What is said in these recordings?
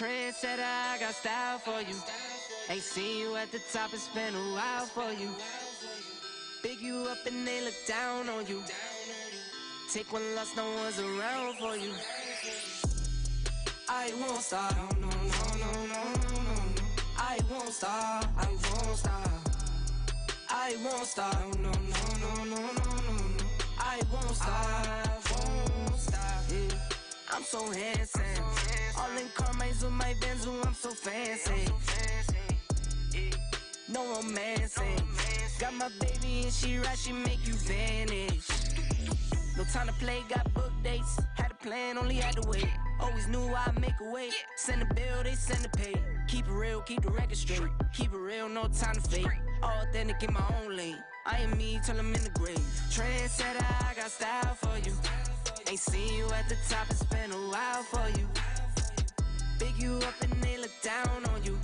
Trendsetter, I got style for you. Ain't seen you at the top, it's been a while for you. Big you up and they look down on you. Take one loss, no one's around for you. I won't stop, no, no, no, no, no, no. I won't stop, I won't stop. I won't stop, no, no, no, no, no, no. I won't stop, I won't stop. Yeah. I'm so handsome. All in Carmine's with my Benz, I'm so fancy. No romancing. Got my baby and she right, she make you vanish. No time to play, got book dates. Had a plan, only had to wait. Always knew I'd make a way. Send a bill, they send a pay. Keep it real, keep the record straight. Keep it real, no time to fake. All authentic in my own lane. I am me till I'm in the grave. Trendsetter, I got style for you. Ain't seen you at the top, it's been a while for you. Big you up and they look down on you.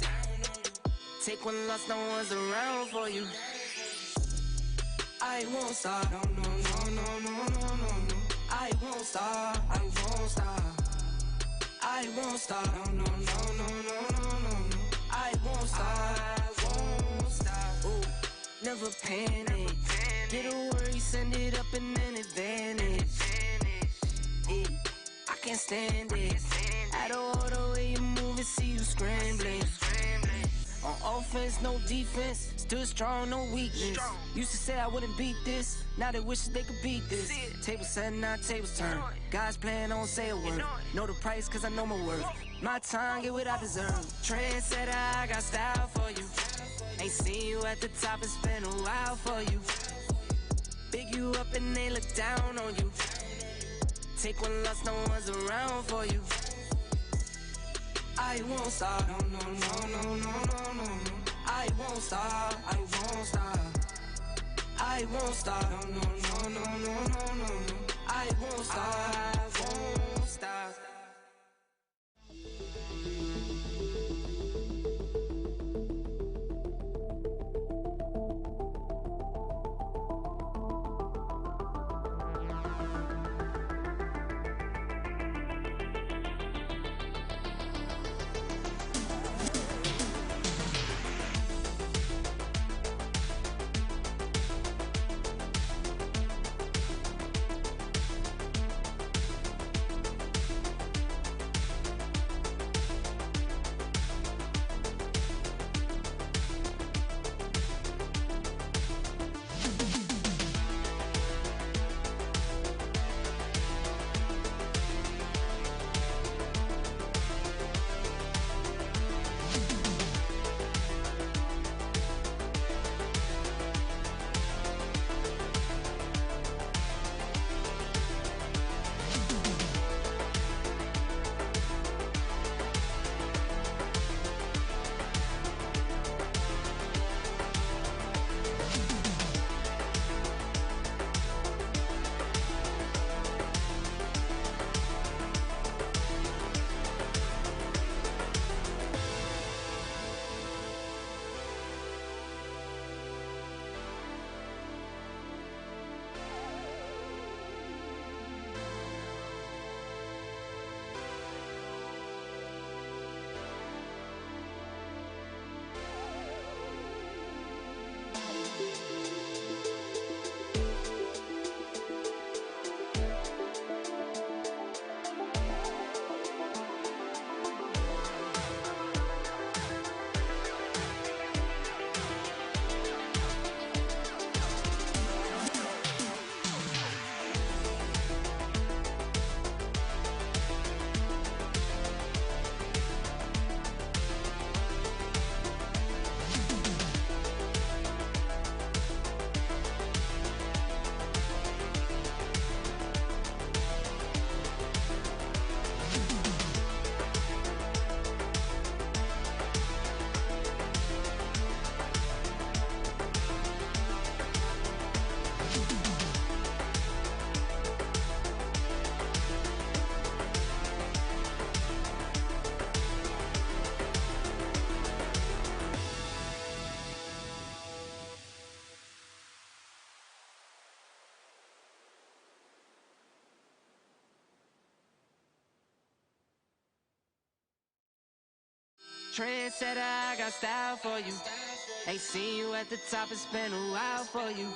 Take one loss, no one's around for you. I won't stop, no, no, no, no, no, no, no. I won't stop, I won't stop. I won't stop, no, no, no, no, no, no, no. I won't stop, I won't stop. Ooh, never panic. Get a worry, send it up and then advantage. Yeah, I can't stand it. Out of order way you move and see you scrambling. On offense, no defense. Still strong, no weakness. Used to say I wouldn't beat this. Now they wish they could beat this. Tables set, now tables turn. Guys playing, don't say a word. Know the price, cause I know my worth. My time, get what I deserve. Trendsetter, I got style for you. Ain't seen you at the top, it's been a while for you. Big you up and they look down on you. Take one loss, no one's around for you. I won't stop, no, no, no, no, no, no, no. I won't stop, I won't stop. I won't stop, no, no, no, no, no, no, no. I won't stop, I won't stop. Trendsetter, I got style for you. Ain't seen you at the top, it's been a while for you.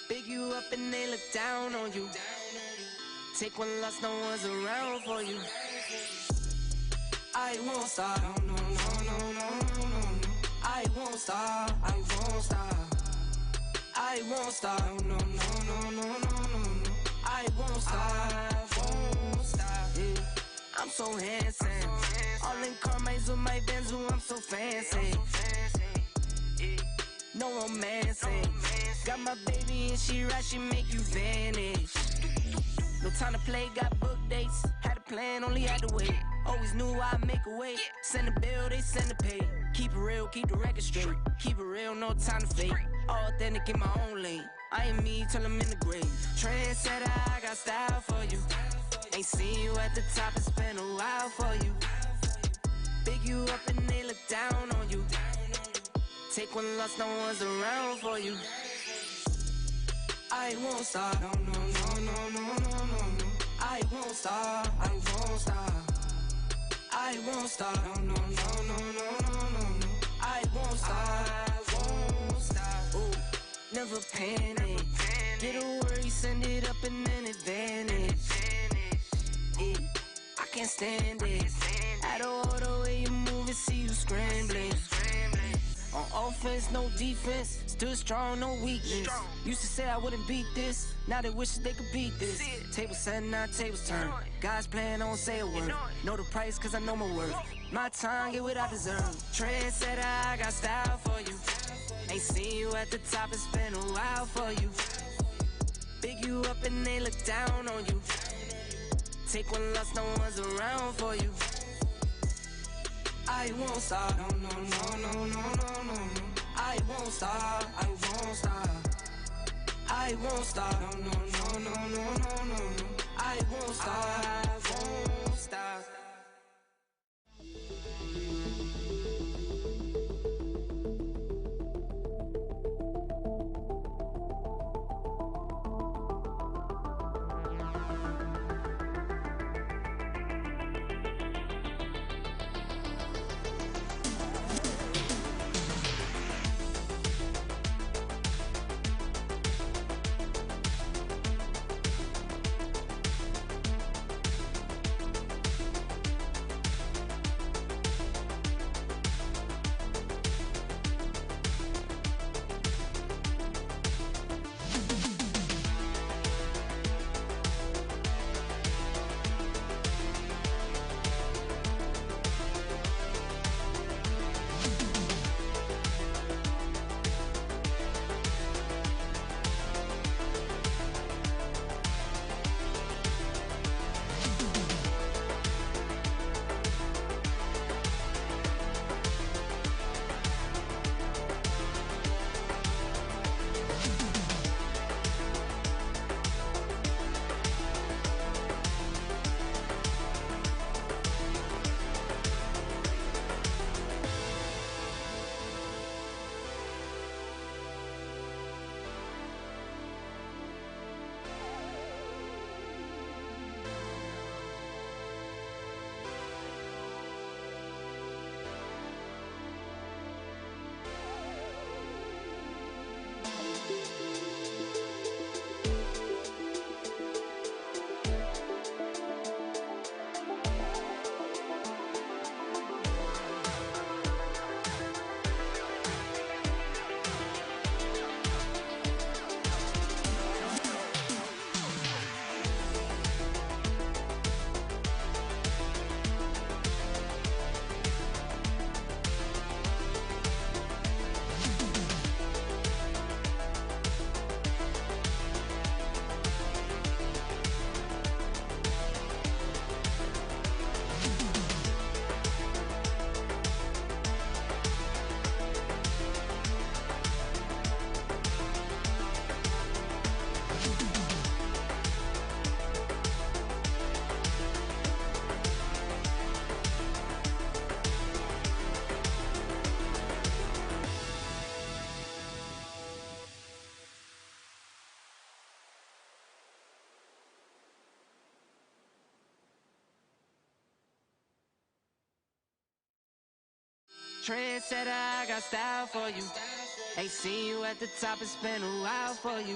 Big you up and they look down on you. Take one loss, no one's around for you. I won't stop, no, no, no, no, no, no, no. I won't stop, I won't stop. I won't stop, no, no, no, no, no, no, no. I won't stop, won't stop, yeah. I'm so handsome, all in Carmine's with my Benzo, I'm so fancy, yeah. No romancing, got my baby and she right, she make you vanish. No time to play, got book dates, had a plan, only had to wait. Always knew I'd make a way, send a bill, they send a pay. Keep it real, keep the record straight, keep it real, no time to fake. All authentic in my own lane, I am me till I'm in the grave. Trendsetter, I got style for you. Ain't seen you at the top, it's been a while for you. Big you up and they look down on you. Take one loss, no one's around for you. I won't stop, no, no, no, no, no, no, no. I won't stop, I won't stop. I won't stop, no, no, no, no, no, no, no. I won't stop, won't stop. Ooh, never panic. Get a worry, send it up and then advantage. Yeah, I can't stand it. Out of order way you move and see you scrambling. On offense, no defense. Stood strong, no weakness. Used to say I wouldn't beat this. Now they wish they could beat this. Tables set, now tables turn. God's plan, don't say a word. Know the price, cause I know my worth. My time, get what I deserve. Trendsetter, I got style for you. Ain't seen you at the top, it's been a while for you. Big you up and they look down on you. Take one loss, no one's around for you. I won't stop, no, no, no, no, no, no, no. I won't stop, I won't stop. I won't stop, no, no, no, no, no, no, no. I won't stop, won't stop. trendsetter, I got style for you. Ain't seen you at the top, it's been a while for you.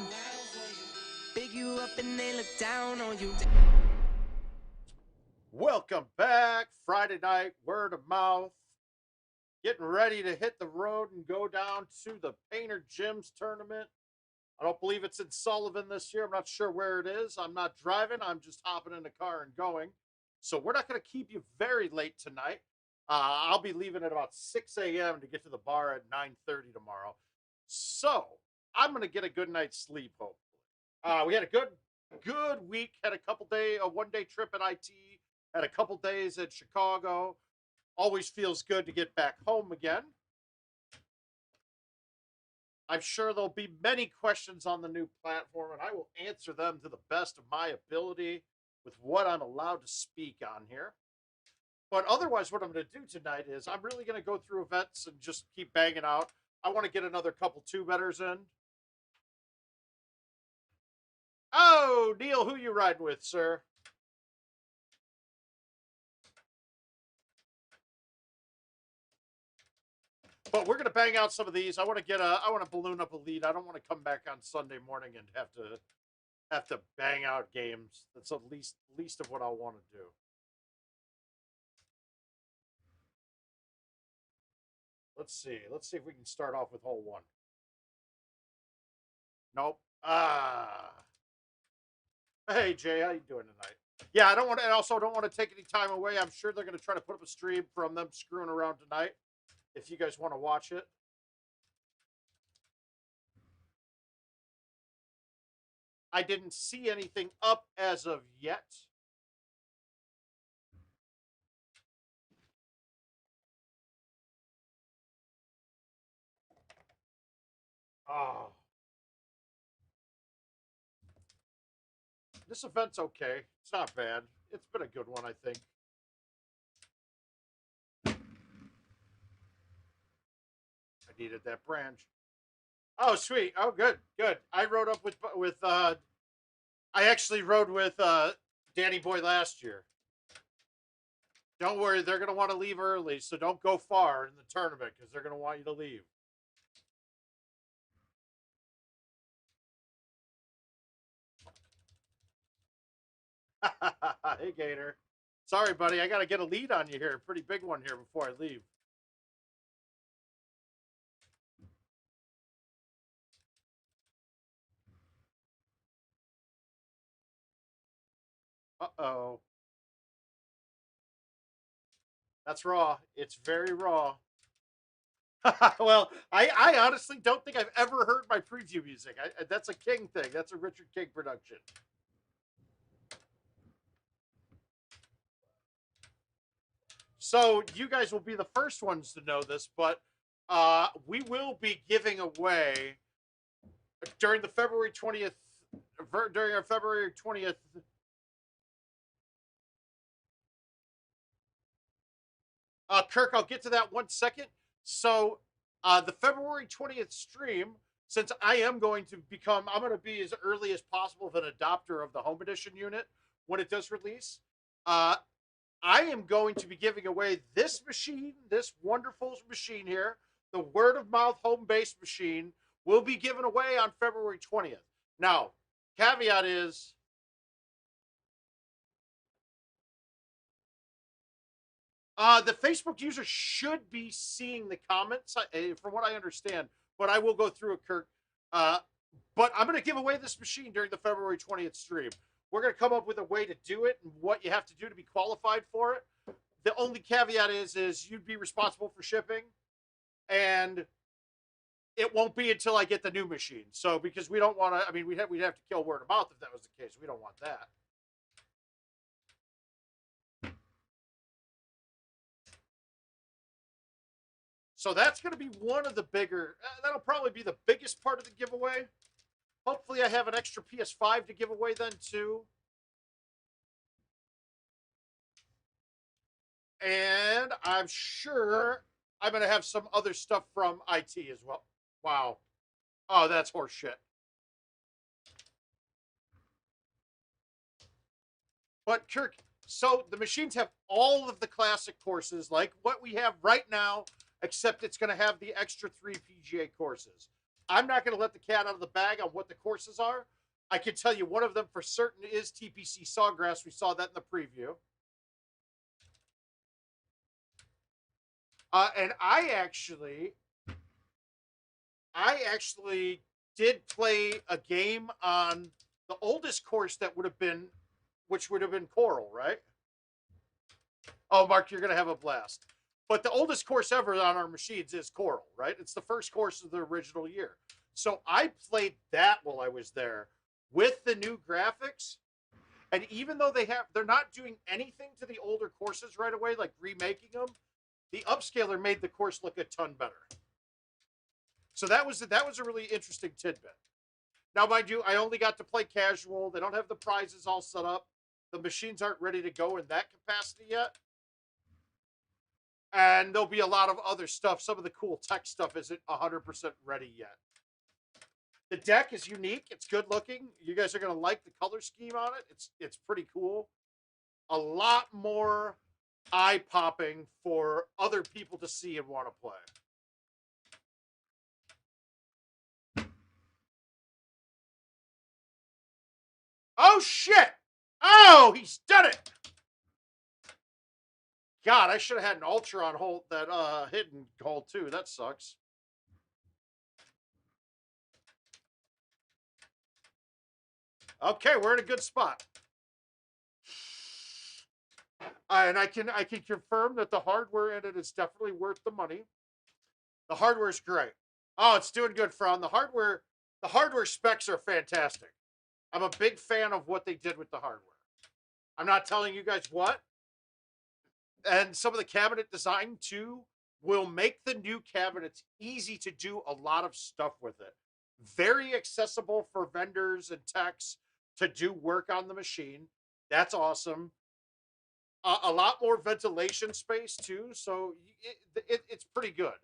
Big you up and they look down on you. Welcome back. Friday night, word of mouth. Getting ready to hit the road and go down to the Painter Gyms tournament. I don't believe it's in Sullivan this year. I'm not sure where it is. I'm not driving. I'm just hopping in the car and going. So we're not going to keep you very late tonight. I'll be leaving at about 6 a.m. to get to the bar at 9:30 tomorrow. So I'm going to get a good night's sleep, hopefully. We had a good week. Had a one-day trip at IT. Had a couple days at Chicago. Always feels good to get back home again. I'm sure there'll be many questions on the new platform, and I will answer them to the best of my ability with what I'm allowed to speak on here. But otherwise, what I'm going to do tonight is I'm really going to go through events and just keep banging out. I want to get another couple two-betters in. Oh, Neil, who you riding with, sir? But we're gonna bang out some of these. I want to balloon up a lead. I don't want to come back on Sunday morning and have to bang out games. That's the least of what I want to do. Let's see if we can start off with hole one. Nope. Hey Jay, how you doing tonight? Yeah, I also don't want to take any time away. I'm sure they're gonna try to put up a stream from them screwing around tonight. If you guys want to watch it. I didn't see anything up as of yet. Oh. This event's okay. It's not bad. It's been a good one, I think. I needed that branch. Oh, sweet. Oh, good. I rode up with I actually rode with Danny Boy last year. Don't worry, they're going to want to leave early, so don't go far in the tournament because they're going to want you to leave. Hey, Gator. Sorry, buddy. I got to get a lead on you here. A pretty big one here before I leave. Uh-oh. That's raw. It's very raw. Well, I honestly don't think I've ever heard my preview music. That's a King thing. That's a Richard King production. So you guys will be the first ones to know this, but we will be giving away during the February 20th, during our February 20th. Kirk, I'll get to that 1 second. So the February 20th stream, since I'm going to be as early as possible of an adopter of the Home Edition unit when it does release. I am going to be giving away this machine, this wonderful machine here, the word of mouth home-based machine, will be given away on February 20th. Now, caveat is, the Facebook user should be seeing the comments, from what I understand, but I will go through it, Kirk. But I'm going to give away this machine during the February 20th stream. We're going to come up with a way to do it and what you have to do to be qualified for it. The only caveat is you'd be responsible for shipping, and it won't be until I get the new machine. So because we don't want to, I mean, we'd have to kill word of mouth if that was the case. We don't want that. So that's going to be one of the bigger, that'll probably be the biggest part of the giveaway. Hopefully I have an extra PS5 to give away then too. And I'm sure I'm going to have some other stuff from IT as well. Wow. Oh, that's horseshit. But Kirk, so the machines have all of the classic courses like what we have right now except it's going to have the extra 3 PGA courses. I'm not going to let the cat out of the bag on what the courses are. I can tell you one of them for certain is TPC Sawgrass. We saw that in the preview. And I actually did play a game on the oldest course that would have been, which would have been Coral, right? Oh, Mark, you're going to have a blast. But the oldest course ever on our machines is Coral, right? It's the first course of the original year. So I played that while I was there with the new graphics. And even though they're not doing anything to the older courses right away, like remaking them, the upscaler made the course look a ton better. So that was a really interesting tidbit. Now, mind you, I only got to play casual. They don't have the prizes all set up. The machines aren't ready to go in that capacity yet. And there'll be a lot of other stuff. Some of the cool tech stuff isn't 100% ready yet. The deck is unique. It's good looking. You guys are going to like the color scheme on it. It's pretty cool. A lot more eye-popping for other people to see and want to play. Oh, shit! Oh, he's done it! God, I should have had an Ultra on hold, that hidden hole too. That sucks. Okay, we're in a good spot. And I can confirm that the hardware in it is definitely worth the money. The hardware is great. Oh, it's doing good, Fran. The hardware specs are fantastic. I'm a big fan of what they did with the hardware. I'm not telling you guys what. And some of the cabinet design too will make the new cabinets easy to do a lot of stuff with it. Very accessible for vendors and techs to do work on the machine. That's awesome. A lot more ventilation space too, so it's pretty good.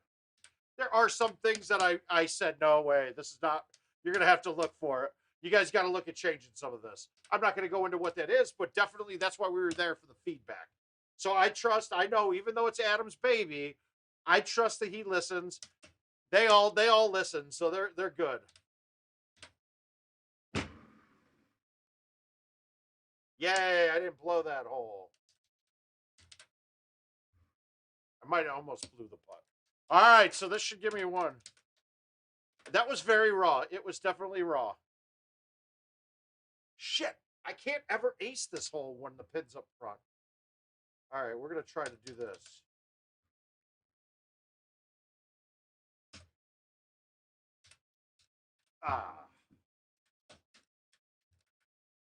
There are some things that I said, no way, this is not, you're going to have to look for it. You guys got to look at changing some of this. I'm not going to go into what that is, but definitely that's why we were there for the feedback. So I know, even though it's Adam's baby, I trust that he listens. They all listen, so they're good. Yay, I didn't blow that hole. I might have almost blew the putt. All right, so this should give me one. That was very raw. It was definitely raw. Shit, I can't ever ace this hole when the pin's up front. All right, we're going to try to do this. Ah.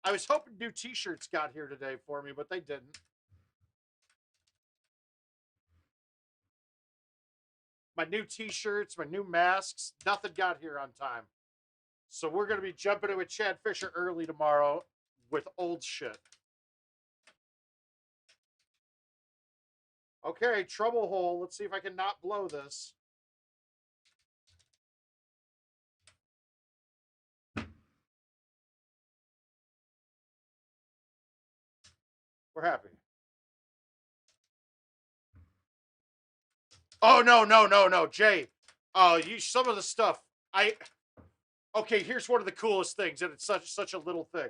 I was hoping new t-shirts got here today for me, but they didn't. My new t-shirts, my new masks, nothing got here on time. So we're going to be jumping in with Chad Fisher early tomorrow with old shit. Okay, trouble hole. Let's see if I can not blow this. We're happy. Oh, no, Jay. Oh, some of the stuff. Okay, here's one of the coolest things, and it's such a little thing.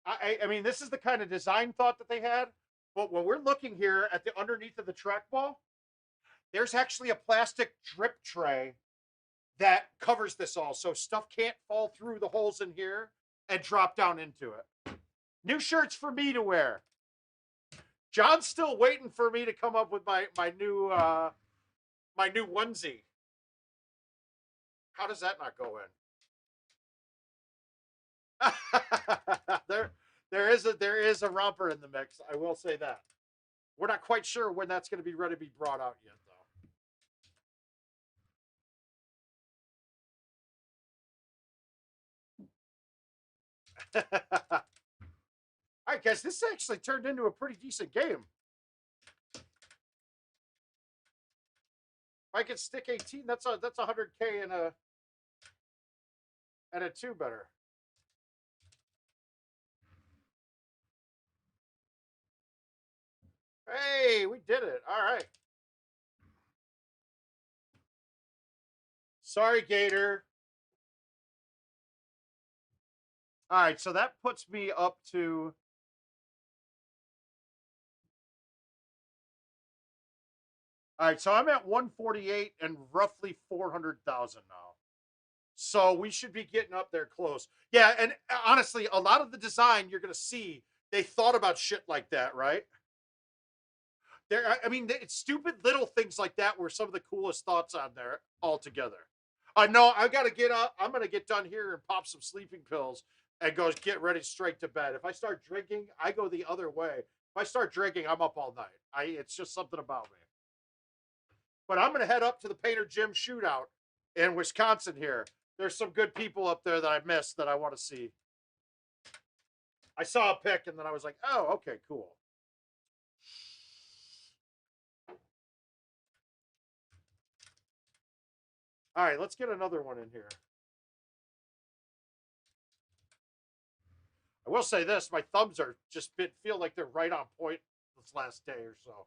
I mean, this is the kind of design thought that they had. But when we're looking here at the underneath of the trackball, there's actually a plastic drip tray that covers this all, so stuff can't fall through the holes in here and drop down into it. New shirts for me to wear. John's still waiting for me to come up with my new onesie. How does that not go in? there is a romper in the mix. I will say that. We're not quite sure when that's going to be ready to be brought out yet, though. All right, guys, this actually turned into a pretty decent game. If I could stick 18, that's 100K and a 2 better. Hey, we did it. All right. Sorry, Gator. All right, so that puts me up to... All right, so I'm at 148 and roughly 400,000 now. So we should be getting up there close. Yeah, and honestly, a lot of the design you're going to see, they thought about shit like that, right? I mean, it's stupid little things like that were some of the coolest thoughts on there altogether. No, I got to get up. I'm going to get done here and pop some sleeping pills and go get ready straight to bed. If I start drinking, I go the other way. If I start drinking, I'm up all night. It's just something about me. But I'm going to head up to the Painter Gym shootout in Wisconsin here. There's some good people up there that I missed that I want to see. I saw a pic and then I was like, oh, okay, cool. All right, let's get another one in here. I will say this, my thumbs are just feel like they're right on point this last day or so.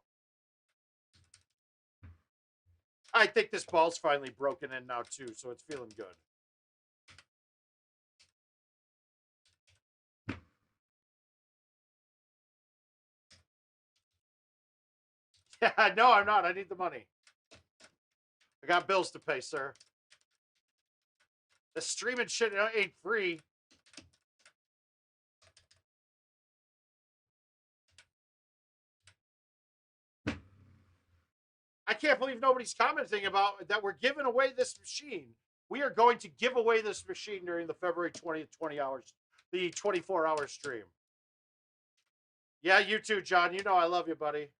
I think this ball's finally broken in now too, so it's feeling good. Yeah, no, I'm not. I need the money. I got bills to pay, sir. The streaming shit ain't free. I can't believe nobody's commenting about that. We're giving away this machine. We are going to give away this machine during the February 20th, 20 hours, the 24-hour stream. Yeah, you too, John. You know I love you, buddy.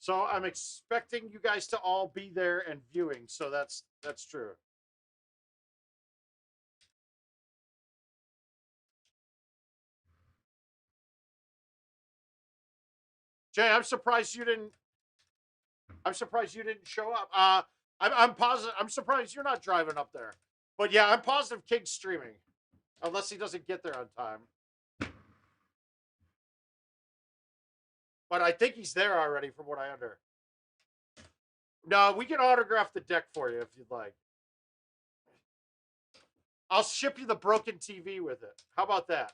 So I'm expecting you guys to all be there and viewing. So that's true. Jay, I'm surprised you didn't show up. I'm positive. I'm surprised you're not driving up there. But yeah, I'm positive King's streaming, unless he doesn't get there on time. But I think he's there already, from what I under. No, we can autograph the deck for you if you'd like. I'll ship you the broken TV with it. How about that?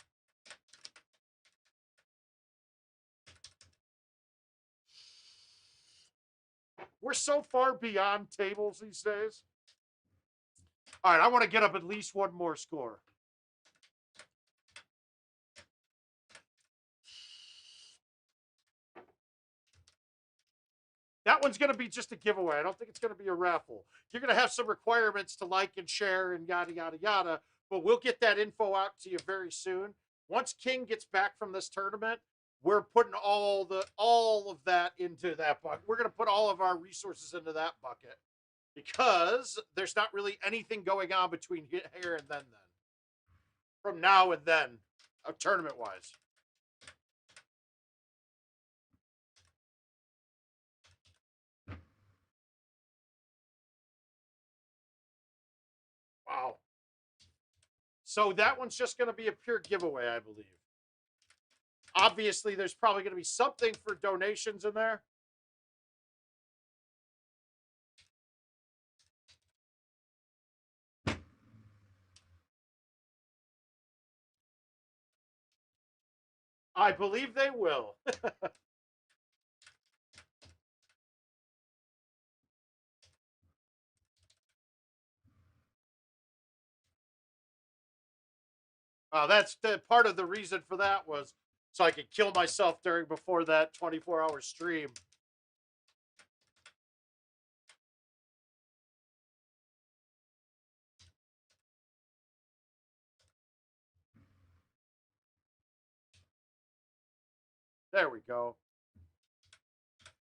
We're so far beyond tables these days. All right, I want to get up at least one more score. That one's going to be just a giveaway. I don't think it's going to be a raffle. You're going to have some requirements to like and share and yada, yada, yada. But we'll get that info out to you very soon. Once King gets back from this tournament, we're putting all of that into that bucket. We're going to put all of our resources into that bucket because there's not really anything going on between here and then. From now and then, tournament-wise. Wow. So that one's just going to be a pure giveaway, I believe. Obviously, there's probably going to be something for donations in there. I believe they will. That's the part of the reason for that was so I could kill myself before that 24-hour stream. There we go.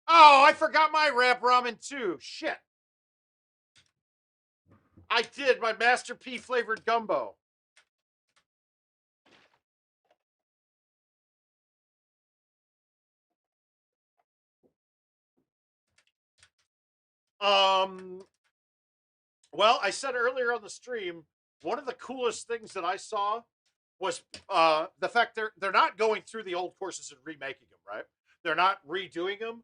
Oh, I forgot my wrap ramen too. Shit. I did my Master P flavored gumbo. Well, I said earlier on the stream, one of the coolest things that I saw was the fact they're not going through the old courses and remaking them, right? They're not redoing them,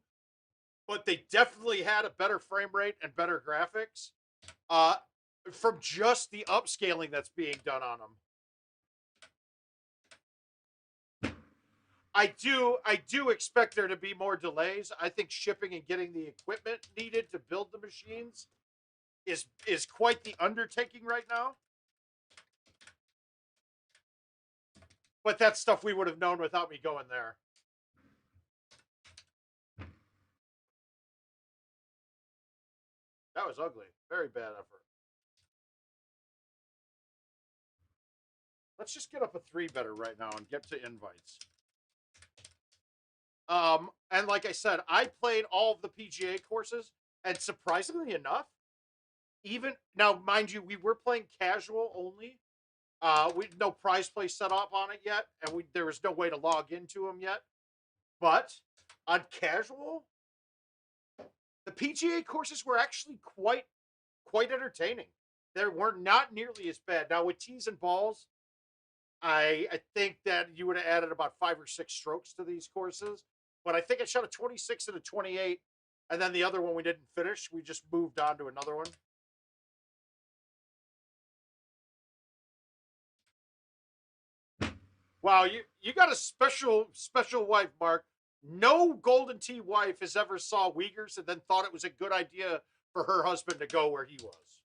but they definitely had a better frame rate and better graphics from just the upscaling that's being done on them. I do expect there to be more delays. I think shipping and getting the equipment needed to build the machines is quite the undertaking right now. But that's stuff we would have known without me going there. That was ugly. Very bad effort. Let's just get up a 3-better right now and get to invites. And like I said, I played all of the PGA courses, and surprisingly enough, even now, mind you, we were playing casual only. We no prize play set up on it yet, and there was no way to log into them yet. But on casual, the PGA courses were actually quite entertaining. They were not nearly as bad. Now with tees and balls, I think that you would have added about 5 or 6 strokes to these courses. But I think I shot a 26 and a 28, and then the other one we didn't finish. We just moved on to another one. Wow, you got a special wife, Mark. No Golden Tee wife has ever saw Uyghurs and then thought it was a good idea for her husband to go where he was.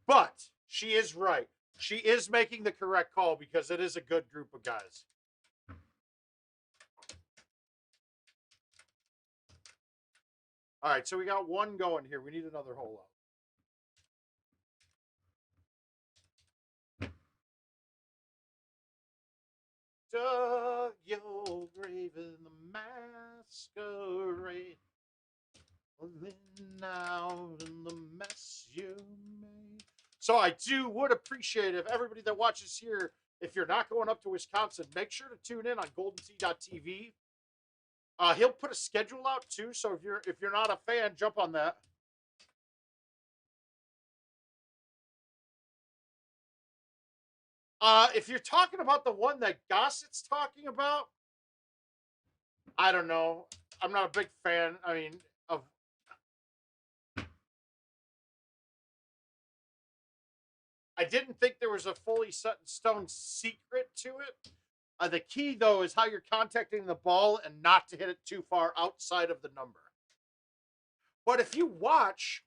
But she is right. She is making the correct call because it is a good group of guys. All right, so we got one going here. We need another hole out. Dug your grave in the masquerade, living out in the mess you made. So I would appreciate if everybody that watches here, if you're not going up to Wisconsin, make sure to tune in on GoldenTeeTV. He'll put a schedule out too, so if you're not a fan, jump on that. If you're talking about the one that Gossett's talking about, I don't know. I'm not a big fan. I mean, of. I didn't think there was a fully set in stone secret to it. The key, though, is how you're contacting the ball and not to hit it too far outside of the number. But if you watch,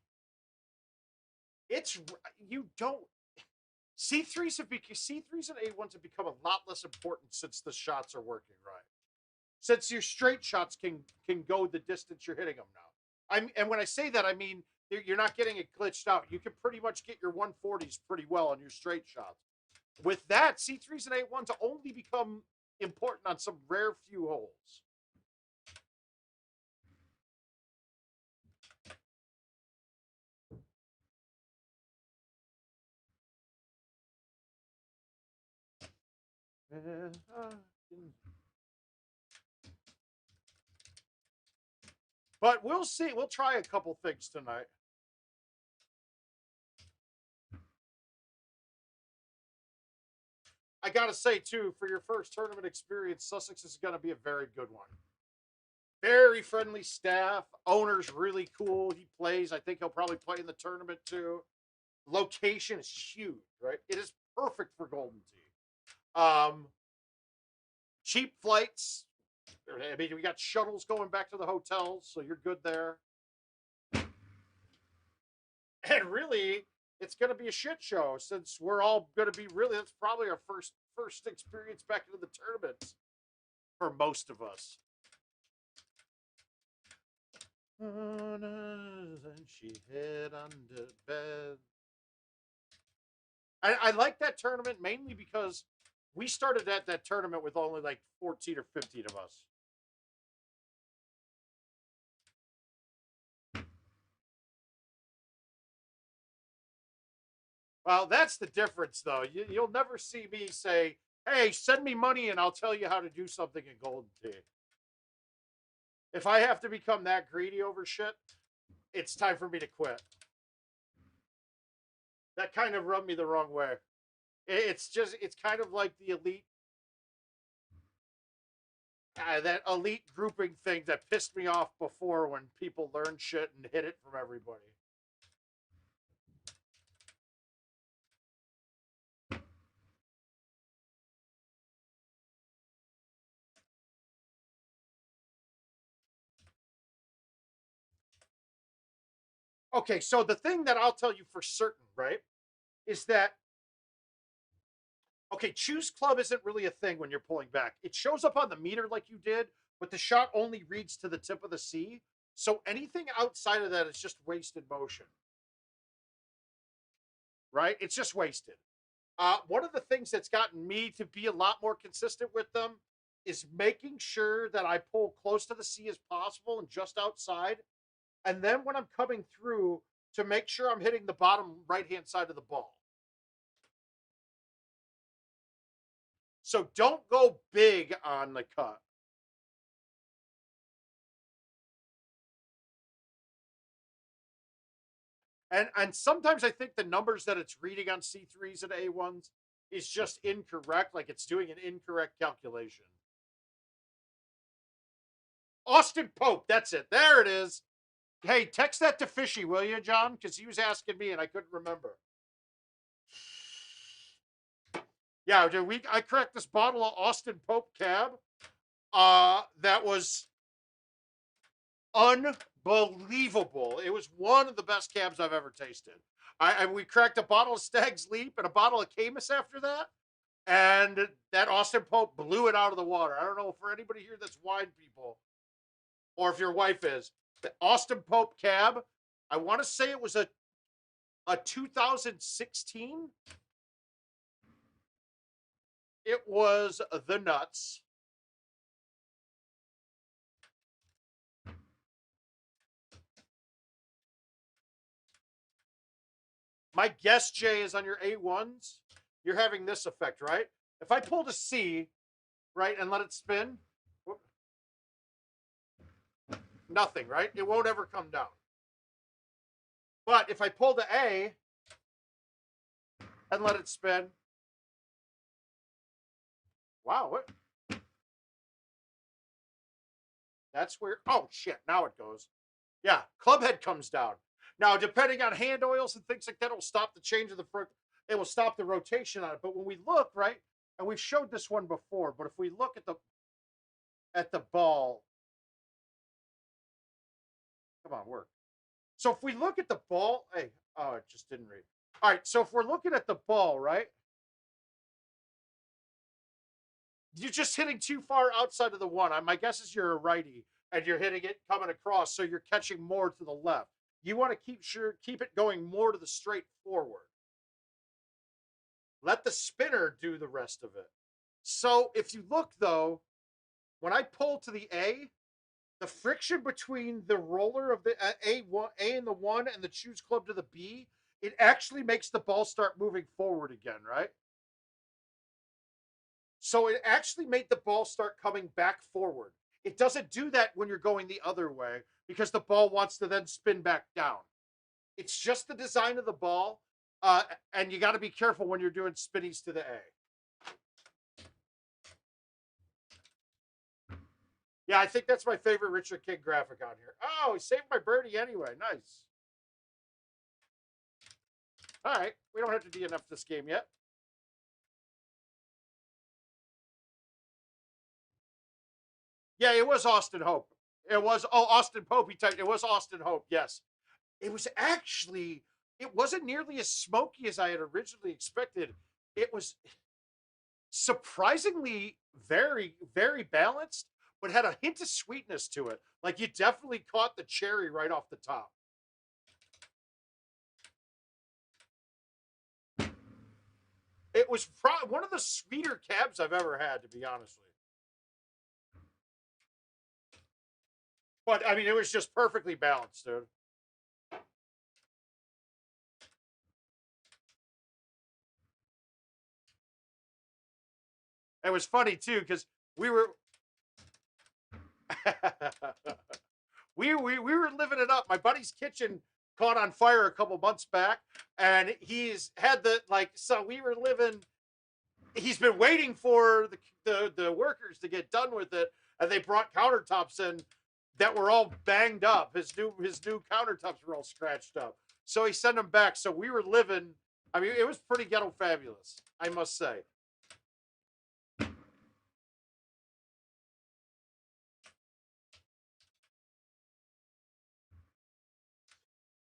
you don't. C3s and A1s have become a lot less important since the shots are working right. Since your straight shots can go the distance you're hitting them now. And when I say that, I mean you're not getting it glitched out. You can pretty much get your 140s pretty well on your straight shots. With that, C3s and A1s only become important on some rare few holes. But we'll see. We'll try a couple things tonight. I got to say, too, for your first tournament experience, Sussex is going to be a very good one. Very friendly staff. Owner's really cool. He plays. I think he'll probably play in the tournament, too. Location is huge, right? It is perfect for Golden Tee. Cheap flights. I mean, we got shuttles going back to the hotels, so you're good there. And really, it's going to be a shit show since we're all going to be that's probably our first experience back into the tournaments for most of us. And she hid under bed. I like that tournament mainly because we started at that tournament with only like 14 or 15 of us. Well, that's the difference, though. You'll never see me say, hey, send me money and I'll tell you how to do something in Golden Tee. If I have to become that greedy over shit, it's time for me to quit. That kind of rubbed me the wrong way. It's kind of like the elite, that elite grouping thing that pissed me off before when people learned shit and hid it from everybody. Okay, so the thing that I'll tell you for certain, right, is that, okay, choose club isn't really a thing when you're pulling back. It shows up on the meter like you did, but the shot only reads to the tip of the C. So anything outside of that is just wasted motion, right? It's just wasted. One of the things that's gotten me to be a lot more consistent with them is making sure that I pull close to the C as possible and just outside. And then when I'm coming through, to make sure I'm hitting the bottom right-hand side of the ball. So don't go big on the cut. And sometimes I think the numbers that it's reading on C3s and A1s is just incorrect, like it's doing an incorrect calculation. Austin Pope, that's it. There it is. Hey, text that to Fishy, will you, John? Because he was asking me and I couldn't remember. Yeah, I cracked this bottle of Austin Pope cab. That was unbelievable. It was one of the best cabs I've ever tasted. We cracked a bottle of Stag's Leap and a bottle of Camus after that, and that Austin Pope blew it out of the water. I don't know for anybody here that's wine people, or if your wife is. The Austin Pope cab, I want to say it was a 2016. It was the nuts. My guess, Jay, is on your A1s, you're having this effect, right? If I pulled a C, right, and let it spin, nothing, right? It won't ever come down. But if I pull the A and let it spin, wow, what? That's where, oh shit, now it goes. Yeah, club head comes down. Now, depending on hand oils and things like that, it'll stop the change of the front. It will stop the rotation on it. But when we look, right, and we've showed this one before, but if we look at the ball, come on, work. So if we look at the ball, hey, oh, it just didn't read. All right, so if we're looking at the ball, right, you're just hitting too far outside of the one. My guess is you're a righty and you're hitting it coming across, so you're catching more to the left. You want to keep it going more to the straight forward. Let the spinner do the rest of it. So if you look though, when I pull to the A, the friction between the roller of the A and the one and the choose club to the B, it actually makes the ball start moving forward again, right? So it actually made the ball start coming back forward. It doesn't do that when you're going the other way because the ball wants to then spin back down. It's just the design of the ball, and you got to be careful when you're doing spinnies to the A. Yeah, I think that's my favorite Richard King graphic on here. Oh, he saved my birdie anyway. Nice. All right, we don't have to DNF this game yet. Yeah, it was Austin Hope. It was, oh, Austin Pope. He typed, it was Austin Hope. Yes. It was actually, it wasn't nearly as smoky as I had originally expected. It was surprisingly very, very balanced, but had a hint of sweetness to it. Like you definitely caught the cherry right off the top. It was probably one of the sweeter cabs I've ever had, to be honest with you. But I mean, it was just perfectly balanced, dude. It was funny too because we were we were living it up. My buddy's kitchen caught on fire a couple months back, and he's had the so we were living. He's been waiting for the workers to get done with it, and they brought countertops in that were all banged up. His new countertops were all scratched up. So he sent them back. So we were living. I mean, it was pretty ghetto fabulous, I must say.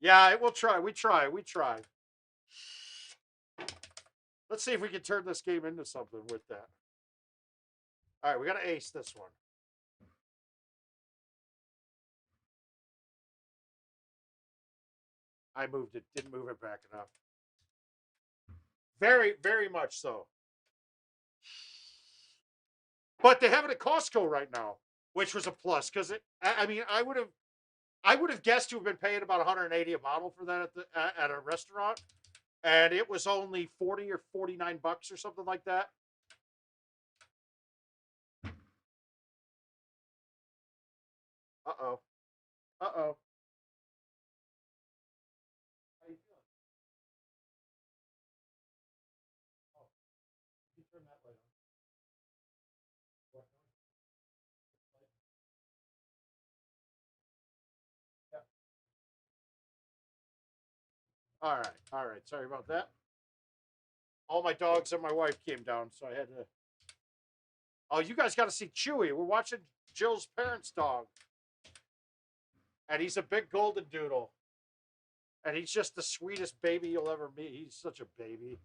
Yeah, we'll try. We try. Let's see if we can turn this game into something with that. All right, we got to ace this one. I moved it, didn't move it back enough. Very, very much so. But they have it at Costco right now, which was a plus because I mean, I would have guessed to have been paying about 180 a bottle for that at a restaurant, and it was only 40 or 49 bucks or something like that. Uh-oh. Uh-oh. How you feeling? Oh, you turn that light on. Yeah. All right. All right. Sorry about that. All my dogs and my wife came down, so I had to. Oh, you guys got to see Chewy. We're watching Jill's parents' dog, and he's a big golden doodle, and he's just the sweetest baby you'll ever meet. He's such a baby.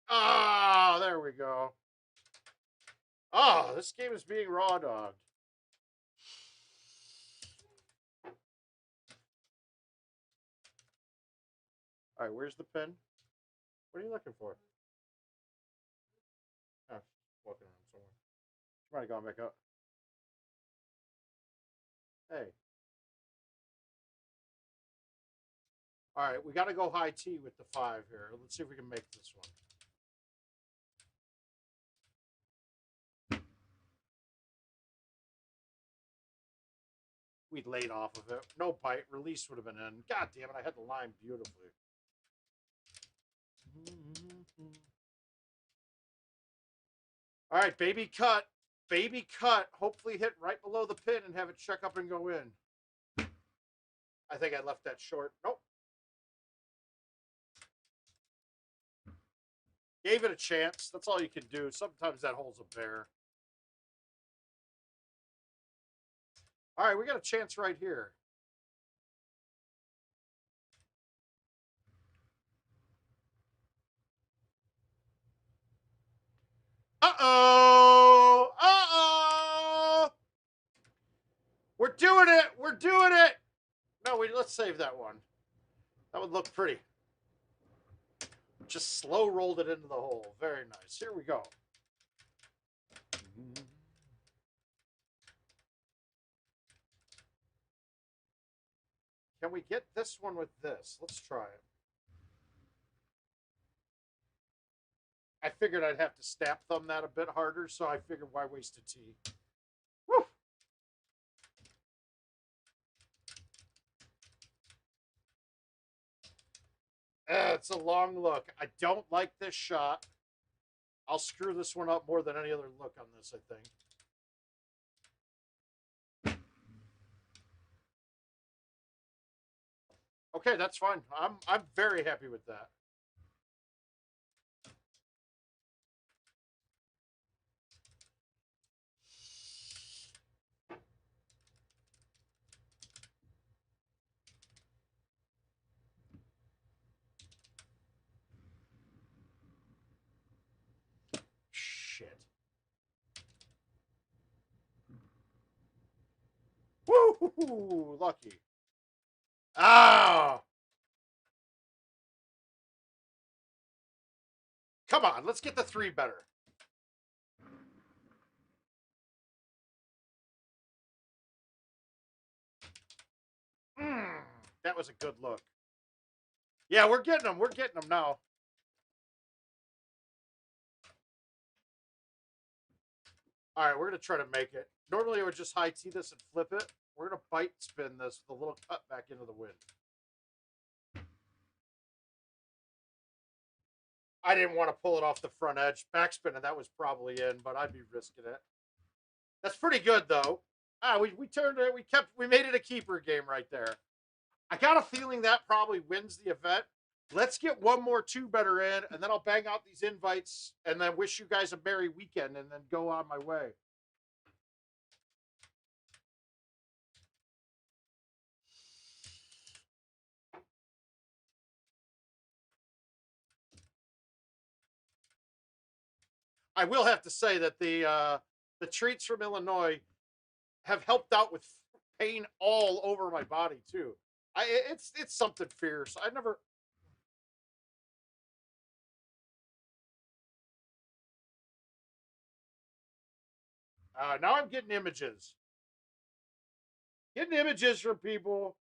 Oh, there we go. Oh, this game is being raw dogged. All right, where's the pin? What are you looking for? Oh, walking around somewhere. She might have gone back up. Hey. All right, we got to go high T with the 5 here. Let's see if we can make this one. We'd laid off of it. No bite. Release would have been in. God damn it, I had the line beautifully. All right, baby cut. Baby cut. Hopefully hit right below the pin and have it check up and go in. I think I left that short. Nope. Gave it a chance. That's all you can do. Sometimes that hole's a bear. All right, we got a chance right here. Uh-oh! Uh-oh! We're doing it! We're doing it! No, let's save that one. That would look pretty. Just slow rolled it into the hole. Very nice. Here we go. Can we get this one with this? Let's try it. I figured I'd have to stab thumb that a bit harder, so I figured why waste a T. Woo! It's a long look. I don't like this shot. I'll screw this one up more than any other look on this, I think. Okay, that's fine. I'm very happy with that. Shit. Woo! Lucky. Ah! Come on, let's get the 3 better. That was a good look. Yeah, we're getting them. We're getting them now. All right, we're going to try to make it. Normally, I would just high tea this and flip it. We're going to bite spin this with a little cut back into the wind. I didn't want to pull it off the front edge. Backspin, and that was probably in, but I'd be risking it. That's pretty good, though. We turned it. We made it a keeper game right there. I got a feeling that probably wins the event. Let's get one more two-better in, and then I'll bang out these invites, and then wish you guys a merry weekend, and then go on my way. I will have to say that the treats from Illinois have helped out with pain all over my body too. It's something fierce. I never. Now I'm getting images. Getting images from people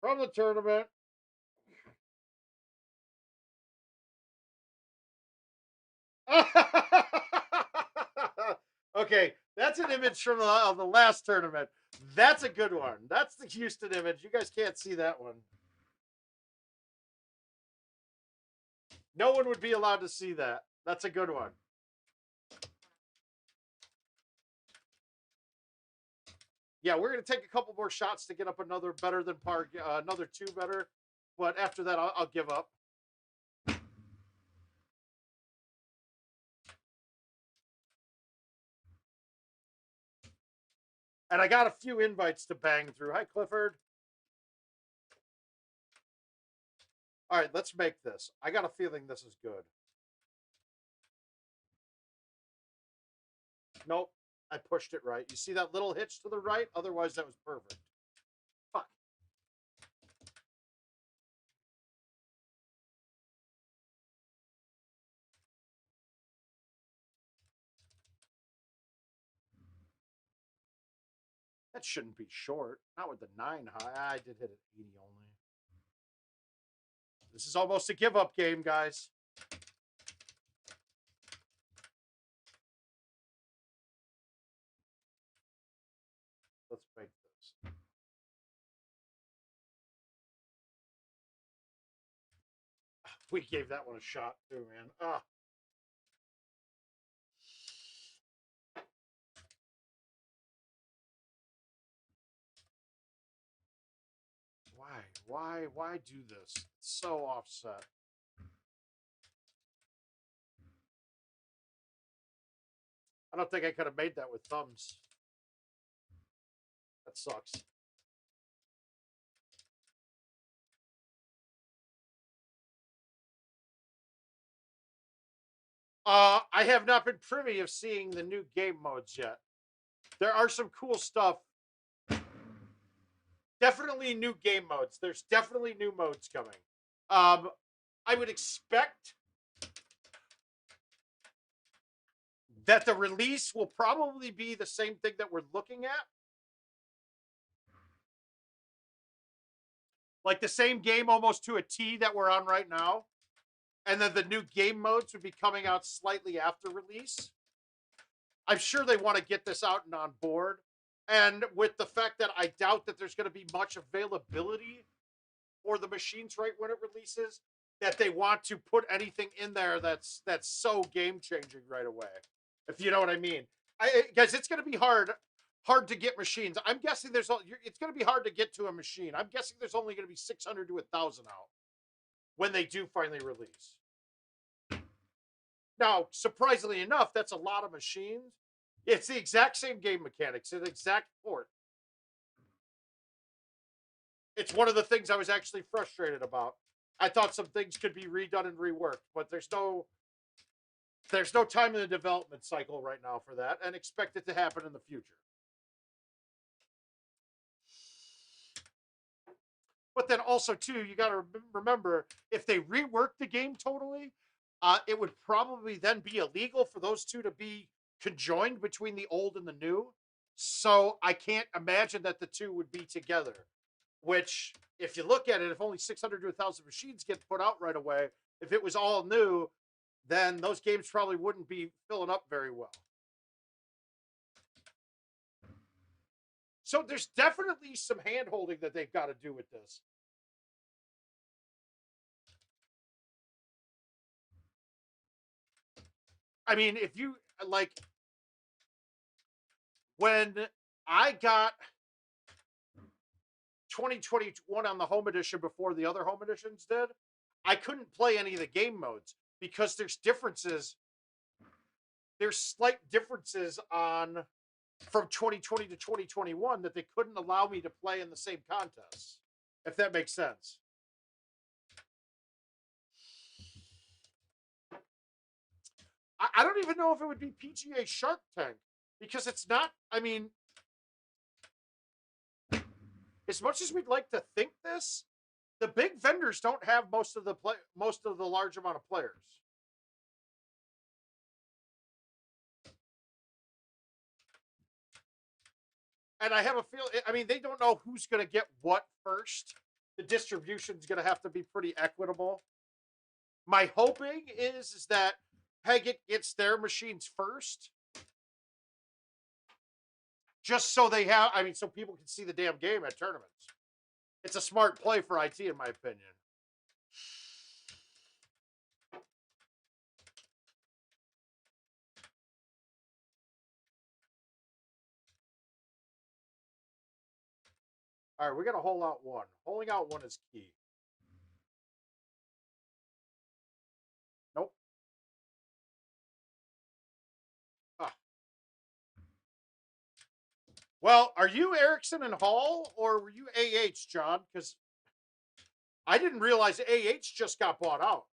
from the tournament. Okay, that's an image from the last tournament. That's a good one. That's the Houston image. You guys can't see that one. No one would be allowed to see that. That's a good one. Yeah, we're going to take a couple more shots to get up another better than par, another two better. But after that, I'll give up. And I got a few invites to bang through. Hi, Clifford. All right, let's make this. I got a feeling this is good. Nope, I pushed it right. You see that little hitch to the right? Otherwise, that was perfect. Fuck. That shouldn't be short. Not with the 9 high. I did hit it 80 only. This is almost a give-up game, guys. Let's make this. We gave that one a shot, too, man. Ah. Why do this? It's so offset. I don't think I could have made that with thumbs. That sucks. I have not been privy of seeing the new game modes yet. There are some cool stuff. Definitely new game modes. There's definitely new modes coming. I would expect that the release will probably be the same thing that we're looking at. Like the same game almost to a T that we're on right now. And then the new game modes would be coming out slightly after release. I'm sure they want to get this out and on board. And with the fact that I doubt that there's going to be much availability for the machines right when it releases, that they want to put anything in there that's so game changing right away. If you know what I mean. Guys, it's going to be hard to get machines. I'm guessing it's going to be hard to get to a machine. I'm guessing there's only going to be 600 to 1,000 out when they do finally release. Now, surprisingly enough, that's a lot of machines. It's the exact same game mechanics, it's the exact port. It's one of the things I was actually frustrated about. I thought some things could be redone and reworked, but there's no time in the development cycle right now for that, and expect it to happen in the future. But then also too, you got to remember, if they rework the game totally, it would probably then be illegal for those two to be conjoined between the old and the new. So I can't imagine that the two would be together. which, if you look at it, if only 600 to 1,000 machines get put out right away, if it was all new, then those games probably wouldn't be filling up very well. So there's definitely some hand-holding that they've got to do with this. I mean, if you, like, when I got 2021 on the home edition before the other home editions did, I couldn't play any of the game modes because there's differences. There's slight differences on from 2020 to 2021 that they couldn't allow me to play in the same contests, if that makes sense. I don't even know if it would be PGA Shark Tank because it's not. I mean, as much as we'd like to think this, the big vendors don't have most of the large amount of players. And I have a feel. I mean, they don't know who's going to get what first. The distribution is going to have to be pretty equitable. My hoping is that Pegit gets their machines first, just so they have. I mean, so people can see the damn game at tournaments. It's a smart play for IT, in my opinion. All right, we got to hole out one. Holing out one is key. Nope. Ah. Well, are you Erickson and Hall, or were you AH, John? Because I didn't realize AH just got bought out.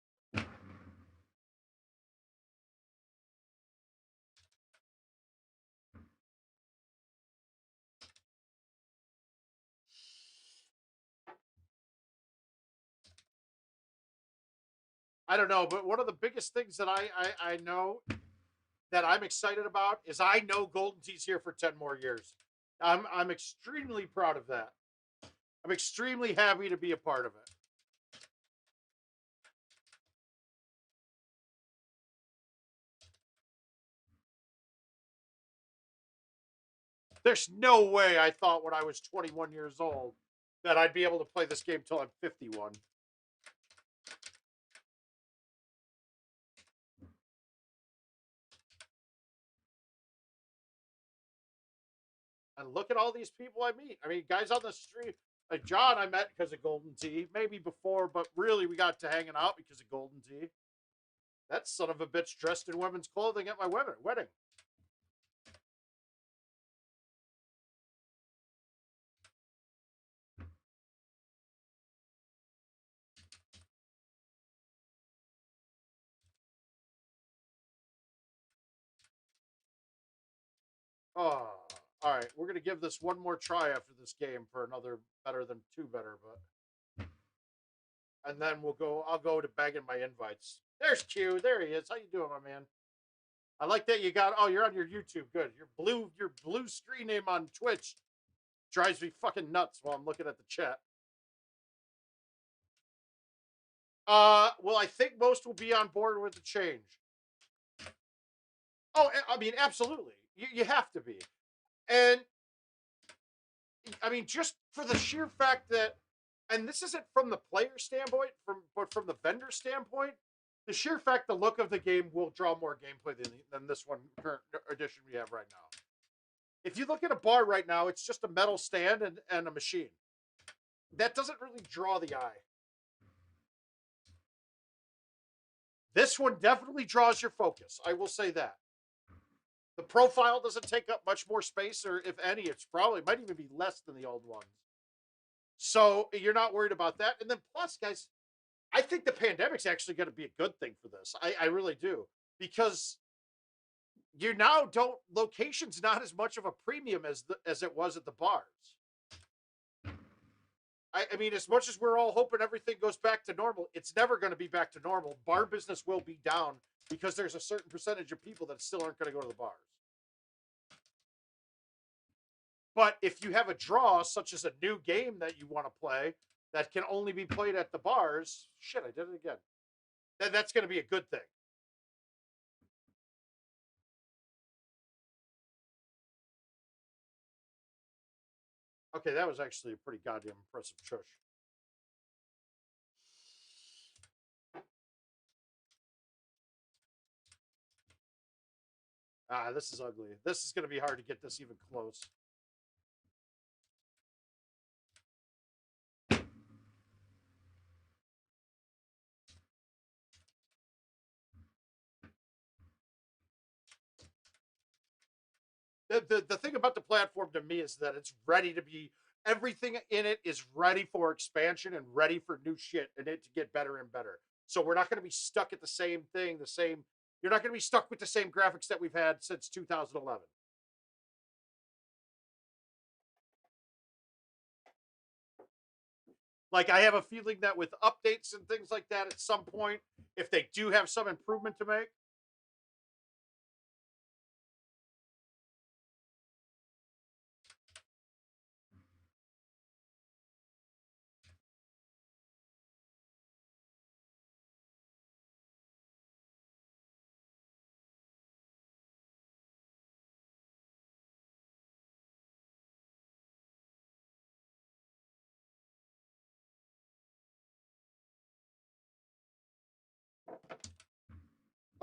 I don't know, but one of the biggest things that I know that I'm excited about is I know GoldenTee's here for 10 more years. I'm extremely proud of that. I'm extremely happy to be a part of it. There's no way I thought when I was 21 years old that I'd be able to play this game till I'm 51. And look at all these people I meet. I mean, guys on the street, like John, I met because of GoldenTee, maybe before, but really we got to hanging out because of GoldenTee. That son of a bitch dressed in women's clothing at my wedding. Oh, all right. We're gonna give this one more try after this game for another better than two better, but and then we'll go. I'll go to bagging my invites. There's Q. There he is. How you doing, my man? I like that you got. Oh, you're on your YouTube. Good. Your blue screen name on Twitch drives me fucking nuts while I'm looking at the chat. Well, I think most will be on board with the change. Oh, I mean, absolutely. You have to be. And I mean, just for the sheer fact that, and this isn't from the player standpoint, but from the vendor standpoint, the sheer fact the look of the game will draw more gameplay than this one current edition we have right now. If you look at a bar right now, it's just a metal stand and a machine. That doesn't really draw the eye. This one definitely draws your focus. I will say that. The profile doesn't take up much more space, or if any, it's probably might even be less than the old ones. So you're not worried about that. And then plus, guys, I think the pandemic's actually going to be a good thing for this. I really do. Because you now don't, location's not as much of a premium as it was at the bars. I mean, as much as we're all hoping everything goes back to normal, it's never going to be back to normal. Bar business will be down because there's a certain percentage of people that still aren't going to go to the bars. But if you have a draw, such as a new game that you want to play that can only be played at the bars, shit, I did it again. Then that's going to be a good thing. Okay, that was actually a pretty goddamn impressive chush. Ah, this is ugly. This is going to be hard to get this even close. The thing about the platform to me is that it's ready to be, everything in it is ready for expansion and ready for new shit and it to get better and better. So we're not going to be stuck at the same thing, you're not going to be stuck with the same graphics that we've had since 2011. Like, I have a feeling that with updates and things like that, at some point, if they do have some improvement to make,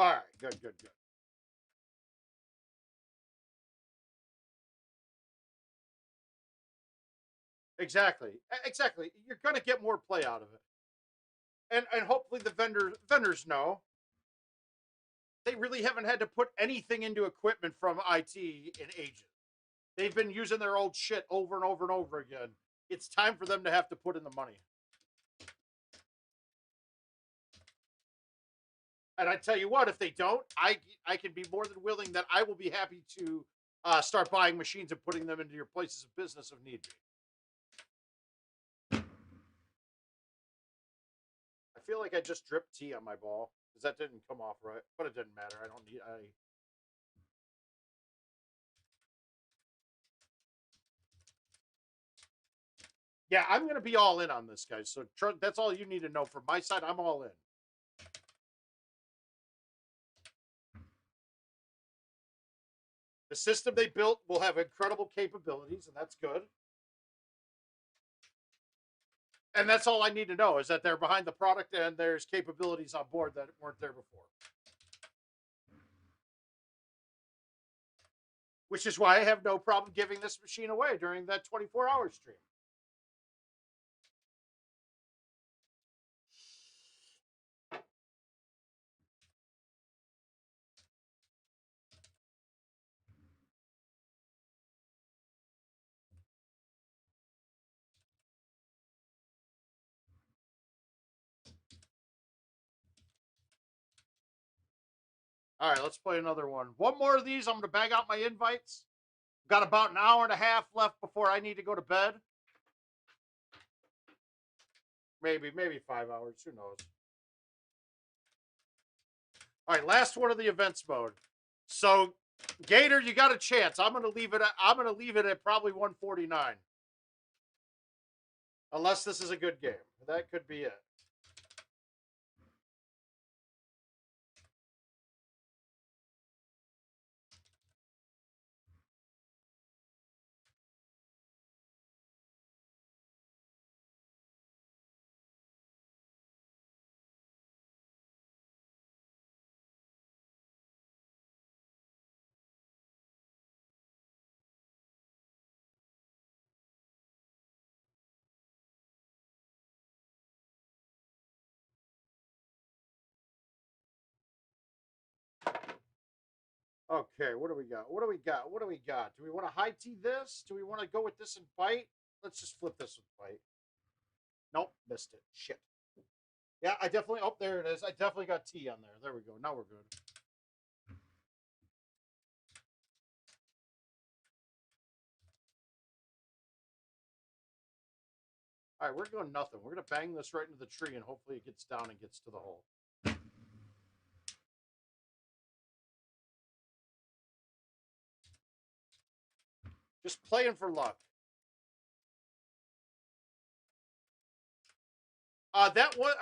all right, good. Exactly. You're going to get more play out of it. And hopefully the vendors know they really haven't had to put anything into equipment from IT in ages. They've been using their old shit over and over and over again. It's time for them to have to put in the money. And I tell you what, if they don't, I can be more than willing that I will be happy to start buying machines and putting them into your places of business if need be. I feel like I just dripped tea on my ball because that didn't come off right, but it didn't matter. I don't need. Yeah, I'm going to be all in on this, guys. So that's all you need to know from my side. I'm all in. The system they built will have incredible capabilities, and that's good. And that's all I need to know is that they're behind the product and there's capabilities on board that weren't there before. Which is why I have no problem giving this machine away during that 24-hour stream. All right, let's play another one. One more of these. I'm going to bag out my invites. Got about an hour and a half left before I need to go to bed. Maybe 5 hours. Who knows? All right, last one of the events mode. So, Gator, you got a chance. I'm going to leave it at probably 149. Unless this is a good game. That could be it. Okay, what do we got? What do we got? What do we got? Do we want to high tea this? Do we want to go with this and fight? Let's just flip this and fight. Nope, missed it. Shit. Yeah, I definitely. Oh, there it is. I definitely got tea on there. There we go. Now we're good. All right, we're going nothing. We're gonna bang this right into the tree, and hopefully it gets down and gets to the hole. Just playing for luck. That one,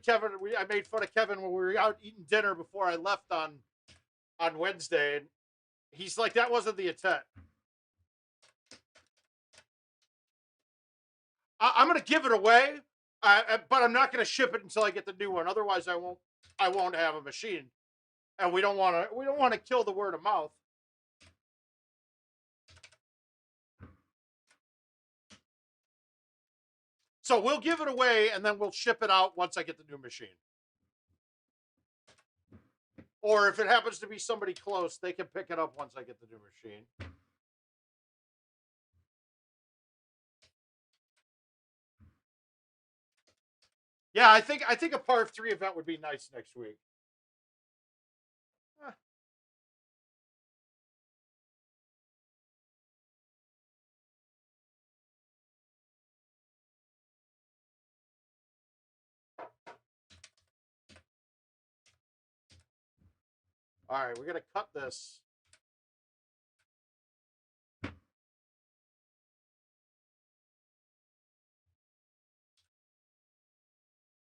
Kevin, I made fun of Kevin when we were out eating dinner before I left on Wednesday, and he's like, that wasn't the intent. I'm going to give it away, but I'm not going to ship it until I get the new one. Otherwise, I won't have a machine, and we don't want to kill the word of mouth. So we'll give it away, and then we'll ship it out once I get the new machine. Or if it happens to be somebody close, they can pick it up once I get the new machine. Yeah, I think a par 3 event would be nice next week. All right, we're gonna cut this.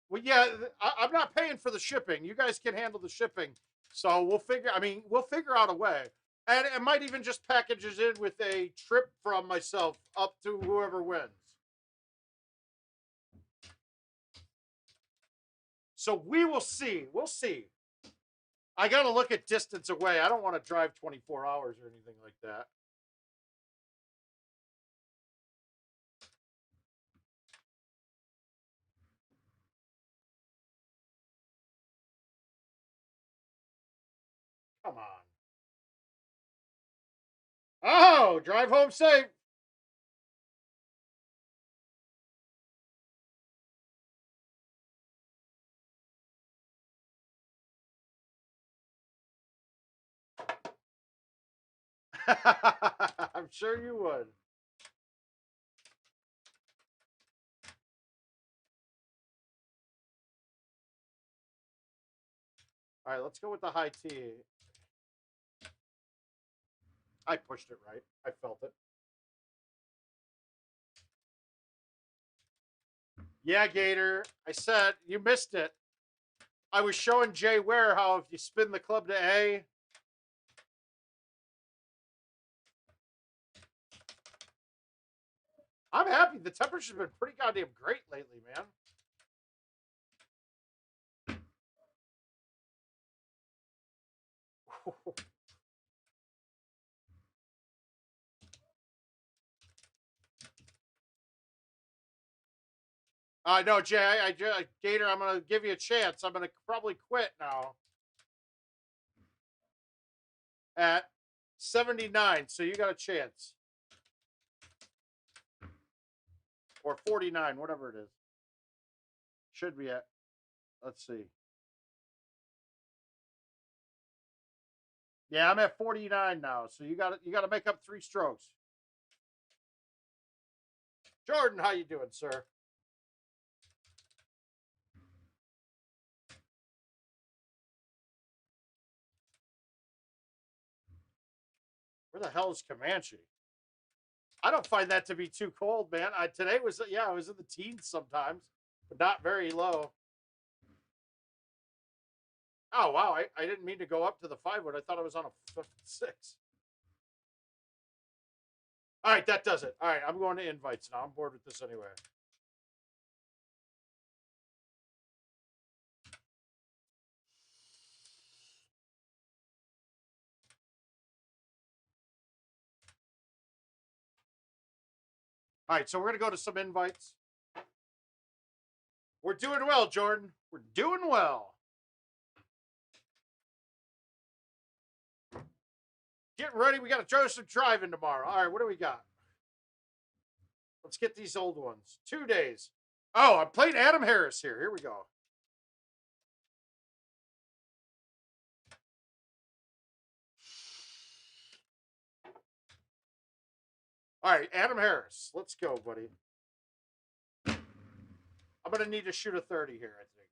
Well, yeah, I'm not paying for the shipping. You guys can handle the shipping, so we'll figure out a way, and it might even just packages in with a trip from myself up to whoever wins. So we will see. We'll see. I got to look at distance away. I don't want to drive 24 hours or anything like that. Come on. Oh, drive home safe. I'm sure you would. All right, let's go with the high T. I pushed it right. I felt it. Yeah, Gator. I said you missed it. I was showing Jay Ware how if you spin the club to A. I'm happy. The temperature's been pretty goddamn great lately, man. No, Jay. Gator, I'm going to give you a chance. I'm going to probably quit now. At 79, so you got a chance. Or 49, whatever it is. Should be at. Let's see. Yeah, I'm at 49 now, so you got to make up 3 strokes. Jordan, how you doing, sir? Where the hell is Comanche? I don't find that to be too cold, man. Today was, yeah, it was in the teens sometimes, but not very low. Oh, wow. I didn't mean to go up to the 5-wood. I thought I was on a 6. All right, that does it. All right, I'm going to invites now. I'm bored with this anyway. All right, so we're going to go to some invites. We're doing well, Jordan. We're doing well. Getting ready. We got to Joseph driving tomorrow. All right, what do we got? Let's get these old ones. 2 days. Oh, I'm playing Adam Harris here. Here we go. All right, Adam Harris. Let's go, buddy. I'm going to need to shoot a 30 here, I think.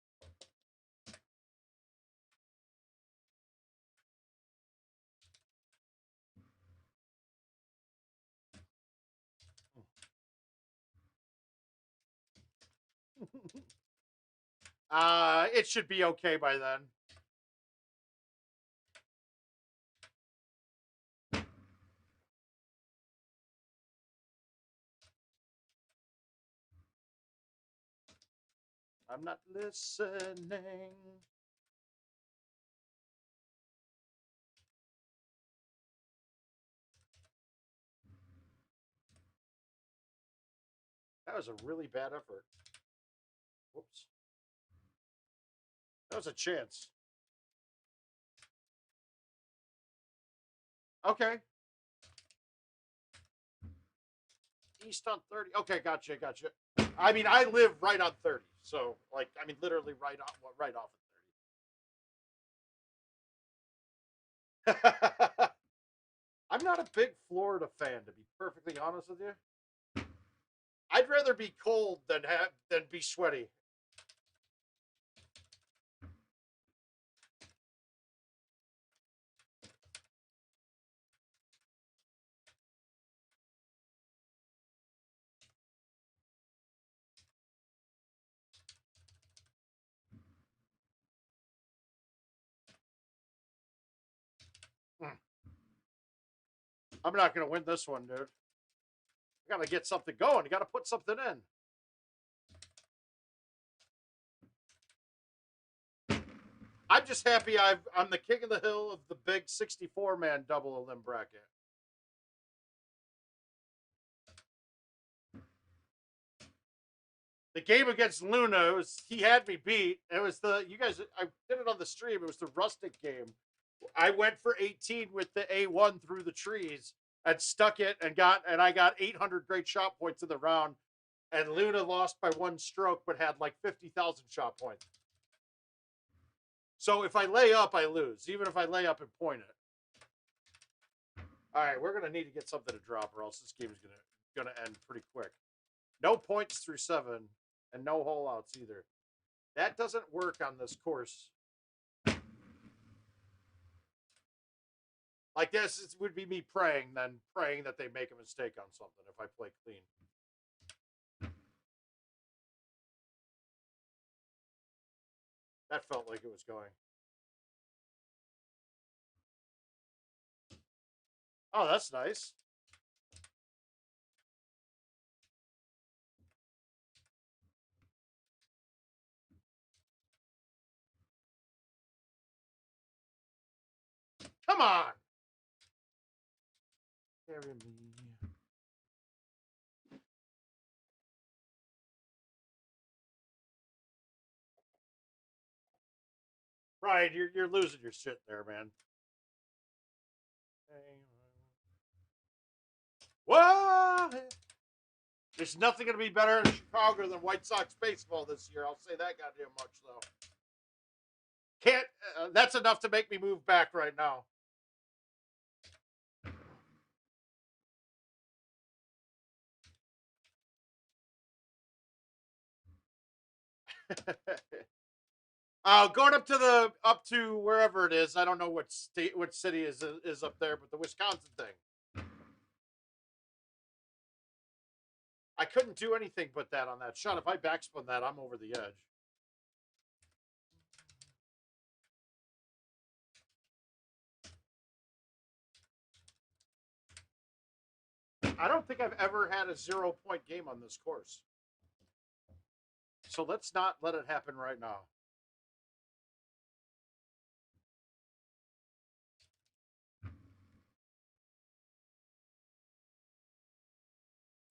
It should be okay by then. I'm not listening. That was a really bad effort. Whoops. That was a chance. Okay. East on 30. Okay, gotcha. I mean, I live right on 30. So, like, I mean, literally right off of 30. I'm not a big Florida fan, to be perfectly honest with you. I'd rather be cold than be sweaty. I'm not going to win this one, dude. I got to get something going. You got to put something in. I'm just happy I'm the king of the hill of the big 64-man double elim bracket. The game against Luna, he had me beat. It was you guys, I did it on the stream. It was the rustic game. I went for 18 with the A1 through the trees and stuck it and I got 800 great shot points in the round. And Luna lost by 1 stroke, but had like 50,000 shot points. So if I lay up, I lose, even if I lay up and point it. All right, we're gonna need to get something to drop, or else this game is gonna end pretty quick. No points through 7, and no hole outs either. That doesn't work on this course. Like this would be me praying that they make a mistake on something if I play clean. That felt like it was going. Oh, that's nice. Come on. Carry me. Right, you're losing your shit there, man. What? There's nothing going to be better in Chicago than White Sox baseball this year. I'll say that goddamn much, though. Can't. That's enough to make me move back right now. Going up to wherever it is. I don't know what city is up there, but the Wisconsin thing. I couldn't do anything but that on that shot. If I backspin that, I'm over the edge. I don't think I've ever had a 0-point game on this course. So let's not let it happen right now.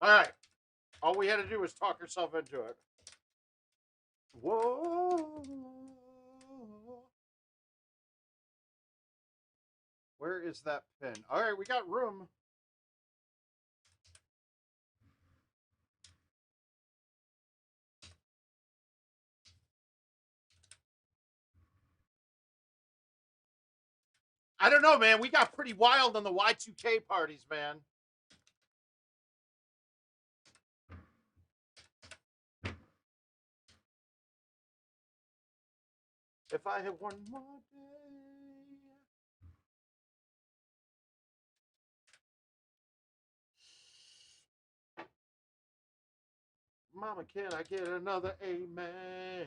All right. All we had to do was talk ourselves into it. Whoa. Where is that pin? All right, we got room. I don't know, man. We got pretty wild on the Y2K parties, man. If I have one more day. Mama, can I get another amen?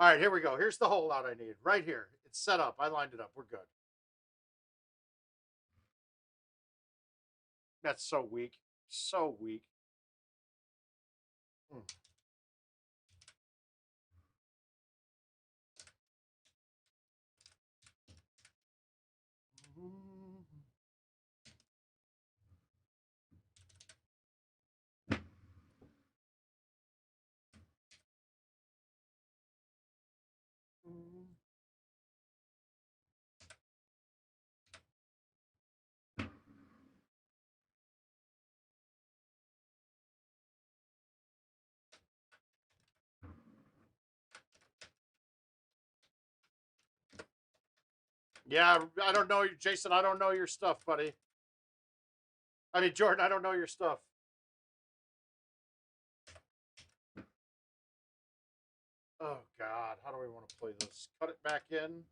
All right, here we go. Here's the holdout I need. Right here. It's set up. I lined it up. We're good. That's so weak. So weak. Hmm. Yeah, I don't know, Jason. I don't know your stuff, buddy. I mean, Jordan, I don't know your stuff. Oh, God. How do we want to play this? Cut it back in.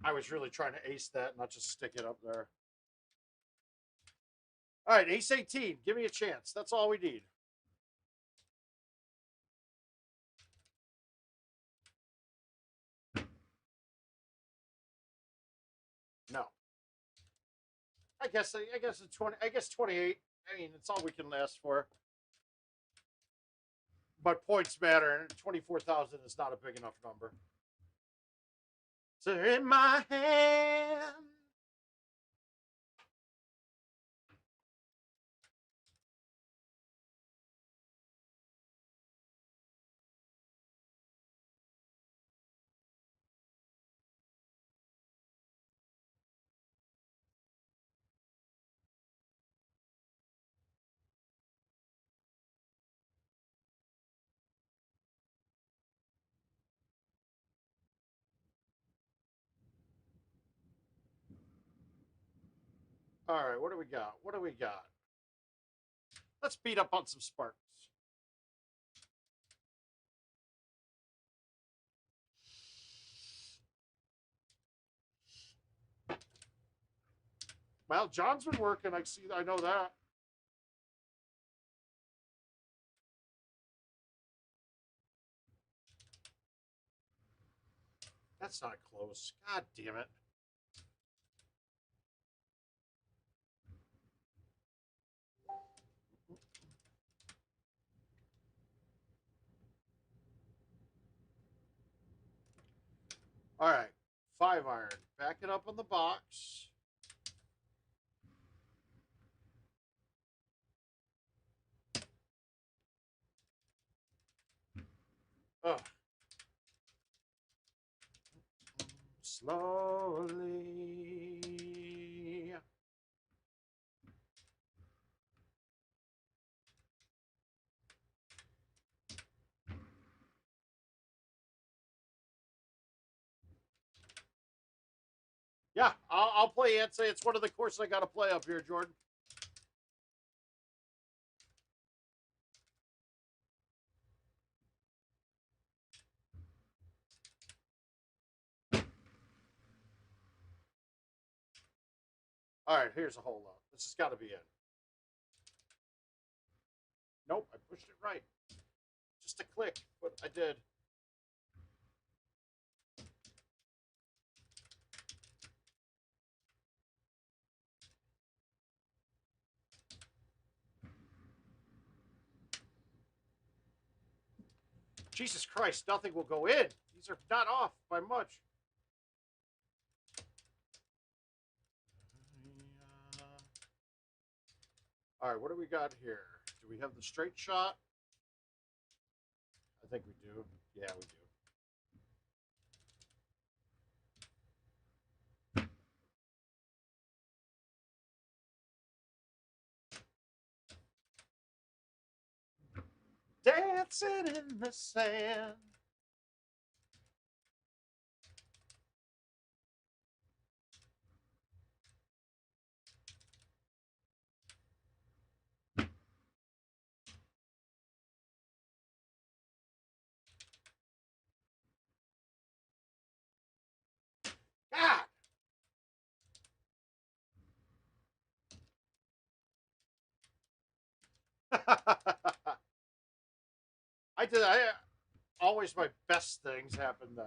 I was really trying to ace that, not just stick it up there. All right, ace 18. Give me a chance. That's all we need. No. I guess it's 20. I guess 28. I mean, it's all we can ask for. But points matter, and 24,000 is not a big enough number. So in my hand. All right, what do we got? What do we got? Let's beat up on some Spartans. Well, John's been working. I know that. That's not close. God damn it. All right, 5-iron. Back it up on the box. Ugh. Slowly. Yeah, I'll play it. Say it's one of the courses I got to play up here, Jordan. All right, here's a hole up. This has got to be it. Nope, I pushed it right. Just a click, but I did. Jesus Christ, nothing will go in. These are not off by much. All right, what do we got here? Do we have the straight shot? I think we do. Yeah, we do. Dancing in the sand. God. I always my best things happen then.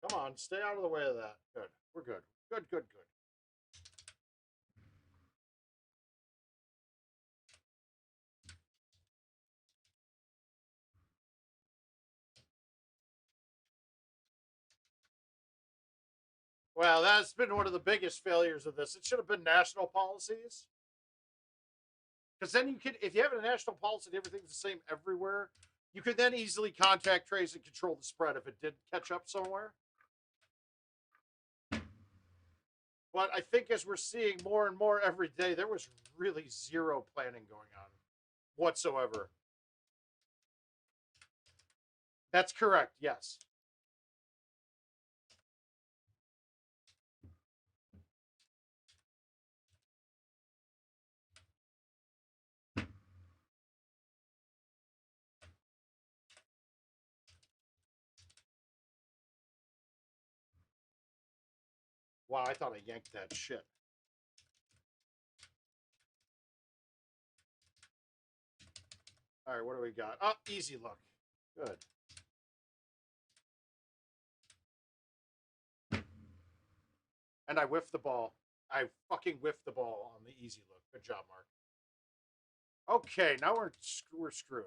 Come on, stay out of the way of that. Good. We're good. Good, good, good. Well, that's been one of the biggest failures of this. It should have been national policies. Because then you can, if you have a national policy and everything's the same everywhere, you could then easily contact trace and control the spread if it did catch up somewhere. But I think as we're seeing more and more every day, there was really zero planning going on whatsoever. That's correct, yes. Wow, I thought I yanked that shit. All right, what do we got? Oh, easy look. Good. And I whiffed the ball. I fucking whiffed the ball on the easy look. Good job, Mark. Okay, now we're screwed.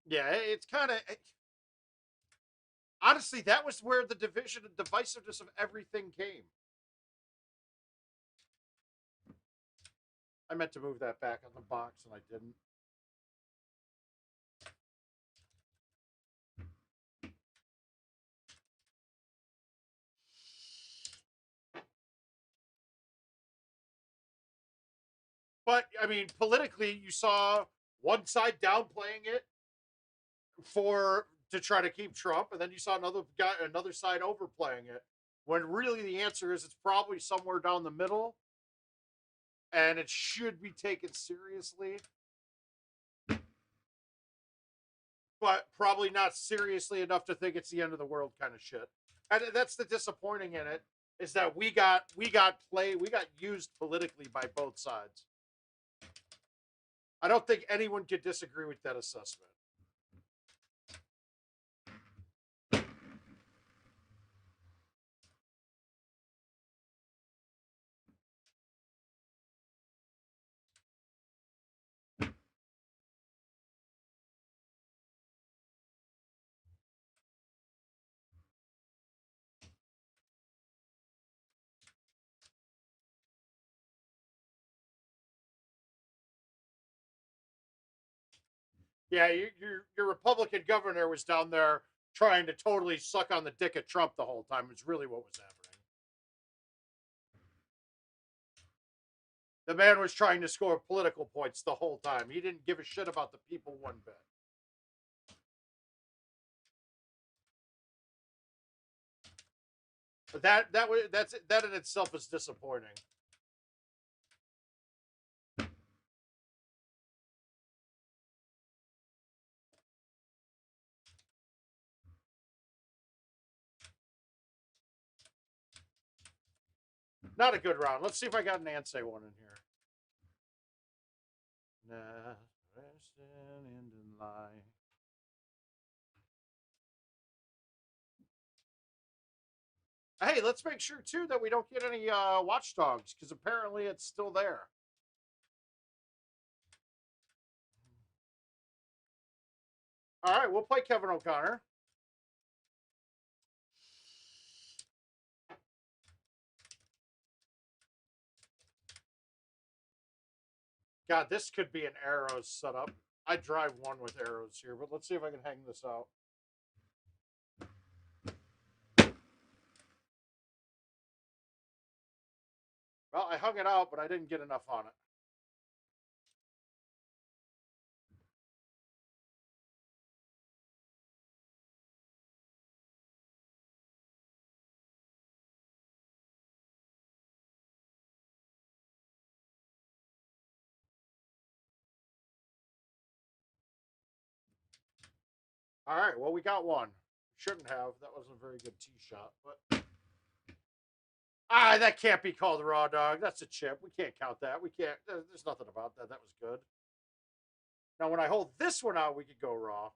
Yeah, it's kind of honestly that was where the division and divisiveness of everything came. I meant to move that back on the box and I didn't. But I mean, politically, you saw one side downplaying it to try to keep Trump, and then you saw another side overplaying it. When really the answer is it's probably somewhere down the middle, and it should be taken seriously, but probably not seriously enough to think it's the end of the world kind of shit. And that's the disappointing in it is that we got used politically by both sides. I don't think anyone could disagree with that assessment. Yeah, your Republican governor was down there trying to totally suck on the dick of Trump the whole time. Is really what was happening. The man was trying to score political points the whole time. He didn't give a shit about the people one bit. But that in itself is disappointing. Not a good round. Let's see if I got an Ansay one in here. Nah, resting in the light. Hey, let's make sure too that we don't get any watchdogs, because apparently it's still there. All right, we'll play Kevin O'Connor. God, this could be an arrows setup. I drive one with arrows here, but let's see if I can hang this out. Well, I hung it out, but I didn't get enough on it. All right, well, we got one. Shouldn't have. That wasn't a very good tee shot, but that can't be called a raw dog. That's a chip. We can't count that. We can't. There's nothing about that. That was good. Now, when I hold this one out, we could go raw.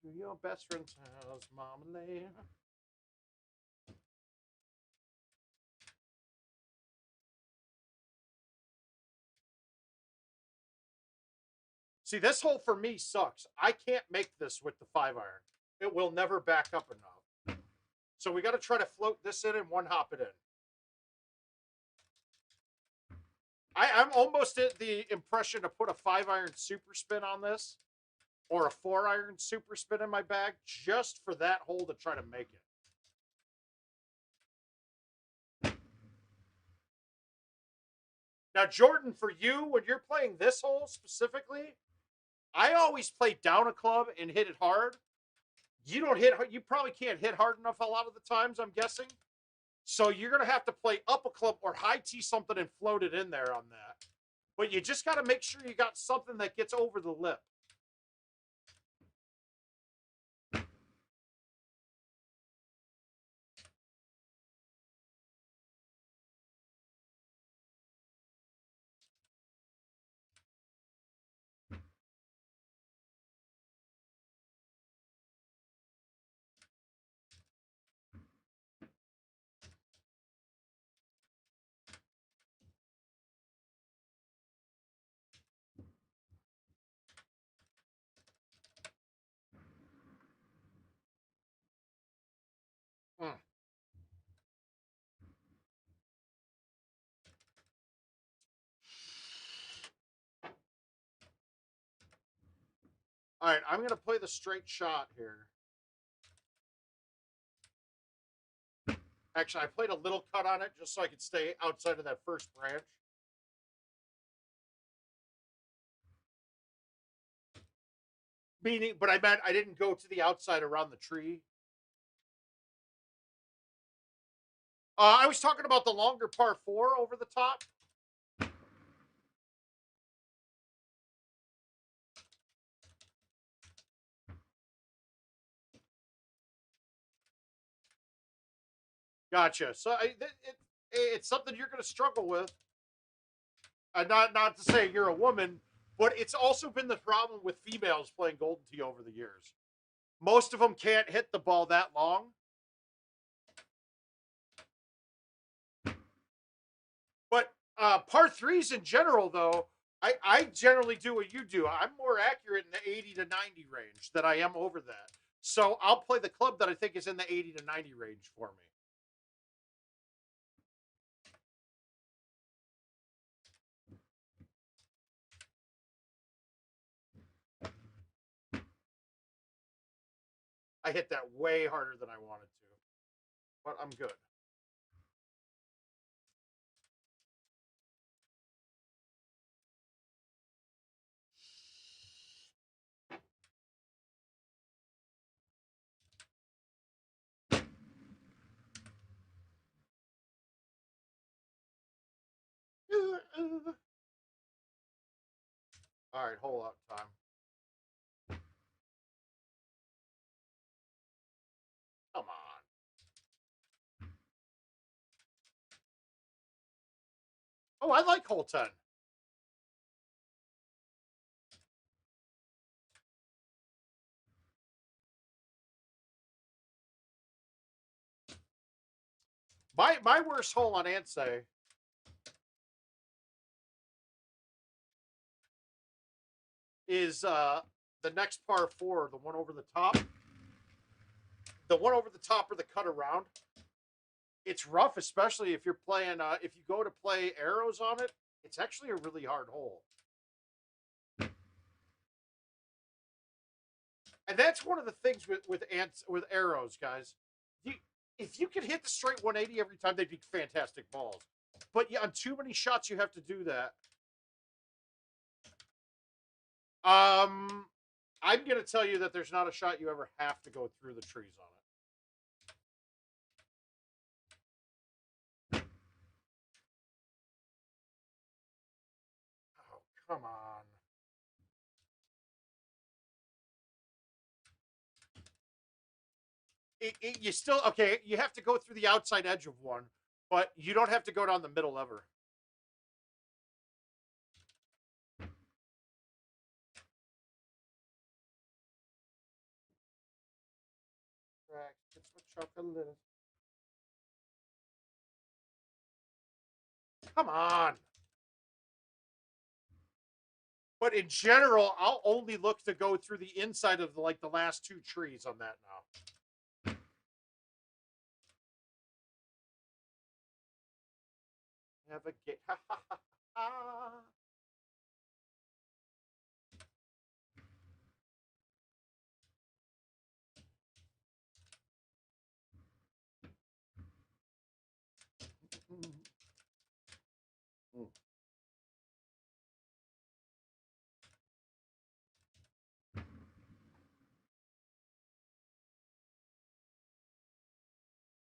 Your best friend's house, marmalade. See, this hole for me sucks. I can't make this with the 5-iron. It will never back up enough. So we got to try to float this in and one hop it in. I'm almost at the impression to put a 5-iron super spin on this or a 4-iron super spin in my bag just for that hole to try to make it. Now, Jordan, for you, when you're playing this hole specifically, I always play down a club and hit it hard. You don't hit. You probably can't hit hard enough a lot of the times, I'm guessing. So you're going to have to play up a club or high tee something and float it in there on that. But you just got to make sure you got something that gets over the lip. Mm. All right, I'm going to play the straight shot here. Actually, I played a little cut on it just so I could stay outside of that first branch. Meaning, but I meant I didn't go to the outside around the tree. I was talking about the longer par 4 over the top. Gotcha. So it's something you're going to struggle with. Not to say you're a woman, but it's also been the problem with females playing Golden Tee over the years. Most of them can't hit the ball that long. But par threes in general, though, I generally do what you do. I'm more accurate in the 80 to 90 range than I am over that. So I'll play the club that I think is in the 80 to 90 range for me. I hit that way harder than I wanted to, but I'm good. All right, hold up time. Come on. Oh, I like hole 10. My worst hole on Ansay is the next par 4, the one over the top. The one over the top or the cut around. It's rough, especially if you're playing. If you go to play arrows on it, it's actually a really hard hole. And that's one of the things with arrows, guys. If you could hit the straight 180 every time, they'd be fantastic balls. But yeah, on too many shots, you have to do that. I'm gonna tell you that there's not a shot you ever have to go through the trees on it. Oh, come on. You still okay? You have to go through the outside edge of one, but you don't have to go down the middle ever. It's my chocolate. Come on. But in general, I'll only look to go through the inside of like the last 2 trees on that now. Have a get.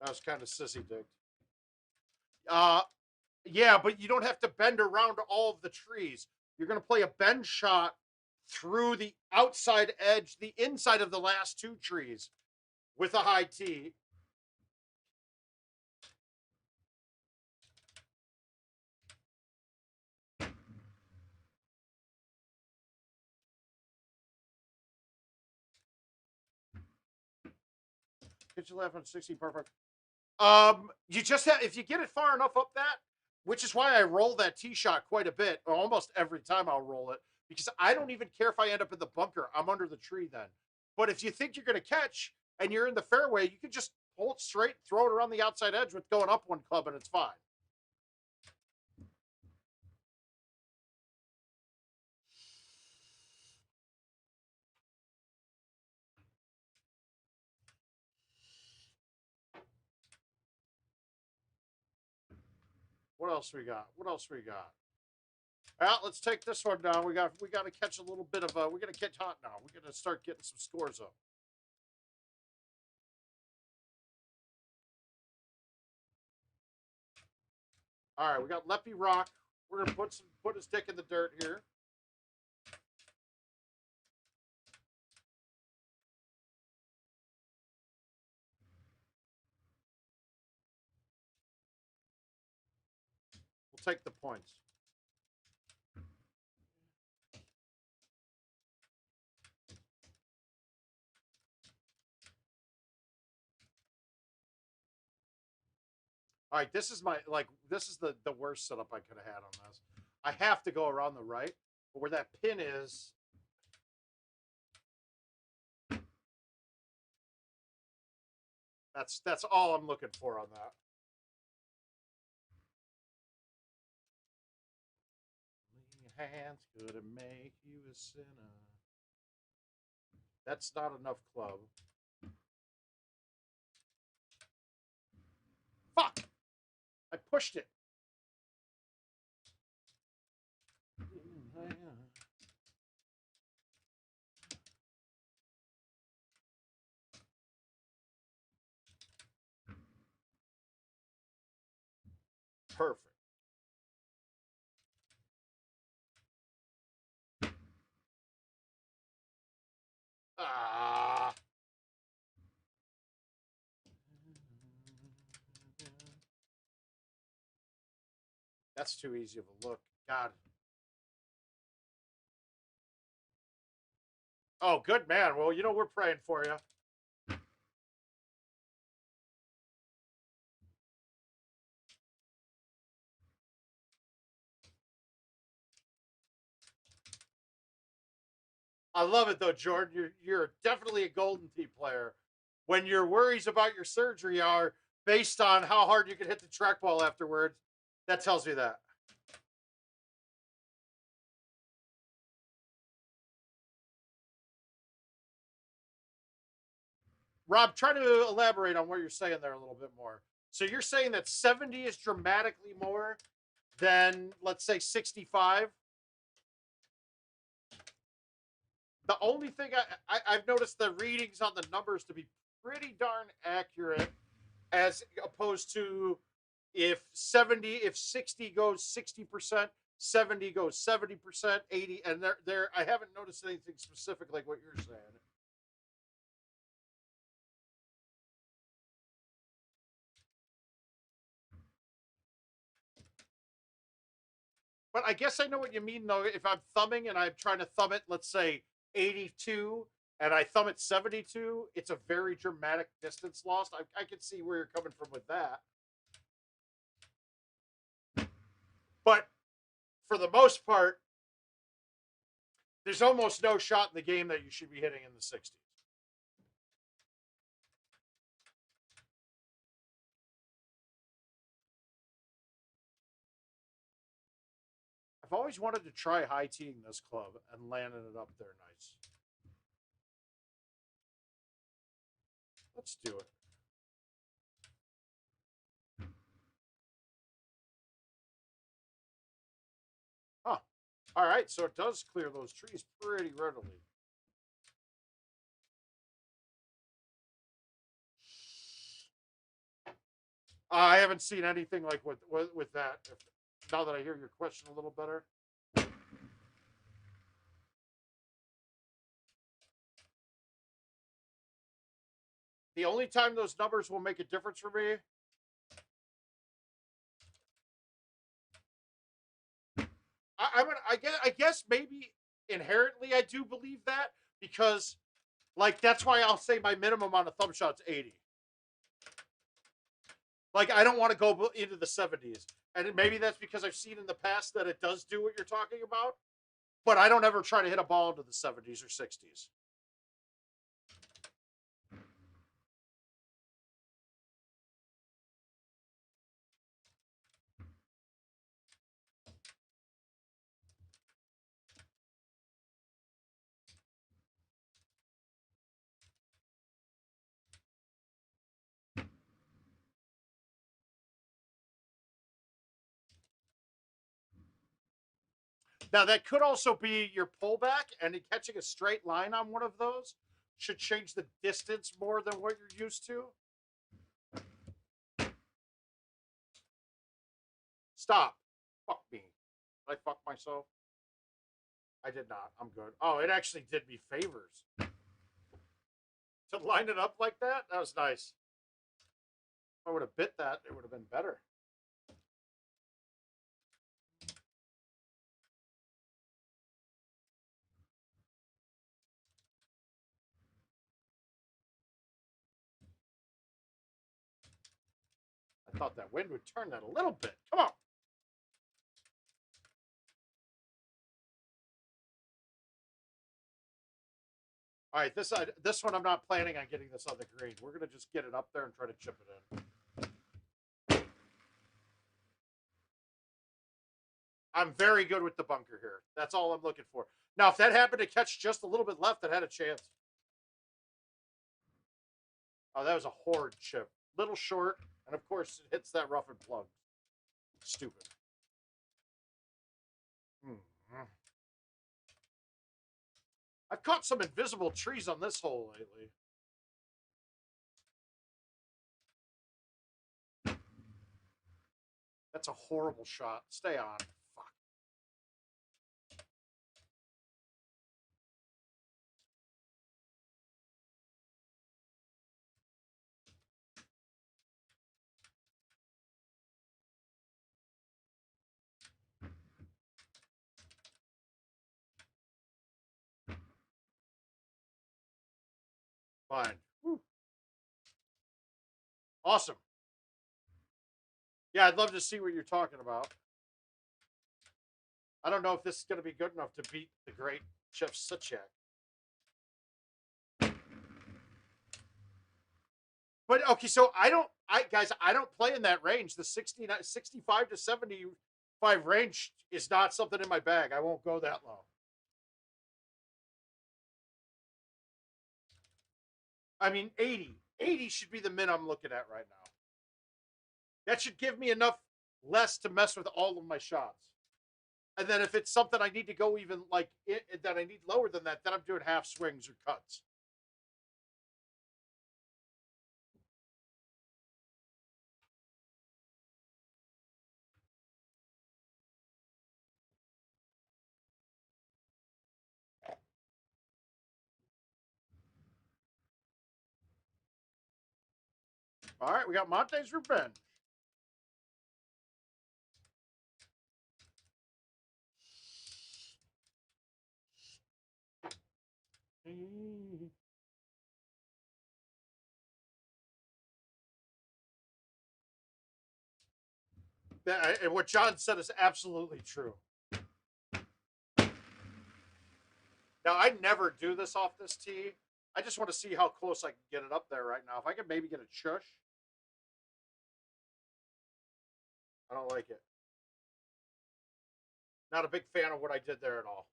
That was kind of sissy dick. Yeah, but you don't have to bend around all of the trees. You're going to play a bend shot through the outside edge, the inside of the last 2 trees with a high tee. Pitch 11, 60 perfect. You just have, if you get it far enough up that, which is why I roll that tee shot quite a bit, almost every time I'll roll it, because I don't even care if I end up in the bunker. I'm under the tree then. But if you think you're going to catch and you're in the fairway, you can just pull it straight, throw it around the outside edge with going up one club, and it's fine. What else we got? What else we got? Well, let's take this one down. We got to catch a little bit of we got to catch hot now. We got to start getting some scores up. All right, we got Leppy Rock. We're gonna put his dick in the dirt here. We'll take the points. All right, this is my this is the worst setup I could have had on this. I have to go around the right, but where that pin is, that's all I'm looking for on that. Hands could make you a sinner. That's not enough club. Fuck! I pushed it. Perfect. Ah. That's too easy of a look. God. Oh, good man. Well, you know, we're praying for you. I love it though, Jordan. You're definitely a Golden Tee player. When your worries about your surgery are based on how hard you can hit the trackball afterwards, that tells me that. Rob, try to elaborate on what you're saying there a little bit more. So you're saying that 70 is dramatically more than, let's say, 65? The only thing I've noticed the readings on the numbers to be pretty darn accurate, as opposed to if 60 goes 60%, 70 goes 70%, 80, and there I haven't noticed anything specific like what you're saying. But I guess I know what you mean though. If I'm thumbing and I'm trying to thumb it, let's say 82, and I thumb it 72, it's a very dramatic distance lost. I can see where you're coming from with that. But for the most part, there's almost no shot in the game that you should be hitting in the 60s. I've always wanted to try high teeing this club and landing it up there nice. Let's do it. Huh. All right, so it does clear those trees pretty readily. I haven't seen anything like with that. Now that I hear your question a little better. The only time those numbers will make a difference for me, I guess maybe inherently I do believe that, because like that's why I'll say my minimum on a thumb shot's 80. Like I don't want to go into the 70s, and maybe that's because I've seen in the past that it does do what you're talking about. But I don't ever try to hit a ball into the 70s or 60s. Now, that could also be your pullback, and catching a straight line on one of those should change the distance more than what you're used to. Stop. Fuck me. Did I fuck myself? I did not. I'm good. Oh, it actually did me favors. To line it up like that, that was nice. If I would have bit that, it would have been better. I thought that wind would turn that a little bit. Come on. All right, this one I'm not planning on getting this on the green. We're gonna just get it up there and try to chip it in. I'm very good with the bunker here. That's all I'm looking for. Now, if that happened to catch just a little bit left, that had a chance. Oh, that was a horrid chip. Little short, and of course it hits that rough and plug. Stupid. Mm-hmm. I've caught some invisible trees on this hole lately. That's a horrible shot. Stay on. Fuck. Fine. Whew. Awesome. Yeah, I'd love to see what you're talking about. I don't know if this is going to be good enough to beat the great Chef Suchak. But okay, so I don't play in that range. The 65 to 75 range is not something in my bag. I won't go that low. I mean, 80. 80 should be the min I'm looking at right now. That should give me enough less to mess with all of my shots. And then if it's something I need to go even like that I need lower than that, then I'm doing half swings or cuts. All right, we got Monte's Revenge. And what John said is absolutely true. Now, I never do this off this tee. I just want to see how close I can get it up there right now. If I could maybe get a chush. I don't like it. Not a big fan of what I did there at all.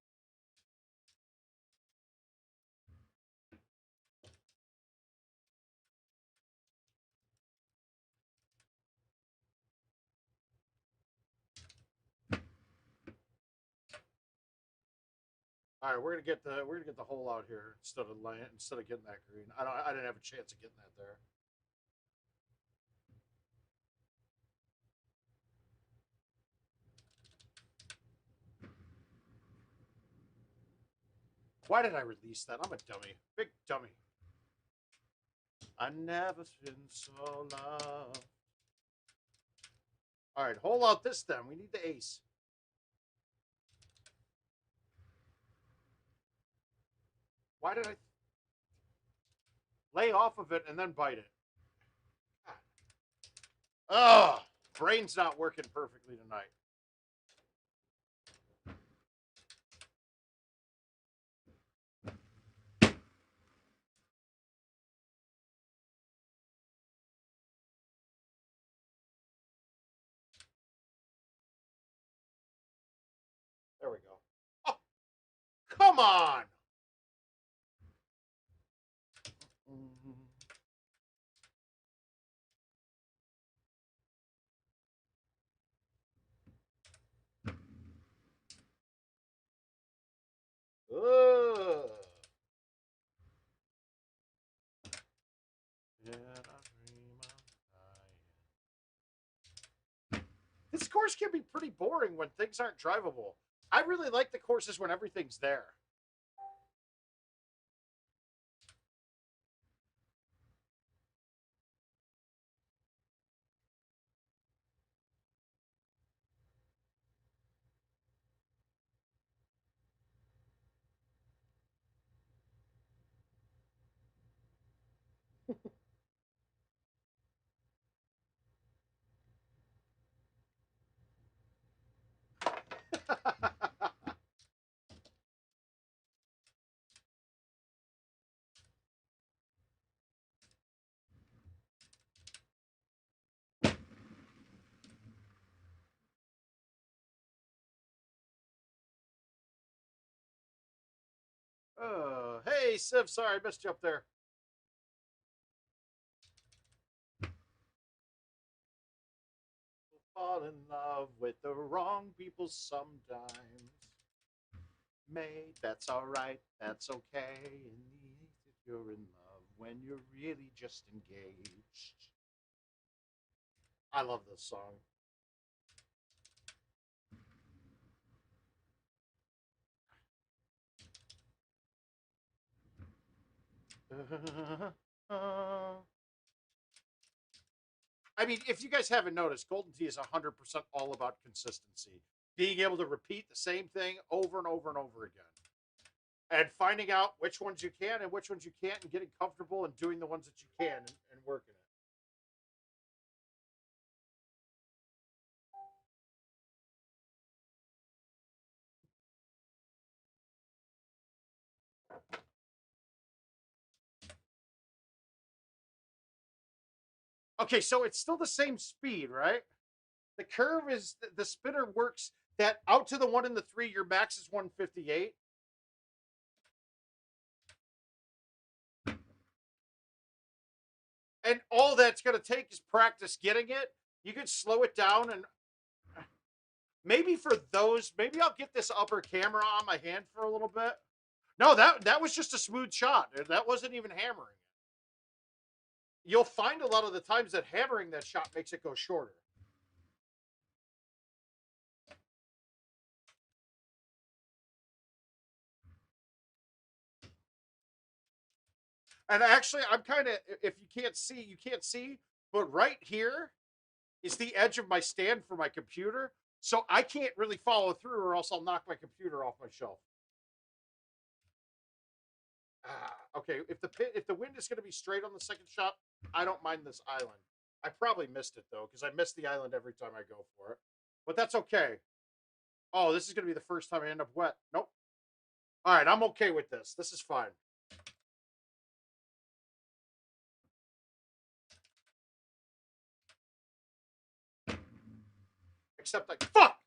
All right, we're gonna get the hole out here instead of getting that green. I didn't have a chance of getting that there. Why did I release that? I'm a dummy. Big dummy. I never been so loved. All right, hole out this then. We need the ace. Why did I lay off of it and then bite it? Ugh, brain's not working perfectly tonight. There we go. Oh, come on. Ugh. This course can be pretty boring when things aren't drivable. I really like the courses when everything's there. Hey, Civ, sorry, I missed you up there. Fall in love with the wrong people sometimes. Mate, that's all right, that's okay. And if you're in love when you're really just engaged. I love this song. I mean, if you guys haven't noticed, Golden Tee is 100% all about consistency. Being able to repeat the same thing over and over and over again. And finding out which ones you can and which ones you can't, and getting comfortable and doing the ones that you can and working it. Okay, so it's still the same speed, right? The curve is the spinner works that out to the 1 and the 3, your max is 158. And all that's going to take is practice getting it. You can slow it down, and maybe for those, maybe I'll get this upper camera on my hand for a little bit. No, that was just a smooth shot. That wasn't even hammering it. You'll find a lot of the times that hammering that shot makes it go shorter. And actually, I'm kind of, if you can't see, you can't see, but right here is the edge of my stand for my computer. So I can't really follow through, or else I'll knock my computer off my shelf. Okay, if the wind is going to be straight on the second shot, I don't mind this island. I probably missed it though, because I miss the island every time I go for it. But that's okay. Oh, this is going to be the first time I end up wet. Nope. All right, I'm okay with this. This is fine. Except like fuck.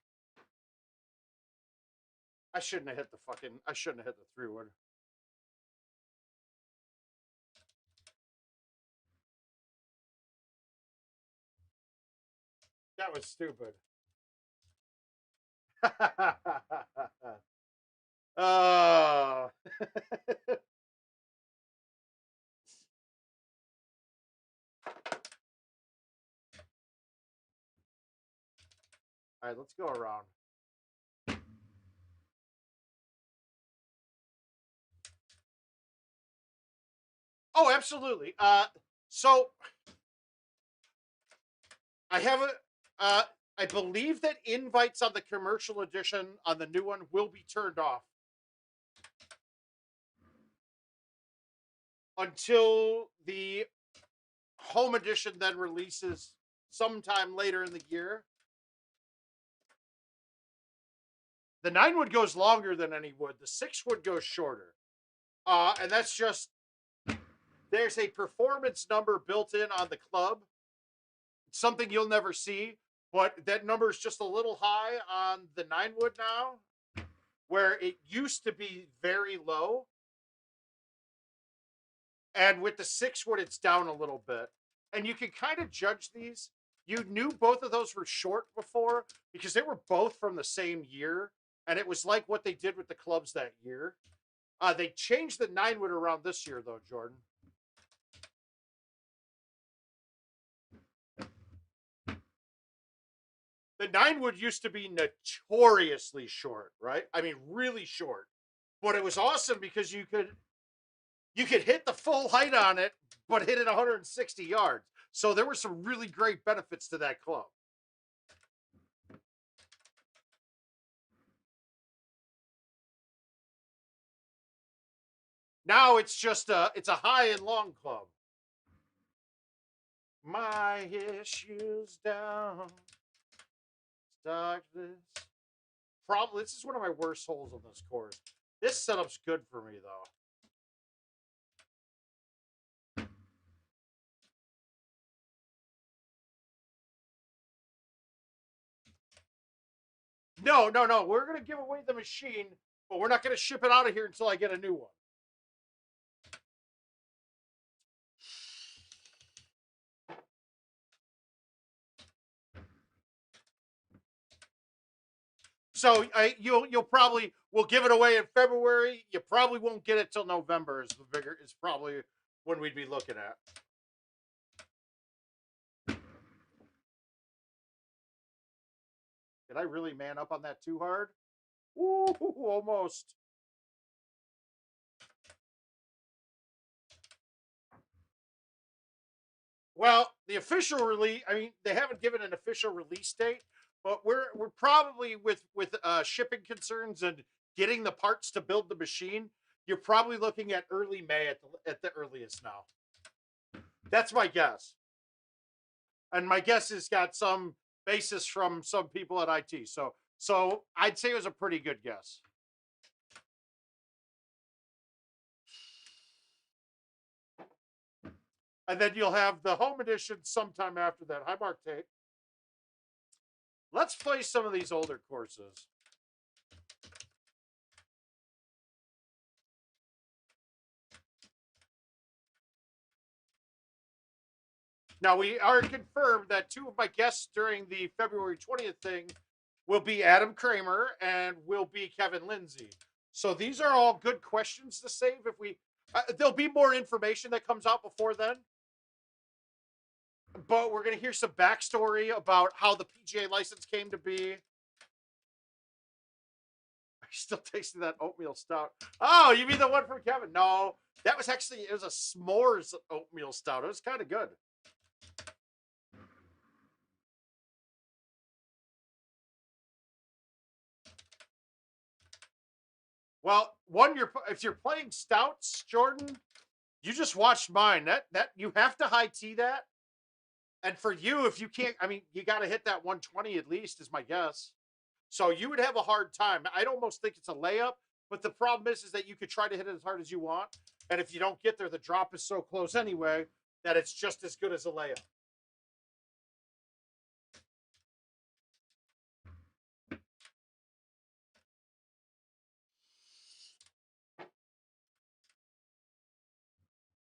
I shouldn't have hit the 3-wood. That was stupid. Oh. All right, let's go around. Oh, absolutely. So I have a. I believe that invites on the commercial edition on the new one will be turned off until the home edition then releases sometime later in the year. The 9-wood goes longer than any wood. The 6-wood goes shorter. And that's just, there's a performance number built in on the club. Something you'll never see, but that number is just a little high on the 9-wood now, where it used to be very low. And with the 6-wood, it's down a little bit. And you can kind of judge these. You knew both of those were short before because they were both from the same year. And it was like what they did with the clubs that year. They changed the 9-wood around this year, though, Jordan. The 9-wood used to be notoriously short, right? I mean, really short. But it was awesome because you could hit the full height on it, but hit it 160 yards. So there were some really great benefits to that club. Now it's just it's a high and long club. My issues down. Start this. Probably this is one of my worst holes on this course. This setup's good for me though. No. We're gonna give away the machine, but we're not gonna ship it out of here until I get a new one. So you'll probably, we'll give it away in February. You probably won't get it till November. Is probably when we'd be looking at. Did I really man up on that too hard? Ooh, almost. Well, the official release, I mean, they haven't given an official release date, but we're probably with shipping concerns and getting the parts to build the machine, you're probably looking at early May at the earliest now. That's my guess. And my guess has got some basis from some people at IT. So I'd say it was a pretty good guess. And then you'll have the home edition sometime after that. Hi, Marc Tate. Let's play some of these older courses. Now, we are confirmed that two of my guests during the February 20th thing will be Adam Kramer and will be Kevin Lindsay. So these are all good questions to save. If we, there'll be more information that comes out before then. But we're going to hear some backstory about how the PGA license came to be. I'm still tasting that oatmeal stout. Oh, you mean the one from Kevin? No, that was actually, it was a s'mores oatmeal stout. It was kind of good. Well, if you're playing stouts, Jordan, you just watched mine. That you have to high tea that. And for you, if you can't, I mean, you got to hit that 120 at least, is my guess. So you would have a hard time. I'd almost think it's a layup, but the problem is that you could try to hit it as hard as you want. And if you don't get there, the drop is so close anyway that it's just as good as a layup.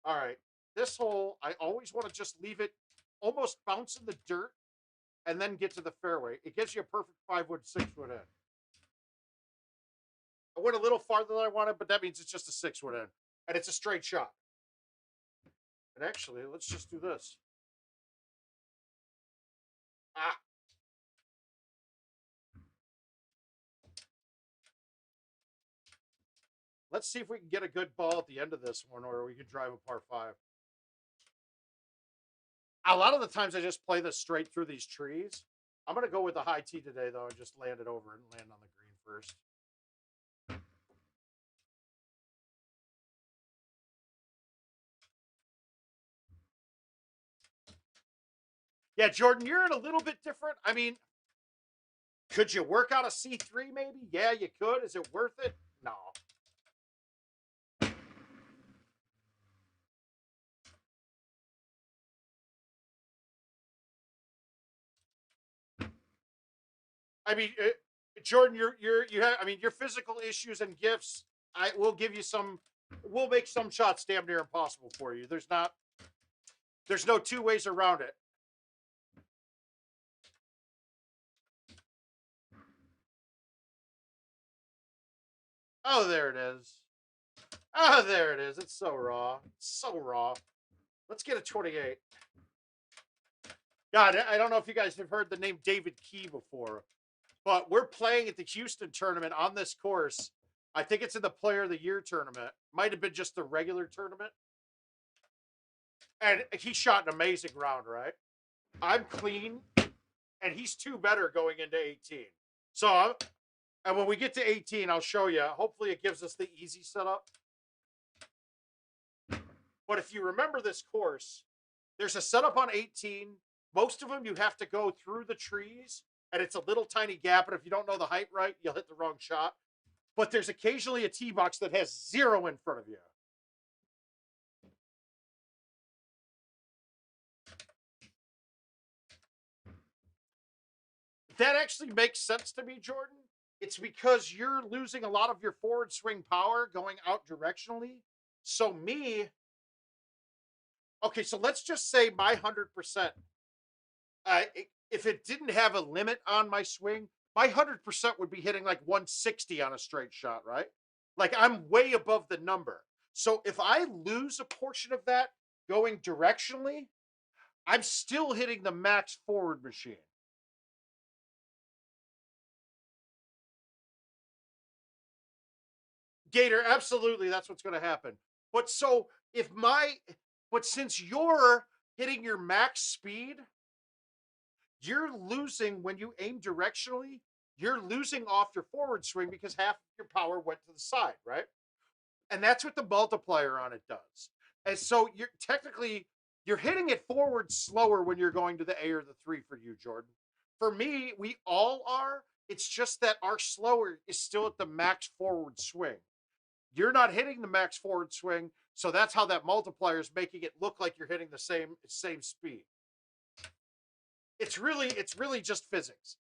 All right. This hole, I always want to just leave it almost bounce in the dirt and then get to the fairway. It gives you a perfect 5-wood, 6-wood in. I went a little farther than I wanted, but that means it's just a 6-wood in. And it's a straight shot. And actually, let's just do this. Ah. Let's see if we can get a good ball at the end of this one, or we can drive a par 5. A lot of the times I just play this straight through these trees. I'm going to go with the high tee today, though, and just land it over and land on the green first. Yeah, Jordan, you're in a little bit different. I mean, could you work out a C3 maybe? Yeah, you could. Is it worth it? No. I mean, Jordan, you have. I mean, your physical issues and gifts. I will give you some. We'll make some shots damn near impossible for you. There's no two ways around it. Oh, there it is. Oh, there it is. It's so raw. So raw. Let's get a 28. God, I don't know if you guys have heard the name David Key before, but we're playing at the Houston tournament on this course. I think it's in the Player of the Year tournament. Might have been just the regular tournament. And he shot an amazing round, right? I'm clean, and he's 2 better going into 18. So, and when we get to 18, I'll show you. Hopefully it gives us the easy setup. But if you remember this course, there's a setup on 18. Most of them you have to go through the trees, and it's a little tiny gap. And if you don't know the height right, you'll hit the wrong shot. But there's occasionally a tee box that has 0 in front of you. That actually makes sense to me, Jordan. It's because you're losing a lot of your forward swing power going out directionally. So okay, so let's just say my 100%. If it didn't have a limit on my swing, my 100% would be hitting like 160 on a straight shot, right? Like I'm way above the number. So if I lose a portion of that going directionally, I'm still hitting the max forward machine. Gator, absolutely, that's what's going to happen. But so but since you're hitting your max speed, you're losing when you aim directionally, you're losing off your forward swing because half your power went to the side, right? And that's what the multiplier on it does. And so you're hitting it forward slower when you're going to the A or the 3 for you, Jordan. For me, we all are. It's just that our slower is still at the max forward swing. You're not hitting the max forward swing So that's how that multiplier is making it look like you're hitting the same speed. It's really just physics.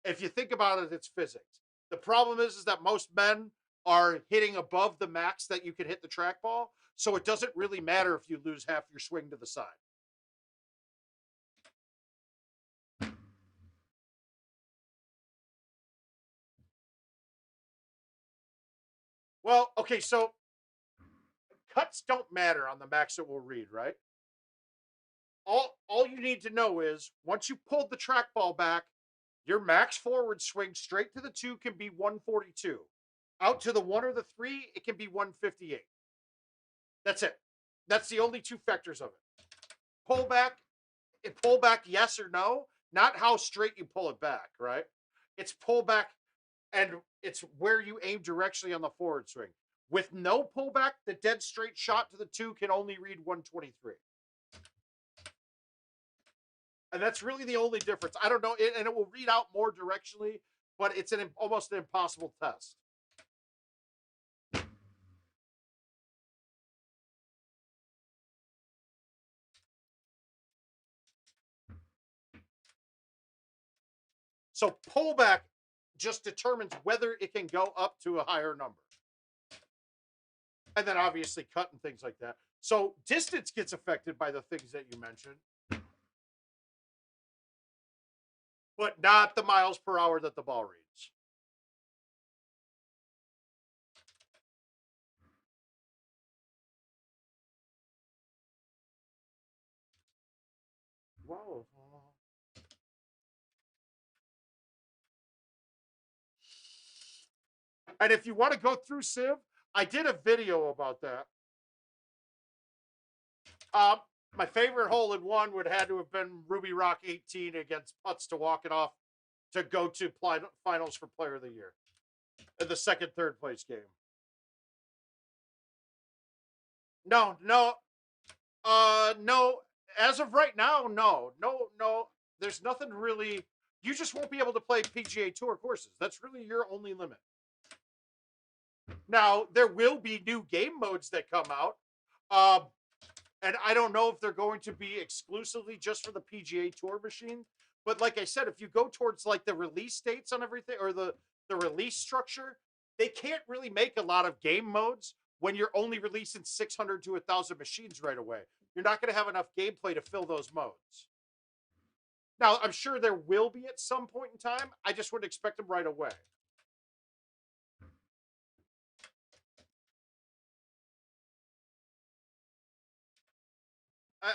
If you think about it, it's physics. The problem is that most men are hitting above the max that you can hit the trackball, so it doesn't really matter if you lose half your swing to the side. Well, okay, so cuts don't matter on the max that we'll read, right? All you need to know is once you pulled the trackball back, your max forward swing straight to the 2 can be 142. Out to the 1 or the 3, it can be 158. That's it. That's the only two factors of it. Pull back, yes or no, not how straight you pull it back, right? It's pull back, and it's where you aim directionally on the forward swing. With no pullback, the dead straight shot to the 2 can only read 123. And that's really the only difference. I don't know, and it will read out more directionally, but it's almost an impossible test. So pullback just determines whether it can go up to a higher number. And then obviously cut and things like that. So distance gets affected by the things that you mentioned, but not the miles per hour that the ball reads. Whoa. And if you want to go through Civ, I did a video about that. My favorite hole in one would have to have been Ruby Rock 18 against Putts to walk it off to go to finals for Player of the Year in the second, third place game. No. As of right now, no. There's nothing really. You just won't be able to play PGA Tour courses. That's really your only limit. Now, there will be new game modes that come out. And I don't know if they're going to be exclusively just for the PGA Tour machine. But like I said, if you go towards like the release dates on everything or the release structure, they can't really make a lot of game modes when you're only releasing 600 to 1,000 machines right away. You're not going to have enough gameplay to fill those modes. Now, I'm sure there will be at some point in time. I just wouldn't expect them right away.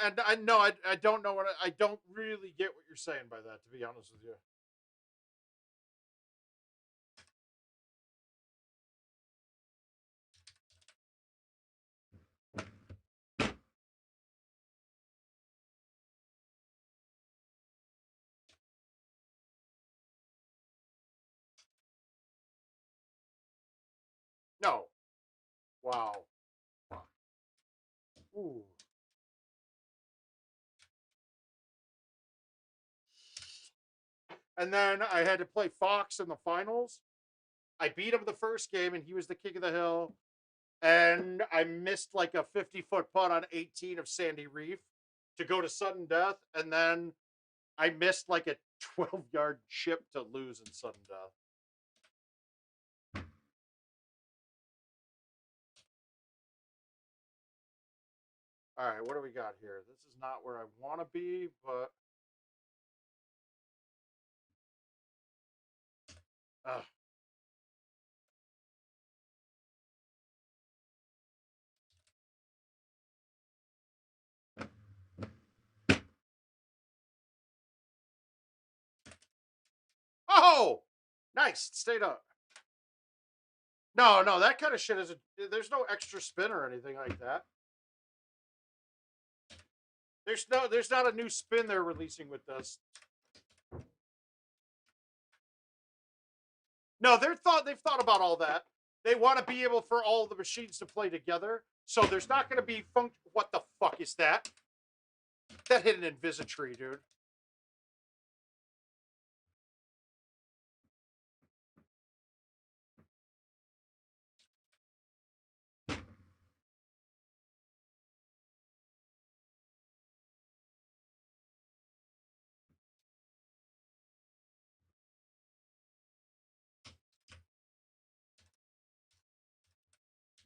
And I know I don't know I don't really get what you're saying by that, to be honest with you. No. Wow. Ooh. And then I had to play Fox in the finals. I beat him the first game, and he was the king of the hill. And I missed like a 50-foot putt on 18 of Sandy Reef to go to sudden death. And then I missed like a 12-yard chip to lose in sudden death. All right, what do we got here? This is not where I want to be, but... Oh! Nice. Stayed up. No, that kind of shit isn't... There's no extra spin or anything like that. There's not a new spin they're releasing with this. No, they've thought about all that. They want to be able for all the machines to play together. So there's not going to be What the fuck is that? That hit an Invisitree, dude.